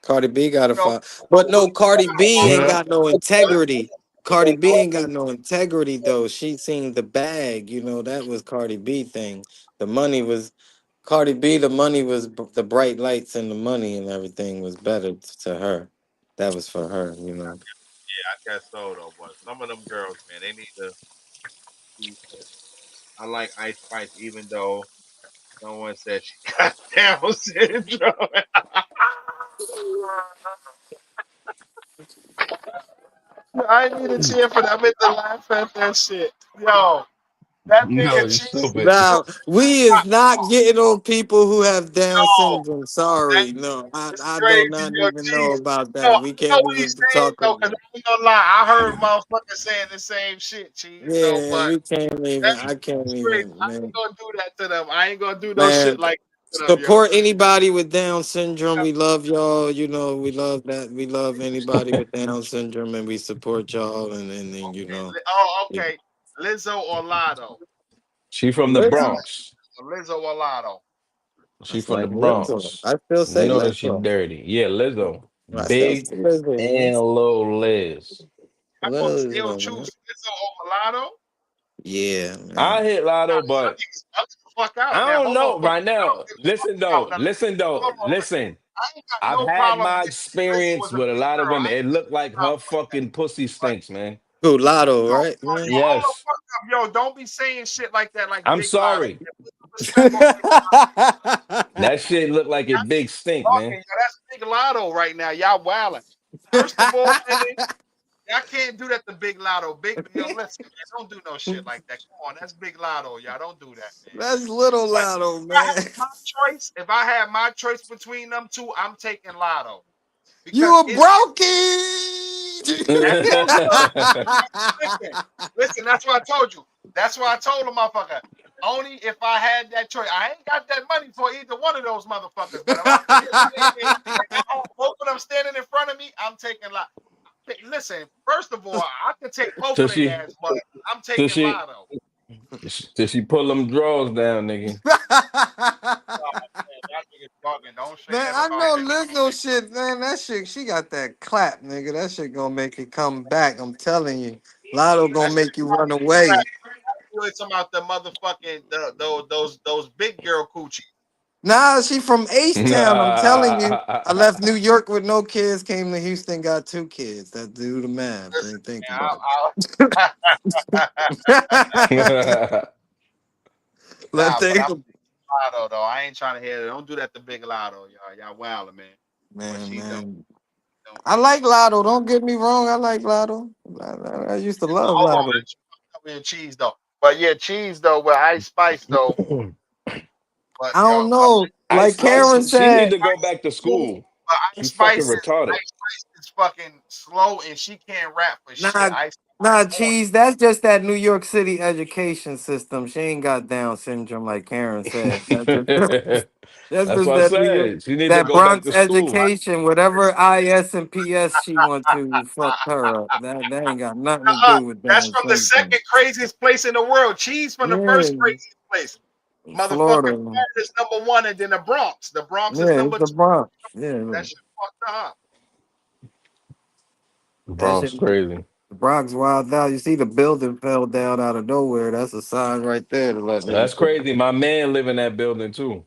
Cardi B got You a know, fight. But no, Cardi B ain't yeah. got no integrity. Cardi B ain't got no integrity though. She seen the bag, that was Cardi B thing. The money was Cardi B, the money was the bright lights and the money and everything was better to her. That was for her, you know. Yeah, I guess so though. But some of them girls, man, they need to. I like Ice Spice, even though someone said she got Down syndrome. I need a cheer for that. I meant to laugh at that shit. Yo, that No, nigga you cheese. stupid. Yo, Now we is not getting on people who have Down yo, syndrome. that Sorry, no, is I do crazy. not Yo, even know cheese. about Yo, that. I We know can't what he's even saying talk though, about. because I ain't gonna lie. I heard motherfuckers saying the same shit, cheese though. Yeah, But we can't even. that's I can't crazy. even, I ain't man. gonna do that to them. I ain't gonna do no shit Man, like that to them, yo. support anybody with Down syndrome. We love y'all. You know, we love that. We love anybody with Down syndrome, and we support y'all. And you know, Oh, yeah. okay. Lizzo or Lotto? She from the Lizzo. Bronx. Lizzo or Lotto? She That's from the like Lizzo. Bronx. I still You say know that she Lizzo. dirty. Yeah, Lizzo. I still Big say Lizzo, man. and little Liz. I gonna still Lizzo, man. choose Lizzo over Lotto. Yeah, I man. hit Nah, Lotto, y'all but niggas bugging the fuck out I now. don't Hold on, know fuck. right I don't now. give a fuck Listen about though, none of that. listen though, Hold on, listen. I ain't got I've no had problem my with Lizzo experience was a with a big lot of girl. women. I ain't It got looked no like her problem with that. fucking pussy But stinks, man. Who Lotto, yo, right, yo, man? yo, hold the Yes. fuck up, yo. Don't be saying shit like that, like I'm Big Lotto. sorry. Man. Put some respect on Big That shit looked like it big stink, talking. man. Yo, that's Big Lotto right now. Y'all wilding. First of all, man, y'all can't do that to Big Lotto. Big, yo, listen, man, don't do no shit like that. Come on, that's Big Lotto, y'all. Don't do that, man. That's little But Lotto, if I man. had my choice, if I had my choice between them two, I'm taking Lotto because You a it's brokey. that's what listen, listen. That's what I told you. That's why I told the motherfucker. Only if I had that choice. I ain't got that money for either one of those motherfuckers. But if I put it in, if I hold both of them standing in front of me, I'm taking Lotto. Listen, first of all, I can take both till of their she, ass, but I'm till taking she, Lotto. till she pull them drawers down, nigga. Oh, man, y'all niggas bugging. Don't say Man, that I about know Big. Lizzo shit, man. That shit, she got that clap, nigga. That shit gonna make it come back. I'm telling you. Lotto gonna That's make you run away. really talking about the motherfucking those big girl coochie. Nah, she from H Town. I'm telling you. I left New York with no kids, came to Houston, got two kids. That do the math. Listen, Think man, about it. Let's nah, but think, I'm Lotto though. I ain't trying to hear it. Don't do that to Big Lotto, y'all. Y'all wildin', man. What man, she don't. man. I like Lotto. Don't get me wrong. I like Lotto. I used to love Hold on, Lotto. and cheese though. But yeah, cheese though with Ice Spice though. But I yo, don't know. Ice Like Spice, Karen she need said, to go back to cool. school. But She fucking retarded. Ice Spice is fucking slow and she can't rap for shit. nah, Ice nah, Spice on. cheese. That's just that New York City education system. She ain't got Down syndrome, like Karen said. That's That's just what I that New York, said. She need to that go back Bronx to school. education. Whatever IS and PS she want to fuck her up. That ain't got nothing to do with That's Down from the syndrome. second craziest place in the world. Cheese from the first Yeah, craziest place. Motherfucking Florida. Florida is number one, and then the Bronx. The Bronx is Yeah, it's number the two. Bronx. Yeah, That shit fucked up. that Bronx shit. crazy. The Bronx wild out. You see the building fell down out of nowhere. That's a sign right there to let That's niggas know. crazy. My man live in that building too.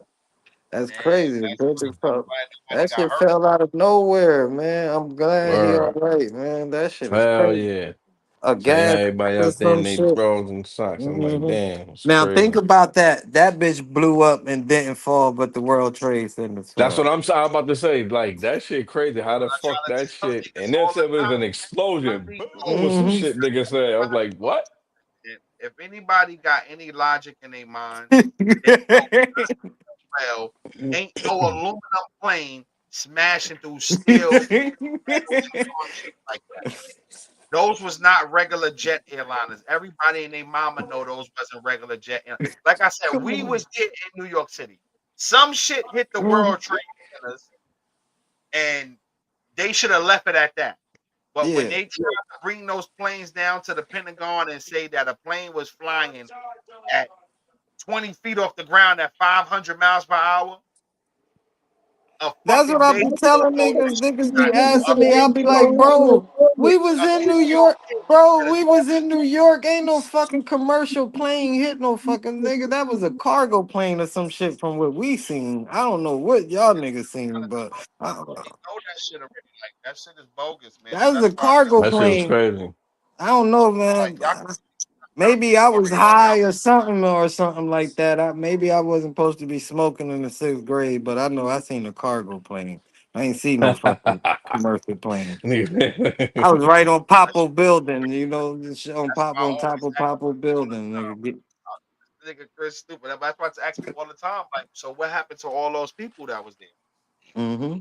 That's Man, crazy. The that's building I'm fell. glad nobody That got shit hurt. fell out of nowhere, man. I'm glad he all Word. right, man. That shit is Hell crazy. yeah. A Seeing how gas everybody or out there in some their shit. drawers and socks. I'm like, hmm damn, it's Now think crazy. about that. That bitch blew up and didn't fall, but the World Trade Center That's what fell. I'm about to say. Like that shit crazy. How the I try fuck to that tell shit? niggas And then all the said it was time. an One explosion. thing Boom, or some hmm shit nigga said. I was like, what? if anybody got any logic in their mind, they know well ain't no aluminum plane smashing through steel and metal and concrete like that. Those was not regular jet airliners. Everybody and their mama know those wasn't regular jet. Like I said, we was there in New York City. Some shit hit the World Trade Centers, and they should have left it at that. But when Yeah, they tried to bring those planes down to the Pentagon and say that a plane was flying at 20 feet off the ground at 500 miles per hour, a that's what fucking I baby be telling boy niggas. Niggas be got asking a me. baby I'll be like, bro. We was A in New 10-year-old York, kid bro. at a We was in New York. Ain't no fucking commercial plane hit no fucking nigga. That was a cargo plane or some shit from what we seen. I don't know what y'all niggas seen, but we know that shit already. Like that shit is bogus, man. that So was a that's why I tell cargo That shit was plane. crazy. I don't know, like man. y'all got Maybe I was story all high y'all. or something like that. Maybe I wasn't supposed to be smoking in the sixth grade, but I know I seen a cargo plane. I ain't seen no fucking commercial plane. I was right on That's, Popo building, you know, this shit on that's why Popo I on top always of ask Popo people all the building, time. nigga. Get, This nigga Chris stupid. That's why I ask people all the time. Like, so what happened to all those people that was there? mm-hmm.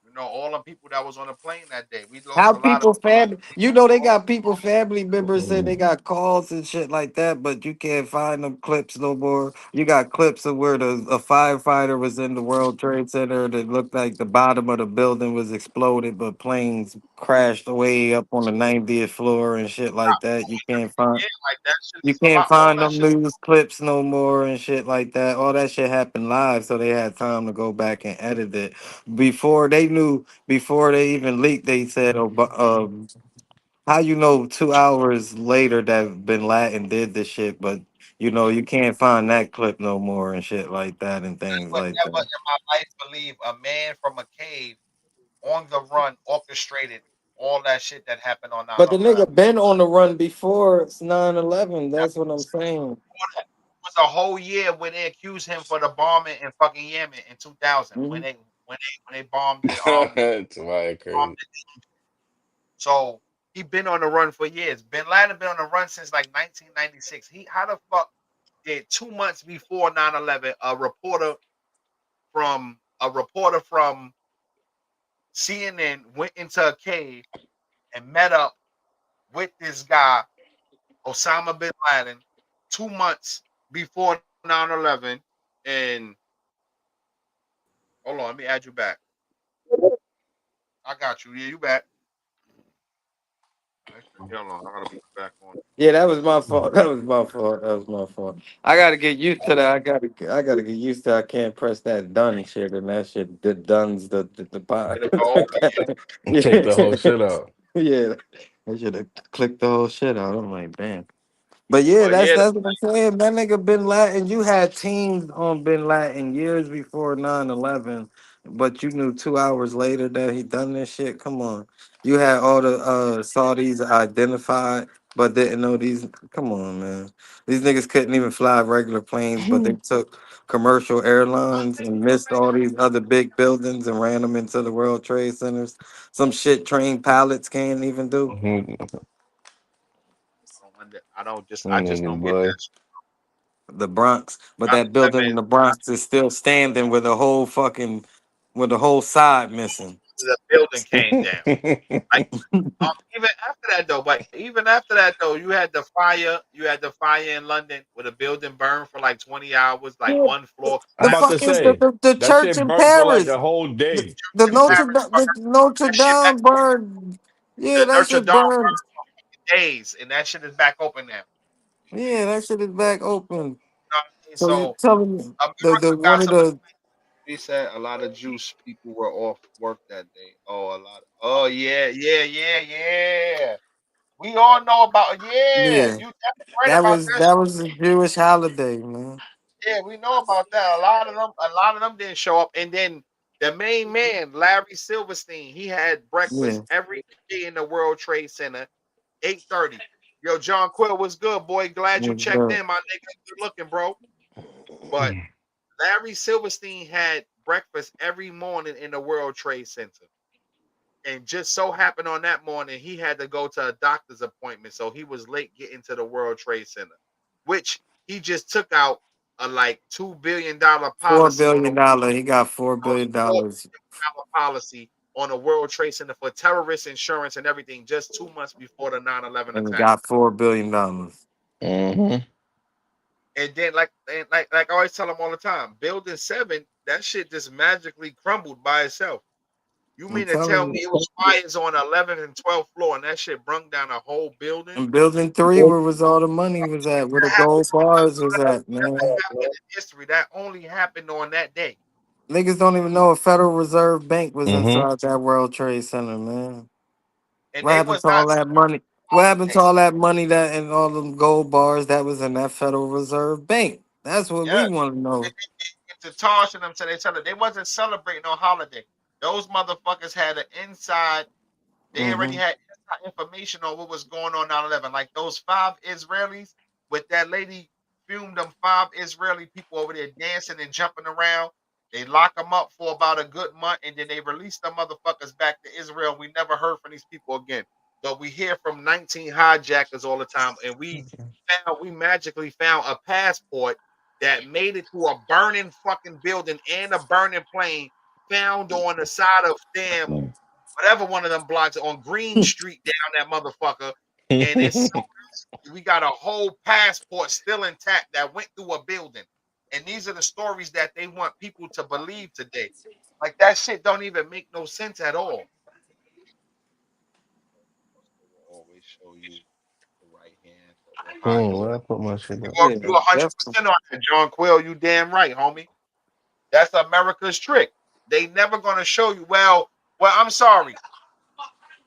You know, all the people that was on the plane that day. We lost How a lot of people you know, they people. got people family members say they got calls and shit like that, but you can't find them clips no more. You got clips of where a firefighter was in the World Trade Center that looked like the bottom of the building was exploded, but planes crashed way up on the 90th floor and shit like that. Yeah, like that shit You is a can't lot. All find that them shit is news clips no more and shit like that. All that shit happened live, so they had time to go back and edit it. Before they even leaked, they said, "Oh, how you know 2 hours later that Bin Laden did this shit, but you know you can't find that clip no more and shit like that and things would like never that." in my life believe a man from a cave on the run orchestrated all that shit that happened on But the 9/11. nigga been on the run before it's 9/11. That That's what I'm saying. was a whole year when they accused him for the bombing in fucking Yemen in 2000 Mhm. when they bombed the It's wild bombed crazy. it. So he been on the run for years. Bin Laden been on the run since like 1996. He how the fuck did 2 months before 9/11 a reporter from CNN went into a cave and met up with this guy Osama bin Laden 2 months before 9/11. And hold on, let me add you back. I got you. Yeah, you back. Actually, hold on, I gotta put you back on. Yeah, that was my fault. That was my fault. That was my fault. I gotta get used to that. I gotta get used to. I can't press that done shit, and that shit that done's the pod. It'll go. Take the whole Yeah, shit out. yeah. I should have clicked the whole shit out. I'm like, damn. But yeah, But yeah, that's what I'm saying. That nigga Bin Laden, you had teams on Bin Laden years before 9/11, but you knew 2 hours later that he done this shit. Come on. You had all the Saudis identified, but didn't know these. Come on, man. These niggas couldn't even fly regular planes, but they took commercial airlines and missed all these other big buildings and ran them into the World Trade Centers. Some shit trained pilots can't even do. I just Niggas, don't get boy. that. The Bronx, but that building 9/11, in the Bronx is still standing with the whole side missing. the building came down. Like even after that though, but even after that though, you had the fire. You had the fire in London where the building burned for like 20 hours, like Yeah, one floor I'm the about collapsed. to fucking say the that church shit in burnt for like a Paris, whole the, day. the In Notre Paris, Dame, the Notre that shit back Dame burned. Yeah, the that Notre shit Dame burned. burned for days, and that shit is back open now. Yeah, that shit is back open. You know what I mean? So you So telling me the America one got of some. the He said a lot of juice people were off work that day. Oh, a lot. Oh yeah, yeah, yeah, yeah. We all know about. Yeah, yeah you definitely right about that. that was a Jewish holiday, man. Yeah, we know about that. A lot of them didn't show up. And then the main man, Larry Silverstein, he had breakfast Yeah, every day in the World Trade Center, 8:30. Yo, John Quill was good, boy. Glad you was checked good. in, my nigga. Good looking, bro. But Larry Silverstein had breakfast every morning in the World Trade Center. And just so happened on that morning, he had to go to a doctor's appointment. So he was late getting to the World Trade Center, which he just took out a like $2 billion Four policy on a billion dollar. He got $4 $4 billion billion policy on a World Trade Center for terrorist insurance and everything just 2 months before the 9/11 and attack. got $4 billion. Hmm. And then like I always tell them all the time, building 7, that shit just magically crumbled by itself. You I'm mean to tell telling me you. it was fires on 11th and 12th floor and that shit brung down a whole building? And building three, where was all the money was at? Where the That happened. gold bars was at, Never man. happened in history. That only happened on that day. Niggas don't even know a Federal Reserve Bank was Hmm. inside that World Trade Center, man. and What they happened was to not all that money? What happened to holiday. all that money that and all them gold bars that was in that Federal Reserve Bank? That's what Yeah, we want to know. to Tosh and them to each other. They wasn't celebrating no holiday. Those motherfuckers had an inside. They already Mm-hmm. had inside information on what was going on 9/11. Like those five Israelis with that lady filmed them five Israeli people over there dancing and jumping around. They lock them up for about a good month and then they release the motherfuckers back to Israel. We never heard from these people again. But we hear from 19 hijackers all the time, and we magically found a passport that made it to a burning fucking building and a burning plane found on the side of damn whatever one of them blocks on Green Street down that motherfucker. And it's we got a whole passport still intact that went through a building. And these are the stories that they want people to believe today. Like that shit don't even make no sense at all. Will always show you the right hand of Ohio. Where I put my shit at? Yeah, You 100% definitely. on that, John Quill. You damn right, homie. That's America's trick. They never gonna show you. Well, I'm sorry.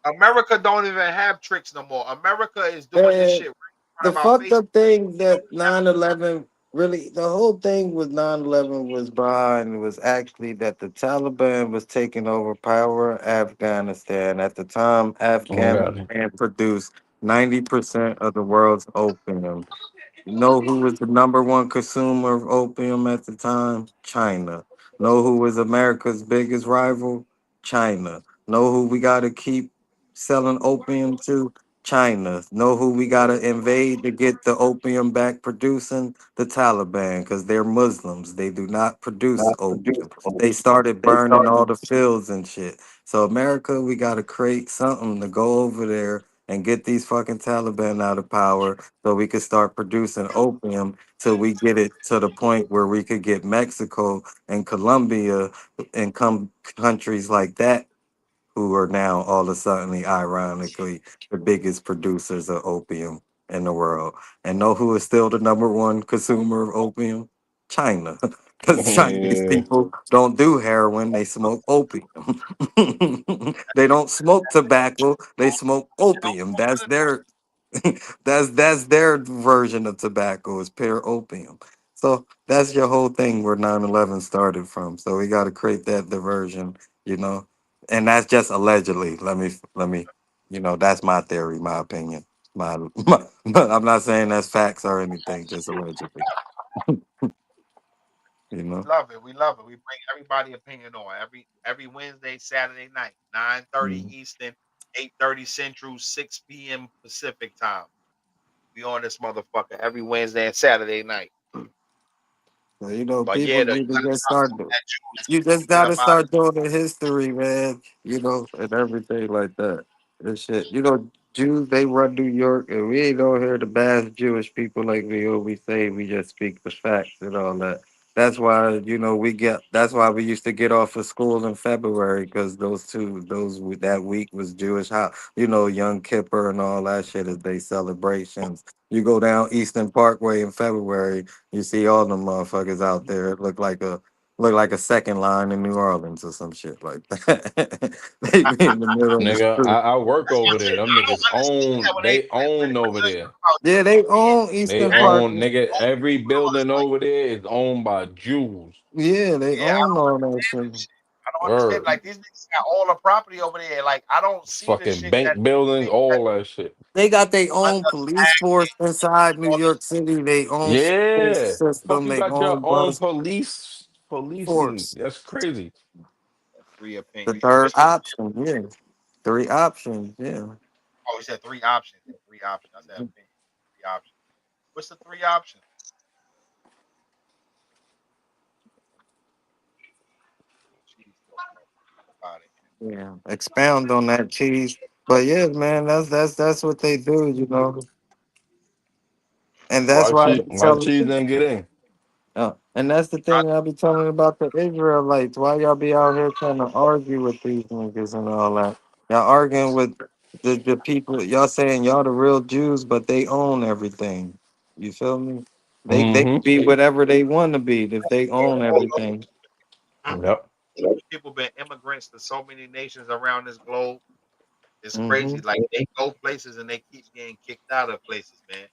America don't even have tricks no more. America is doing this shit And right in front the of our fucked face. up thing So that 9/11 really, the whole thing with 9/11 was behind was actually that the Taliban was taking over power in Afghanistan. At the time, Oh, got it. Afghanistan produced 90% of the world's opium. Know who was the number one consumer of opium at the time? China. Know who was America's biggest rival? China. Know who we got to keep selling opium to? China. Know who we got to invade to get the opium back producing? The Taliban, because they're Muslims. They do not produce opium. They started burning all the fields and shit. So, America, we got to create something to go over there and get these fucking Taliban out of power so we could start producing opium till we get it to the point where we could get Mexico and Colombia and come countries like that who are now all of a sudden, ironically, the biggest producers of opium in the world. And know who is still the number one consumer of opium? China. Because Chinese Yeah. people don't do heroin, they smoke opium. They don't smoke tobacco, they smoke opium. That's their that's their version of tobacco is pure opium. So that's your whole thing where 9/11 started from. So we got to create that diversion, you know, and that's just allegedly. Let me, that's my theory, my opinion. I'm not saying that's facts or anything, just allegedly. You know. love it. We love it. We bring everybody opinion on every Wednesday, Saturday night, 9:30 Mhm. Eastern, 8:30 Central, 6 p.m. Pacific time. We on this motherfucker every Wednesday and Saturday night. So, But yeah, people though, you need to gotta get stop started. that juice. You just Get gotta up out of start doing the history, man. And everything like that. This shit. Jews they run New York, and we ain't gonna hear the bad Jewish people like we always say. We just speak the facts and all that. That's why we get. That's why we used to get off of school in February because that week was Jewish. How Young Kippur and all that shit is they celebrations. You go down Eastern Parkway in February, you see all them motherfuckers out there. It look like a second line in New Orleans or some shit like that. They be in the middle of the Nigga, street. I work That's over what I'm there. saying. Them I don't niggas understand that own, they own when over niggas there. talk about Yeah, Jews, they they be own They Eastern Park. own, nigga, every building over there is owned by Jews. Yeah, they yeah, I own don't all that understand shit. this shit. I don't understand. Word. Like these niggas got all the property over there. Like I don't see the Fucking shit that bank they buildings, think that all that shit. They got their own police force understanding inside New all this York City. They own school Yeah. Fuck, system. you They got your own own bus police policing. force. That's crazy. three The opinions. third What's the option, yeah. Three options, yeah. oh, he said three options. Yeah, three options. I said opinion. Three options. What's the three options? Cheese talk about it. Yeah. Expound on that cheese. But yeah, man, that's what they do. And that's why they Why tell. cheese didn't get in? And that's the thing I be telling about the Israelites. Why y'all be out here trying to argue with these niggas and all that? Y'all arguing with the people. Y'all saying y'all the real Jews, but they own everything. You feel me? They can Mm-hmm. be whatever they want to be if they own everything. Yep. People been immigrants to so many nations around this globe. It's crazy. Mm-hmm. Like they go places and they keep getting kicked out of places, man.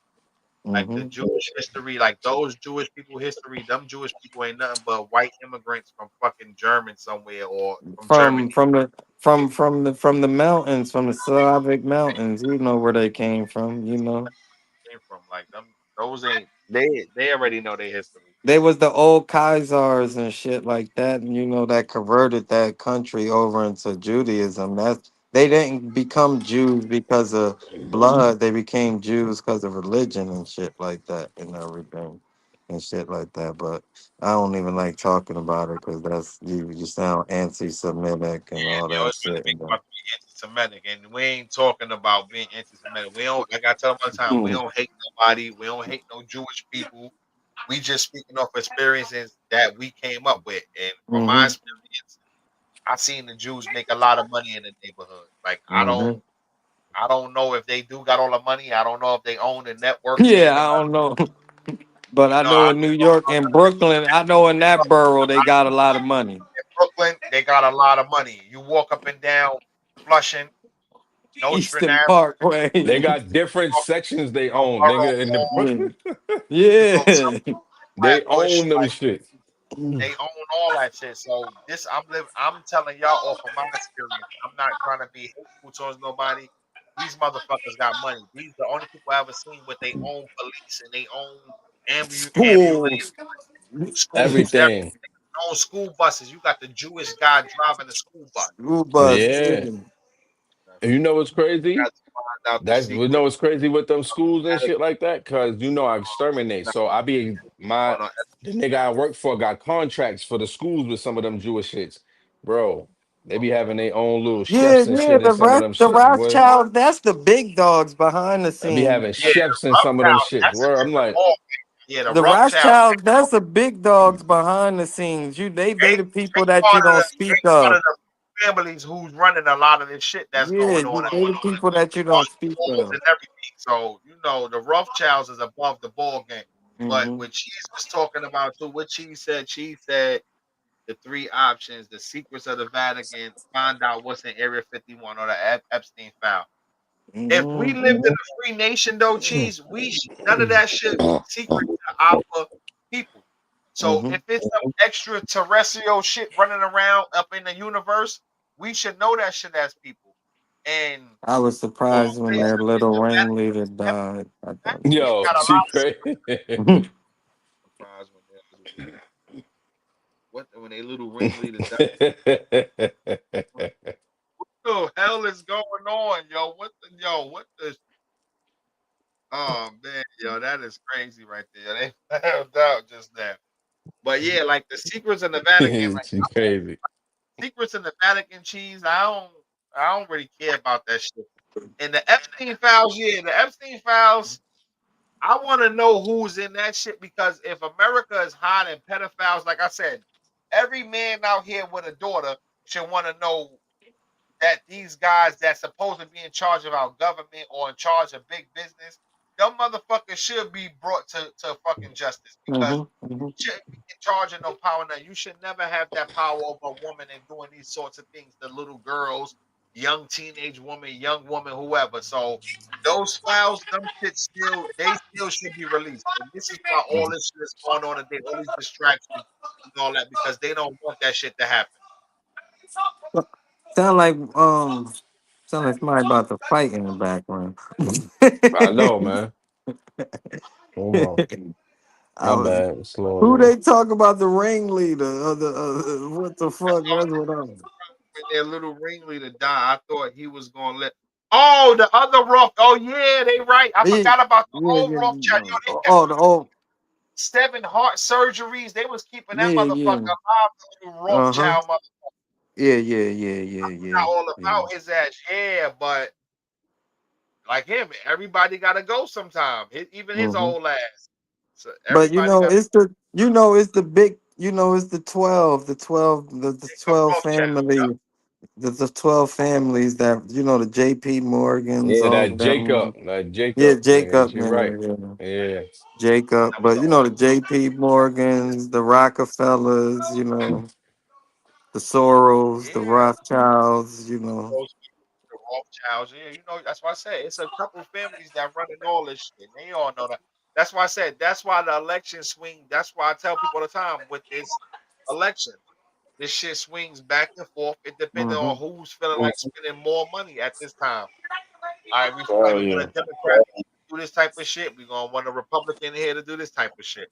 Like the Mm-hmm. Jewish history, like those Jewish people history, them Jewish people ain't nothing but white immigrants from fucking German somewhere or from From Germany. from the from the mountains, from the Slavic mountains. You know where they came from. You know. Came from like them. Those ain't they already know their history. They was the old Kaisars and shit like that, and you know that converted that country over into Judaism. That's they didn't become Jews because of blood. They became Jews because of religion and shit like that and everything and shit like that. But I don't even like talking about it because that's you sound anti-Semitic and Yeah, all they that always trying to shit. make And about being anti-Semitic, and we ain't talking about being anti-Semitic. We don't, like I tell them all the time, we then, don't hate nobody. We don't hate no Jewish people. We just speaking of experiences that we came up with, and from my hmm experience, I seen the Jews make a lot of money in the neighborhood. Like hmm I don't know if they do got all the money. I don't know if they own the networks. They yeah, in the I money. don't know, but I You know, I know in New York know and Brooklyn, I know in that borough they got a lot of money. in Brooklyn, they got a lot of money. You walk up and down Flushing, Notre Eastern Dame, Parkway. They got different sections they own, Borough nigga. In Mall, Yeah. the you go Yeah. they Flatbush, own them like shit. they own all that shit. So this I'm telling y'all off of my experience. I'm not trying to be hateful towards nobody. These motherfuckers got money. These the only people I ever seen with they own police and they own ambulance, Schools. schools, Everything. everything. They own school buses. You got the Jewish guy driving the school bus. School bus. Yeah. Yeah. And you know what's crazy? Got to find out the That's you secret. know what's crazy with them schools and shit like that, cause you know I exterminate. So I be my On the nigga I work for got contracts for the schools with some of them Jewish shits, bro. They be having their own little Yeah, chefs and yeah. shit in some of them The shits, boy. Rothschild, that's the big dogs behind the I be scenes. having Yeah, chefs in the some of them Rothschild, shits. that's a Where I'm different like, ball. Yeah, the The Rothschild, Rothschilds, that's the big dogs behind the scenes. They the they people that you part of don't they speak part of. of the families who's running a lot of this shit that's Yeah, going on, they the people that you don't speak wars of. and everything. So you know the Rothschilds is above the ball game. But hmm what Cheese was talking about too, what Cheese said the three options: the secrets of the Vatican, find out what's in Area 51, or the Epstein file. If we hmm lived in a free nation, though, Cheese, none of that shit be secret to our people. So hmm if it's some extraterrestrial shit running around up in the universe, we should know that shit as people. And I was all surprised when places their in little the ringleader died. I thought that was yo, got a she lot of crazy. surprise when their little when they little ringleader died. What the hell is going on, yo? What the oh man, yo, that is crazy right there. They found out just now. But yeah, like the secrets in the Vatican, like She crazy. secrets in the Vatican cheese, I don't really care about that shit. And the Epstein files, yeah, the Epstein files, I want to know who's in that shit because if America is hiding pedophiles, like I said, every man out here with a daughter should want to know that these guys that's supposed to be in charge of our government or in charge of big business, them motherfuckers should be brought to fucking justice because hmm hmm you shouldn't be in charge of no power now. You should never have that power over a woman and doing these sorts of things to little girls, young teenage woman, young woman, whoever. So those files, them shit they still should be released. And this is why all this shit is going on today, all these distractions and all that, because they don't want that shit to happen. Sound like sound like somebody about to fight in the background. I know, man. Hold on. I My was bad. Slow who down. they talk about the ringleader of the what the fuck? That's what I'm. When their little ringleader died, I thought he was gonna let. Oh, the other Roth. Oh yeah, they right. I Yeah, forgot about the yeah, old yeah. Rothschild. Yo, they had Oh, the old. 7 heart surgeries. They was keeping that Yeah, motherfucker yeah. alive. The little Uh huh. Rothschild mother. Yeah, yeah, yeah, yeah, Not yeah, all yeah. about his ass. Yeah, but like him, everybody gotta go sometime. Even his hmm old ass. So But everybody got it's the big, it's the 12, the a 12 Rothschild. family, the 12 families that the J.P. Morgans, Yeah, all of that them. Jacob. That Yeah, Jacob nigga. Jacob, She right. man, yeah. Yeah. Jacob, but the J.P. Morgans, the Rockefellers, the Soros, the Yeah, Rothschilds, those Rothschilds, yeah, that's why I said it's a couple families that running all this shit. They all know that. That's why I said that's why the election swing. That's why I tell people all the time with this election, this shit swings back and forth. It depends on Mm-hmm. who's feeling like spending more money at this time. All right, we feel like Oh we want a yeah. Democrat to do this type of shit. We're gonna want a Republican here to do this type of shit.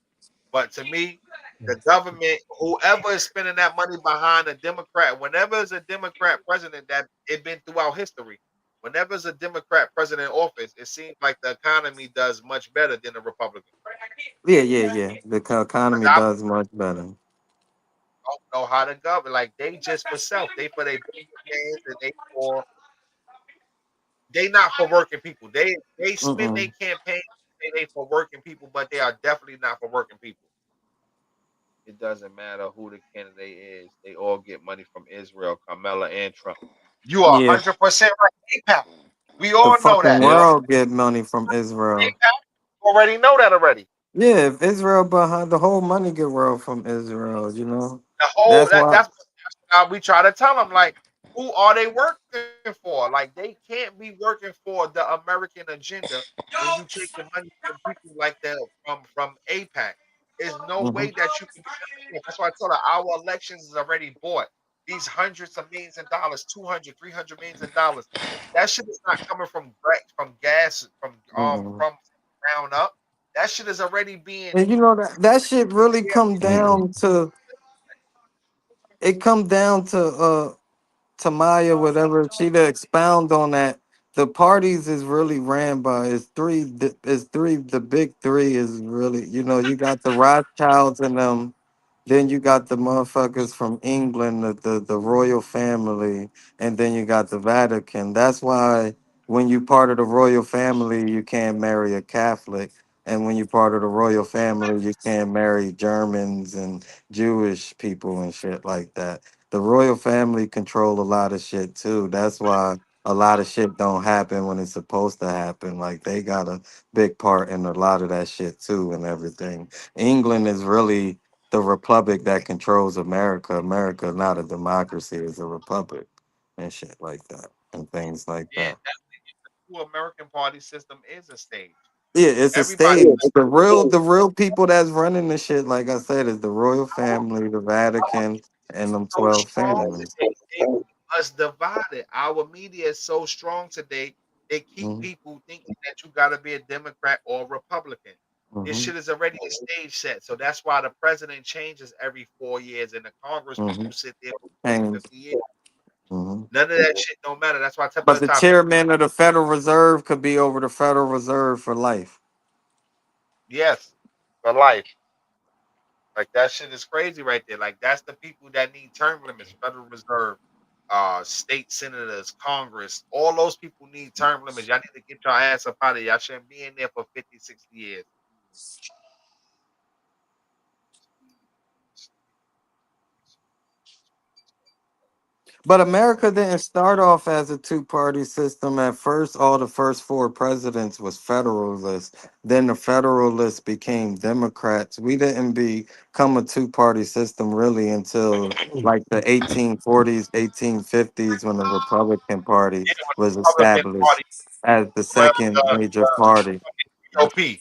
But to me, the government, whoever is spending that money behind a Democrat, whenever it's a Democrat president, that it been throughout history. Whenever it's a Democrat president in office, it seems like the economy does much better than the Republican. Yeah, yeah, yeah. The Because economy I does much better. don't know how to govern. Like they just for self, they for their business and they not for working people. They spend their Mm-mm. campaign say they for working people, but they are definitely not for working people. It doesn't matter who the candidate is. They all get money from Israel, Carmela, and Trump. You are Yeah, 100% right. PayPal. We the all know fucking that. You Yep. know, world get money from Israel. PayPal. You already know that already. Yeah, if Israel behind the whole money get world from Israel, you know. The whole That's why. that's how we try to tell them like, who are they working for? Like they can't be working for the American agenda when you take the money from people like that from APAC. There's no way Hmm. that you can do that. That's why I told her our elections is already bought. These hundreds of millions of dollars, 200, 300 millions of dollars. That shit is not coming from gas Hmm. from ground up. That shit is already being And you know that shit really come Mm-mm. down to it. Come down to Maya, whatever she to expound on that. The parties is really ran by is three. Is three. The big three is really, you got the Rothschilds and them. Then you got the motherfuckers from England, the royal family, and then you got the Vatican. That's why when you part of the royal family, you can't marry a Catholic. And when you part of the royal family, you can't marry Germans and Jewish people and shit like that. The royal family control a lot of shit too. That's why a lot of shit don't happen when it's supposed to happen. Like they got a big part in a lot of that shit too and everything. England is really the republic that controls America. America, not a democracy, is a republic and shit like that and things like yeah. that. Whole American party system is a stage. Yeah, it's a Everybody, stage. The real people that's running the shit, like I said, is the royal family, the Vatican, and them so 12 strong families. today, they keep us divided. Our media is so strong today, they keep Hmm. people thinking that you got to be a Democrat or a Republican. This Hmm. shit is already a stage set. So that's why the president changes every 4 years and the Congress Hmm. people sit there for 40, And 50 years. hmm None of that shit don't matter. That's why I tell people all but the the time, people, chairman of the Federal Reserve could be over the Federal Reserve for life. yes, for life. Like that shit is crazy right there. Like that's the people that need term limits. Federal Reserve, state senators, Congress, all those people need term limits. Y'all need to get your ass up out of here. Y'all shouldn't be in there for 50, 60 years. But America didn't start off as a two-party system. At first, all the first four presidents was Federalists. Then the Federalists became Democrats. We didn't become a two-party system really until like the 1840s, 1850s when the Republican Party Yeah, with was the Republican established Party, as the well, second major party. GOP,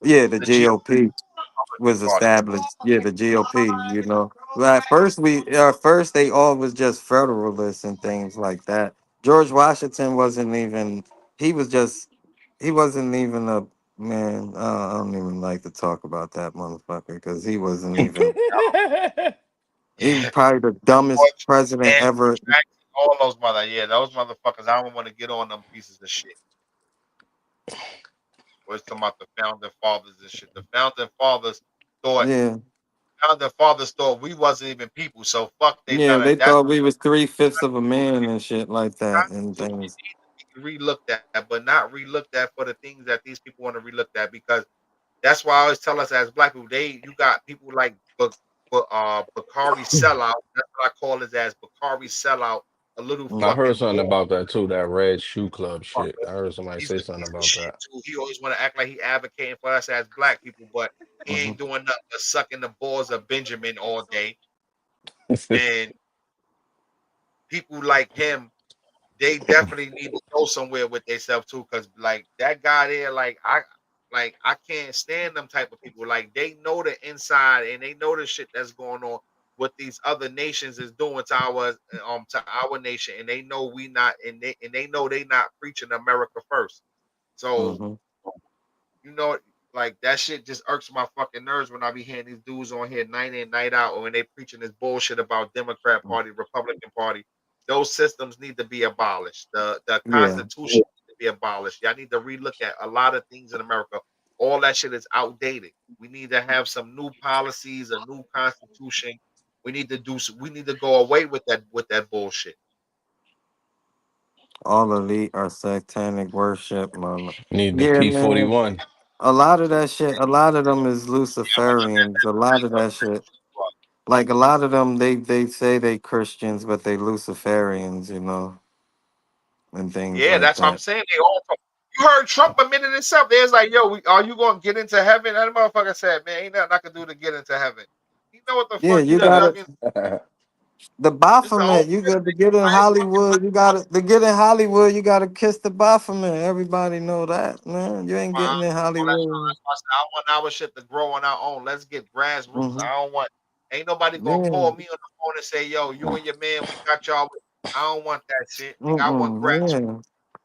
Yeah, the the GOP, GOP Republican was Party. established. Yeah, the GOP. Well, at first they all was just Federalists and things like that. George Washington wasn't even. He was just. He wasn't even a man. I don't even like to talk about that motherfucker because he wasn't even. He was Yeah, probably the dumbest George, president Andrew ever. Jackson, all those yeah, those motherfuckers. I don't want to get on them pieces of shit. We're talking about the founding fathers and shit. The founding fathers thought Yeah, we wasn't even people. So fuck they yeah. found They it. That's thought we was 3/5 of a man and shit like that and it things. needs to be relooked at, but not relooked at for the things that these people want to relook at because that's why I always tell us as black people, you got people like Bakari sellout. That's what I call his as Bakari sellout, a little I Hmm. heard fucking something moron. about that too, that red shoe club shit. I heard somebody He's say a something piece of about shit that. too. He always want to act like he advocating for us as black people, but he Hmm. ain't doing nothing but sucking the balls of Benjamin all day. And people like him they definitely need to go somewhere with themselves too, because like that guy there, like I can't stand them type of people. Like they know the inside and they know the shit that's going on, what these other nations is doing to our nation, and they know we not, and they know they not preaching America first. So Mm-hmm. you know, like that shit just irks my fucking nerves when I be hearing these dudes on here night in, night out, or when they preaching this bullshit about Democrat Party, Republican Party. Those systems need to be abolished. The Yeah, Constitution needs to be abolished. Y'all need to relook at a lot of things in America. All that shit is outdated. We need to have some new policies, a new constitution. We need to go away with that bullshit. all elite are satanic worship, mama. Need the Yeah, man. P41. A lot of that shit. A lot of them is Yeah, but look at Luciferians. A that. lot of that shit. Like a lot of them, they say they Christians, but they Luciferians, and things Yeah, like that's what I'm that. saying. They all talk. You heard Trump admitted himself. There's like, yo, are you gonna get into heaven? That motherfucker said, man, ain't nothing I can do to get into heaven. You know what the Yeah, fuck you you gotta youngins? the It's the whole Baphomet. You got to get in right? Hollywood. You gotta to get in Hollywood. You gotta kiss the Baphomet. Everybody know that, man. You ain't getting in Hollywood. That's why I said I want our shit to grow on our own. Let's get grassroots. Hmm. I don't want. Ain't nobody gonna Yeah. call me on the phone and say, yo, you and your man, we got y'all. I don't want that shit, nigga. I want grassroots. Yeah.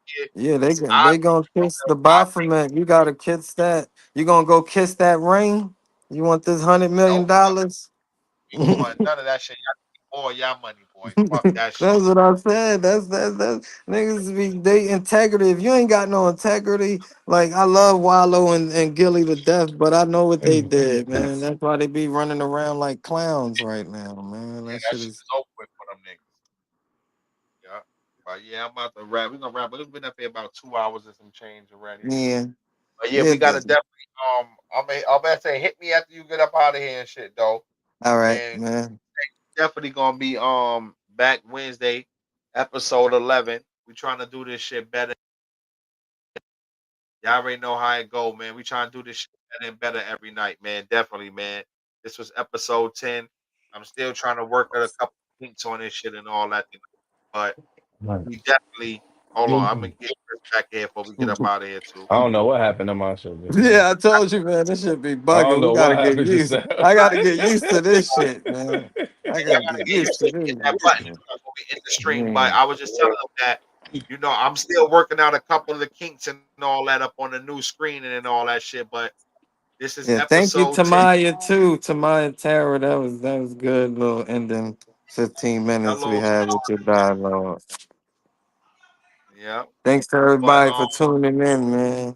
Shit. Yeah, I they gonna kiss the I bring Baphomet. You gotta kiss that. You gonna go kiss that ring? You want this $100 million? nope. Dollars? We don't want none of that shit. Y'all all y'all money, boy. Fuck that shit. That's what I said. That's niggas be they integrity. If you ain't got no integrity, like I love Wallow and Gilly to death, but I know what they did, man. That's why they be running around like clowns right now, man. Yeah, That that shit shit is is over with for them niggas. Yeah. But yeah, I'm about to wrap. We're gonna wrap, but it's been up here about 2 hours and some change already. yeah. But yeah, Yeah, we gotta busy. definitely I'm gonna say hit me after you get up out of here and shit though. All right, And man. definitely gonna be back Wednesday, episode 11. We trying to do this shit better. Y'all already know how it go, man. We trying to do this shit better and better every night, man. Definitely, man. This was episode 10. I'm still trying to work out a couple kinks on this shit and all that, but we definitely hold on. I'm gonna get Chris back here before we get up out of here too. I don't know what happened to my shit just now. Yeah, I told you, man. This shit be I don't bugging. We know gotta what get happened just used. now. I gotta get used to this shit, man. I Y'all gotta gotta get get used used to to hitting this that button shit. when we end the stream. But Yeah. I was just telling them that, I'm still working out a couple of the kinks and all that up on the new screen and all that shit. But this is Yeah, thank you, episode 10. Tamaya too. Tamaya Tara, that was good little ending 15 minutes we Hello, had with your dialogue. yeah. Thanks to But everybody for tuning in, man.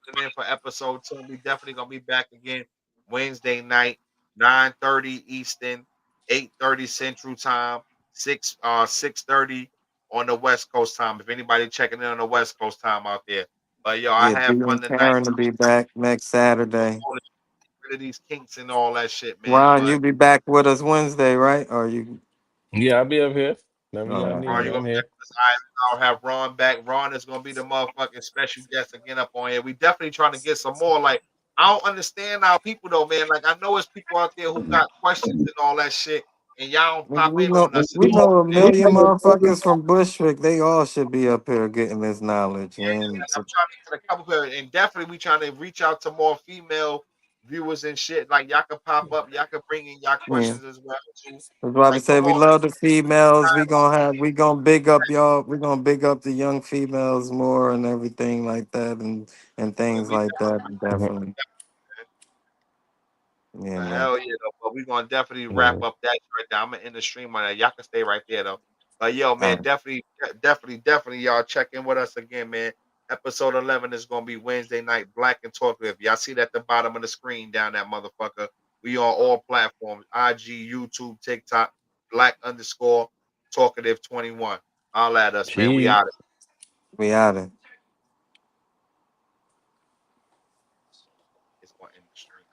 tuning in for episode 10. We definitely gonna be back again Wednesday night, 9:30 Eastern, 8:30 Central Time, 6:30 on the West Coast time. If anybody checking in on the West Coast time out there. But yo, I Yeah, had B fun and tonight. Karen to be back next Saturday. Get rid of these kinks and all that shit, man. Ron, you But be back with us Wednesday, right? Or you Yeah, I'll be up here. Whenever all y'all right, need Ron, me, you all gonna I'm be here. back with us. I'll have Ron back. Ron is gonna be the motherfucking special guest again up on here. We definitely trying to get some more. Like, I don't understand our people though, man. Like, I know it's people out there who got questions and all that shit, and y'all don't nigga, pop we in know on us. we It's know a yeah, million motherfuckers from Bushwick. They all should be up here getting this knowledge, yeah. man. I'm trying to get a couple of, and definitely we trying to reach out to more female viewers and shit. Like, y'all can pop up, y'all can bring in y'all Yeah. questions as well too. I was about to Like, say come we on, love the females. We gonna big up y'all. We gonna big up the young females more and everything like that and man. things We like that. Definitely. Yeah, man. hell yeah, though. But we're gonna definitely wrap Yeah. up that right now. I'm gonna end the stream on that. Y'all can stay right there though. But yo, All man, right. definitely, y'all check in with us again, man. Episode 11 is gonna be Wednesday night, Black and Talkative. Y'all see that at the bottom of the screen down that motherfucker. We on all platforms: IG, YouTube, TikTok, Black underscore Talkative 21. All at us, man. We Gee. out. We out it. It's gonna end the stream.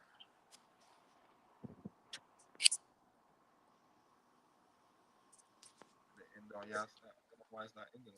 End on y'all. Why it's not ending?